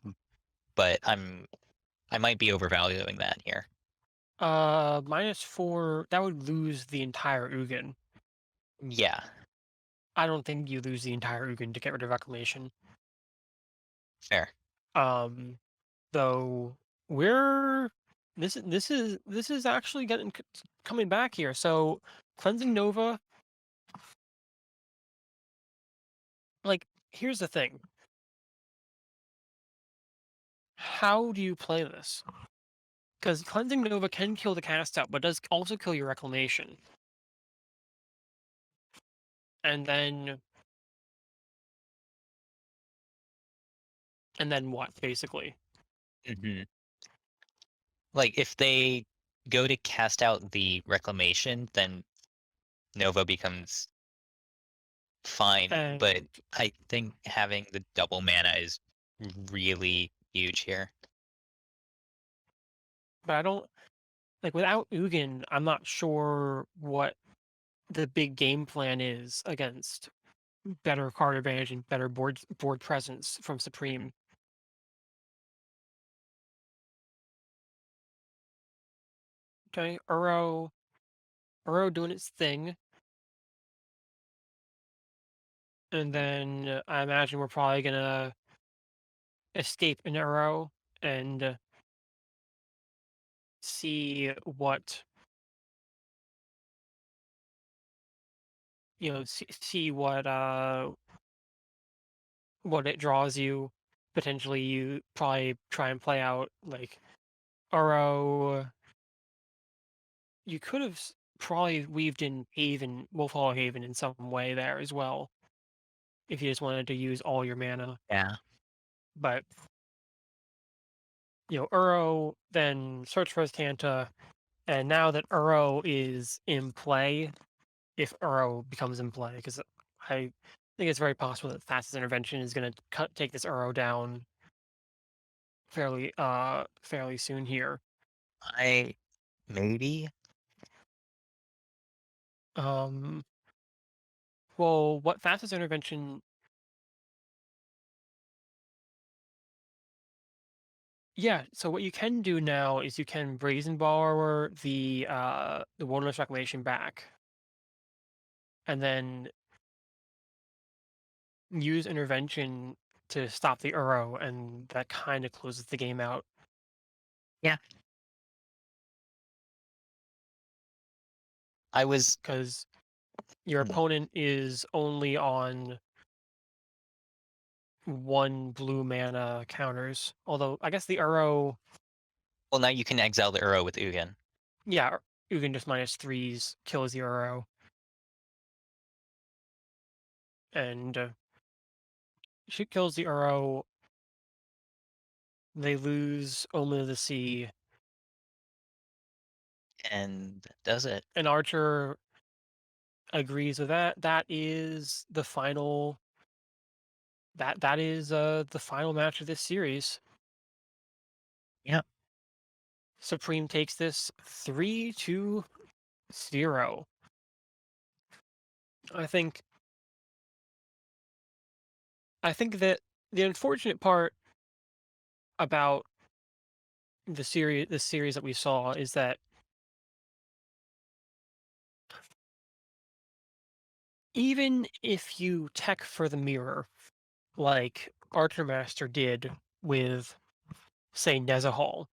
but I might be overvaluing that here. -4. That would lose the entire Ugin. Yeah, I don't think you lose the entire Ugin to get rid of Reclamation. fair. Um, though we're this is actually coming back here. So cleansing Nova, like here's the thing. How do you play this? Because cleansing Nova can kill the cast out, but does also kill your reclamation. And then what, basically? Hmm. Like if they go to cast out the reclamation, then Nova becomes fine. But And I think having the double mana is really huge here. but I don't like without Ugin, I'm not sure what the big game plan is against better card advantage and better board presence from Supreme. Okay, Uro doing its thing, and then I imagine we're probably gonna escape an Uro and see what see what it draws you. Potentially, you probably try and play out like Uro. You could have probably weaved in Haven, Wolf Hall Haven in some way there as well, if you just wanted to use all your mana. Yeah. But Uro, then search for Tanta, and now that Uro is in play, if Uro becomes in play, because I think it's very possible that Fastest Intervention is going to take this Uro down fairly soon here. Maybe. Well, what Fastest Intervention? Yeah, so what you can do now is you can Brazen Borrower the Wilderness Reclamation back, and then use Intervention to stop the Uro, and that kind of closes the game out. Yeah. I was Because your opponent is only on 1 blue mana counters. Although I guess the Uro, well, now you can exile the Uro with Ugin. yeah, Ugin just -3s kills the Uro, and she kills the Uro. They lose Omen of the Sea, And does it. and Archer agrees with that. That is the final. That is the final match of this series. Yep. Supreme takes this 3-0. I think that the unfortunate part about this series that we saw is that even if you tech for the mirror, like Archermaster did with, say, Nezahal,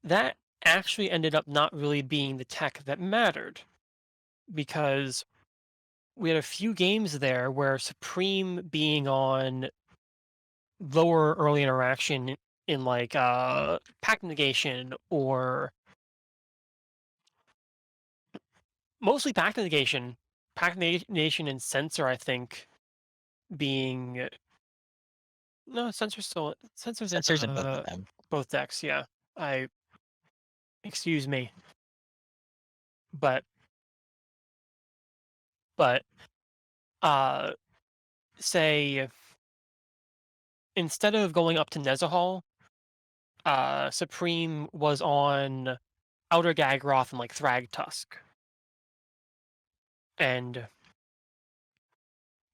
that actually ended up not really being the tech that mattered, because we had a few games there where Supreme being on lower early interaction in like pack negation, or mostly pack negation, and censor, I think, being no, censor's in Sensors in both of them. both decks. Yeah, I excuse me, but but uh, say instead of going up to Nezahal, Supreme was on Outer Gagroth and like Thrag Tusk, and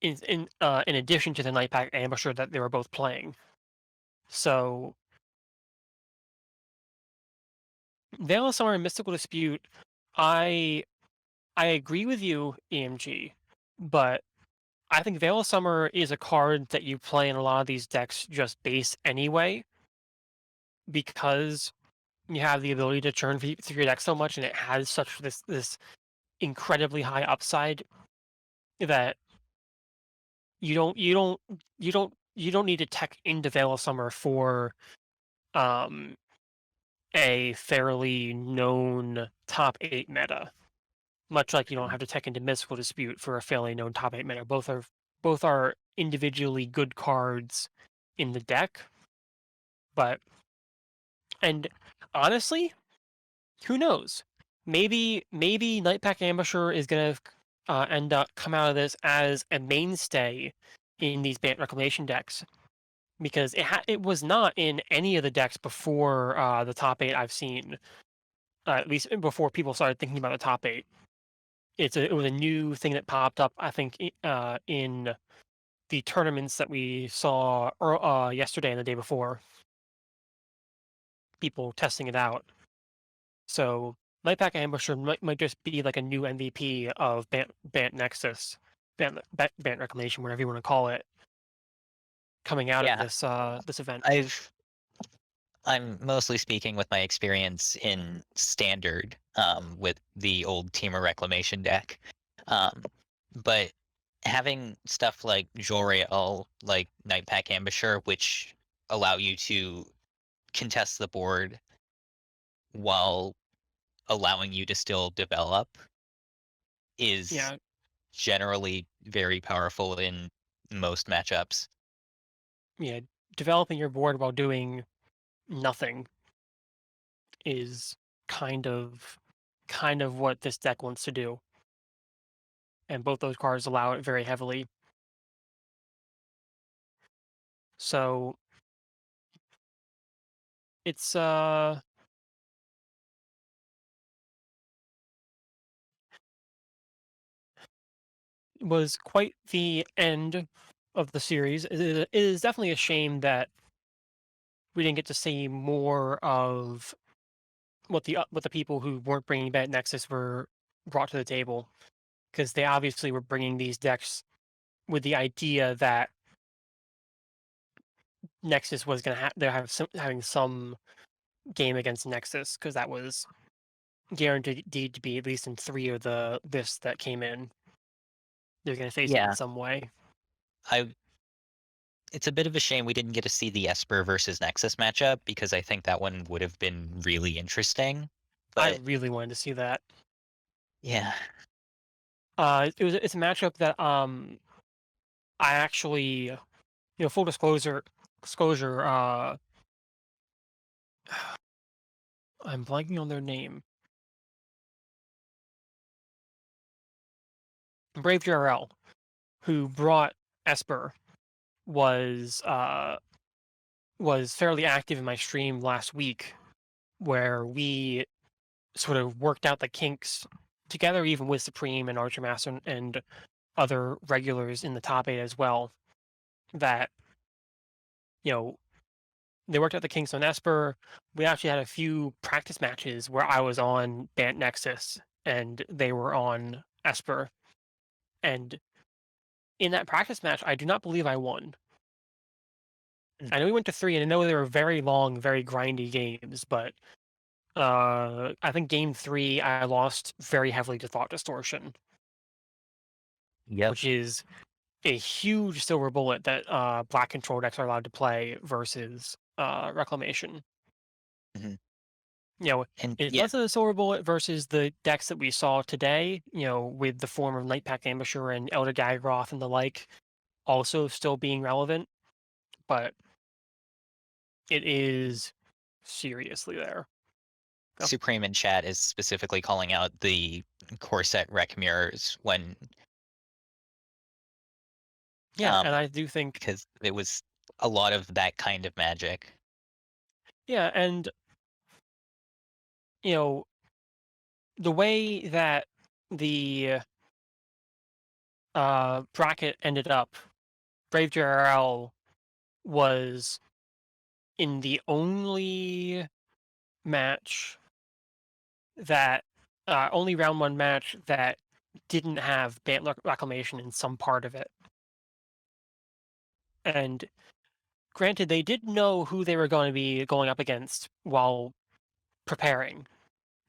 in addition to the Nightpack Ambusher that they were both playing. So Veil of Summer and Mystical Dispute, I agree with you, EMG, but I think Veil of Summer is a card that you play in a lot of these decks just base anyway, because you have the ability to churn through your deck so much, and it has such this incredibly high upside that you don't need to tech into Veil of Summer for um a fairly known top 8 meta. Much like you don't have to tech into Mystical Dispute for a fairly known top 8 meta. Both are individually good cards in the deck, and honestly, who knows? Maybe Nightpack Ambusher is gonna end up come out of this as a mainstay in these Bant Reclamation decks, because it was not in any of the decks before the top 8 I've seen. at least before people started thinking about the top 8. It was a new thing that popped up, I think, in the tournaments that we saw yesterday and the day before. People testing it out. So Lightpack Ambusher might just be like a new MVP of Bant Nexus, Bant Reclamation, whatever you want to call it, coming out of Yeah, this event. I'm mostly speaking with my experience in standard, with the old Teamer Reclamation deck. Um, but having stuff like Jor-El, like Nightpack Ambusher, which allow you to contest the board while allowing you to still develop, is Yeah, generally very powerful in most matchups. yeah. Developing your board while doing nothing is kind of what this deck wants to do, and both those cards allow it very heavily. So it's was quite the end of the series. It is definitely a shame that we didn't get to see more of what the people who weren't bringing back Nexus were brought to the table, because they obviously were bringing these decks with the idea that Nexus was going to having some game against Nexus, because that was guaranteed to be at least in 3 of the lists that came in. They're going to face it in Yeah, some way. I it's a bit of a shame we didn't get to see the Esper versus Nexus matchup because I think that one would have been really interesting. I But really wanted to see that. yeah, It's a matchup that I actually, full disclosure, I'm blanking on their name. Brave JRL, who brought Esper, was fairly active in my stream last week, where we sort of worked out the kinks together, even with Supreme and Archermaster and other regulars in the top 8 as well. That you know they worked out the kinks on Esper. We actually had a few practice matches where I was on Bant Nexus and they were on Esper. And in that practice match, I do not believe I won. mm, I know we went to 3, and I know they were very long, very grindy games, but I think game 3 I lost very heavily to Thought Distortion, yep. which is a huge silver bullet that black control decks are allowed to play versus Reclamation. Mhm. You know, And it's yeah, less of a silver bullet versus the decks that we saw today, with the form of Nightpack Ambusher and Elder Dagroth and the like also still being relevant, but it is seriously there. Go. Supreme in chat is specifically calling out the Corset Rec Mirrors when Yeah, and I do think, because it was a lot of that kind of magic. yeah, and you know, the way that the bracket ended up, Brave JRL was in the only match that only round 1 match that didn't have Bant Reclamation in some part of it. And granted, they did know who they were going to be going up against while preparing.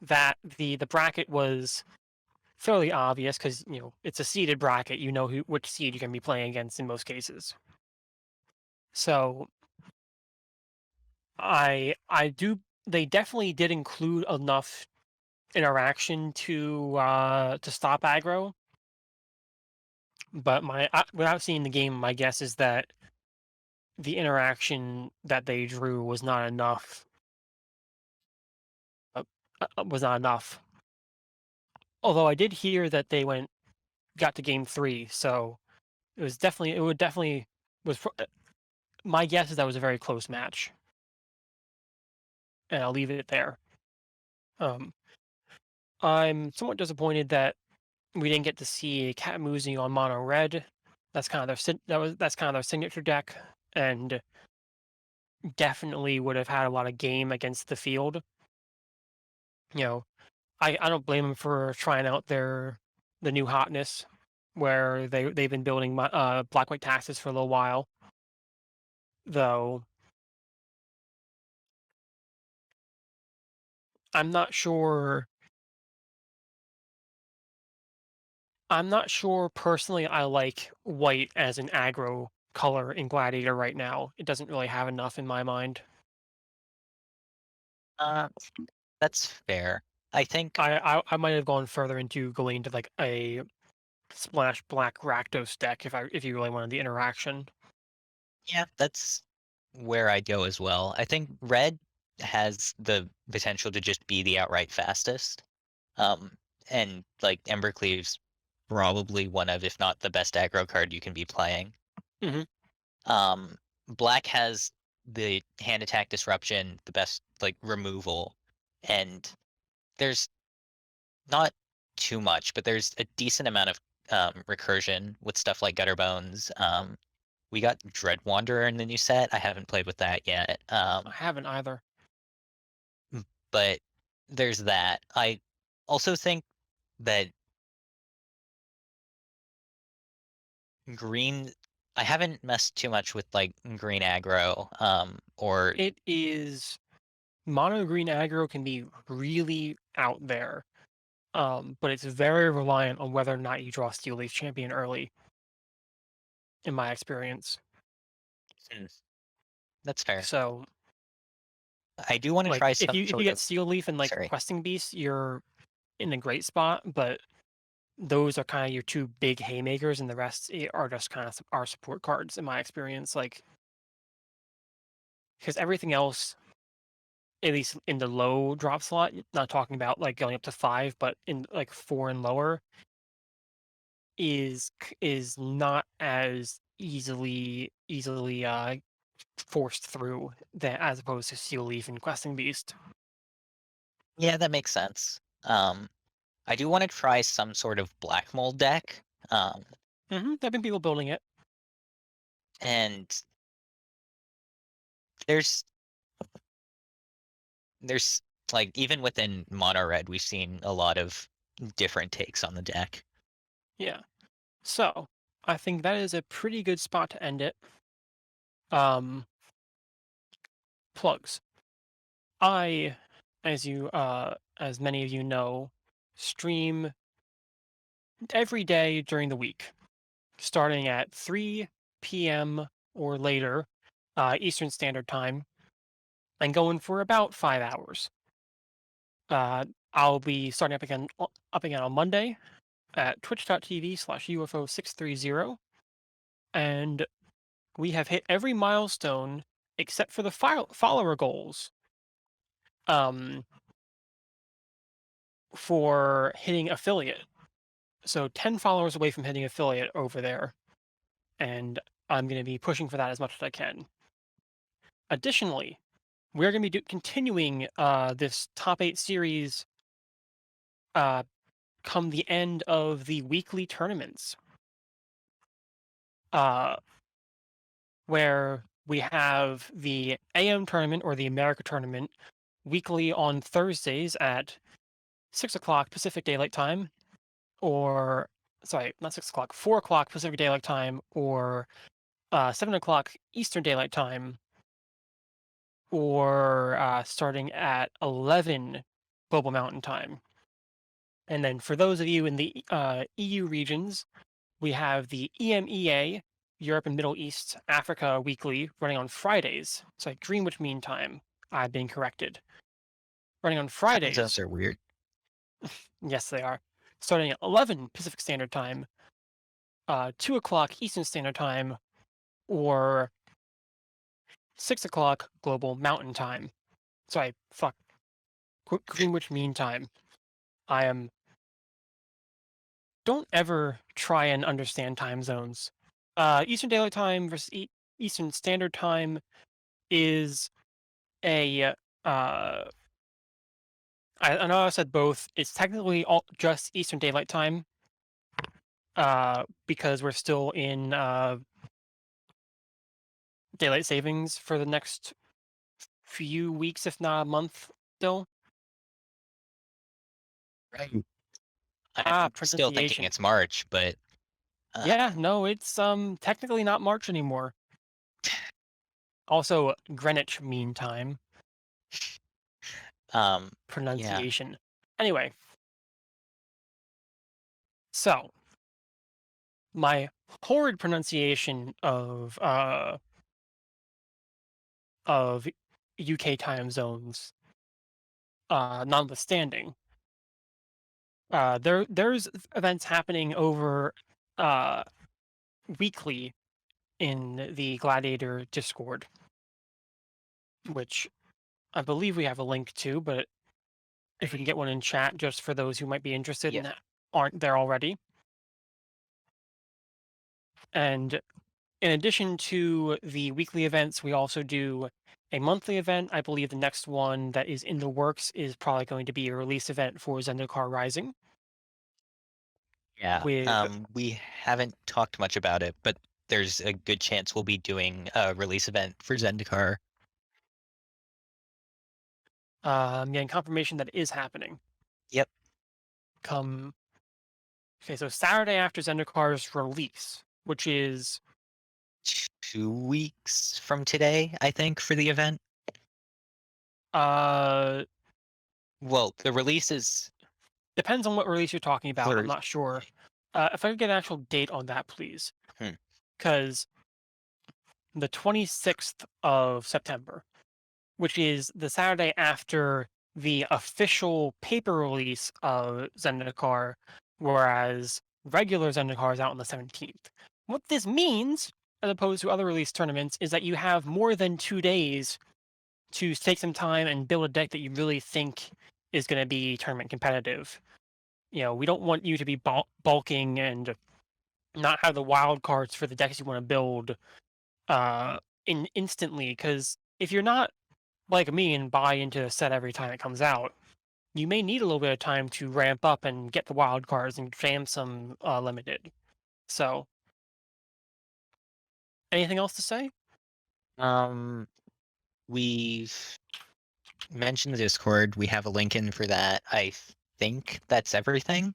That the bracket was fairly obvious because it's a seeded bracket. You know which seed you're going to be playing against in most cases. So I do. They definitely did include enough interaction to stop aggro. But without seeing the game, my guess is that the interaction that they drew was not enough. Uh, was not enough. Although I did hear that they got to game 3, so it would definitely was. My guess is that was a very close match, and I'll leave it there. I'm somewhat disappointed that we didn't get to see Catmoozi on mono red. That's kind of that's kind of their signature deck, and definitely would have had a lot of game against the field. You know, I don't blame them for trying out the new hotness, where they've been building black white taxes for a little while, though. I'm not sure. I'm not sure personally. I like white as an aggro color in Gladiator right now. It doesn't really have enough in my mind. Uh, that's fair. I think I might have gone further into going into like a splash black Rakdos deck if you really wanted the interaction. yeah, that's where I'd go as well. I think red has the potential to just be the outright fastest. Um, and like Embercleave's probably one of, if not the best aggro card you can be playing. Hmm. Black has the hand attack disruption, the best like removal, and there's not too much, but there's a decent amount of recursion with stuff like Gutter Bones. We got Dread Wanderer in the new set. I haven't played with that yet. I haven't either. But there's that. I also think that green. I haven't messed too much with like green aggro, or It is mono green aggro can be really out there, but it's very reliant on whether or not you draw Steel Leaf Champion early, in my experience. mm, that's fair. So, I do want to like, try if some you sort get of. Steel Leaf and like Sorry. Questing Beast, you're in a great spot. But those are kind of your two big haymakers, and the rest are just kind of our support cards, in my experience. Like, because everything else, at least in the low drop slot, not talking about like going up to 5, but in like 4 and lower, is not as easily forced through that as opposed to Steel Leaf and Questing Beast. Yeah, that makes sense. I do want to try some sort of black mold deck. There've been people building it. And there's there's like even within mono red, we've seen a lot of different takes on the deck. Yeah. So I think that is a pretty good spot to end it. Um, Plugs. I, as many of you know, stream every day during the week, starting at 3 p.m. or later, Eastern Standard Time, and going for about 5 hours. I'll be starting up again on Monday at twitch.tv/UFO630, and we have hit every milestone except for the follower goals. Um, for hitting affiliate. So 10 followers away from hitting affiliate over there, and I'm going to be pushing for that as much as I can. Additionally, we're going to be continuing this top 8 series uh, come the end of the weekly tournaments, uh, where we have the AM tournament or the America tournament weekly on Thursdays at 6 o'clock Pacific Daylight Time, or sorry, not 6 o'clock, 4 o'clock Pacific Daylight Time, or 7 o'clock Eastern Daylight Time, or starting at 11 Global Mountain Time. And then for those of you in the EU regions, we have the EMEA, Europe and Middle East, Africa weekly, running on Fridays. Sorry, Greenwich Mean Time. I've been corrected. Running on Time zones Fridays. are weird. Yes, they are. Starting at 11 Pacific Standard Time, 2 o'clock Eastern Standard Time, or 6 o'clock Global Mountain Time. Sorry, fuck. Greenwich Mean Time. I am. Don't ever try and understand time zones. Eastern Daylight Time versus Eastern Standard Time is a I know I said both. It's technically all just Eastern Daylight Time, because we're still in daylight savings for the next few weeks, if not a month still. Right. I'm still thinking Pronunciation. it's March, but uh, Yeah, no, it's technically not March anymore. Also, Greenwich Mean Time yeah. pronunciation. Anyway, so my horrid pronunciation of UK time zones notwithstanding, there's events happening over uh weekly in the Gladiator Discord, which I believe we have a link to, but if we can get one in chat just for those who might be interested Yeah. and aren't there already. And in addition to the weekly events, we also do a monthly event. I believe the next one that is in the works is probably going to be a release event for Zendikar Rising. Yeah. With We haven't talked much about it, but there's a good chance we'll be doing a release event for Zendikar. getting confirmation that it is happening. Yep. Come okay, so Saturday after Zendikar's release, which is 2 weeks from today, I think, for the event. uh Well, the release is depends on what release you're talking about. I'm Thursday. not sure. If I could get an actual date on that, please, Hmm. because the 26th of September, which is the Saturday after the official paper release of Zendikar, whereas regular Zendikar is out on the 17th. What this means, as opposed to other release tournaments, is that you have more than 2 days to take some time and build a deck that you really think is going to be tournament competitive. We don't want you to be bulking and not have the wild cards for the decks you want to build instantly. Because if you're not like me and buy into a set every time it comes out, you may need a little bit of time to ramp up and get the wild cards and jam some limited. So, anything else to say? Um, we've mentioned the Discord. We have a link in for that. I think that's everything.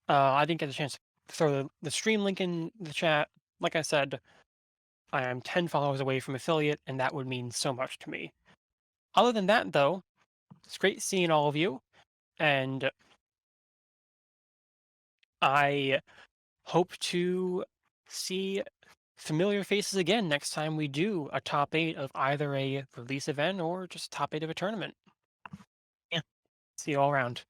I didn't get a chance to throw the stream link in the chat. Like I said, I am 10 followers away from affiliate, and that would mean so much to me. Other than that, though, it's great seeing all of you, and I hope to see familiar faces again next time we do a top 8 of either a release event or just top 8 of a tournament. Yeah. See you all around.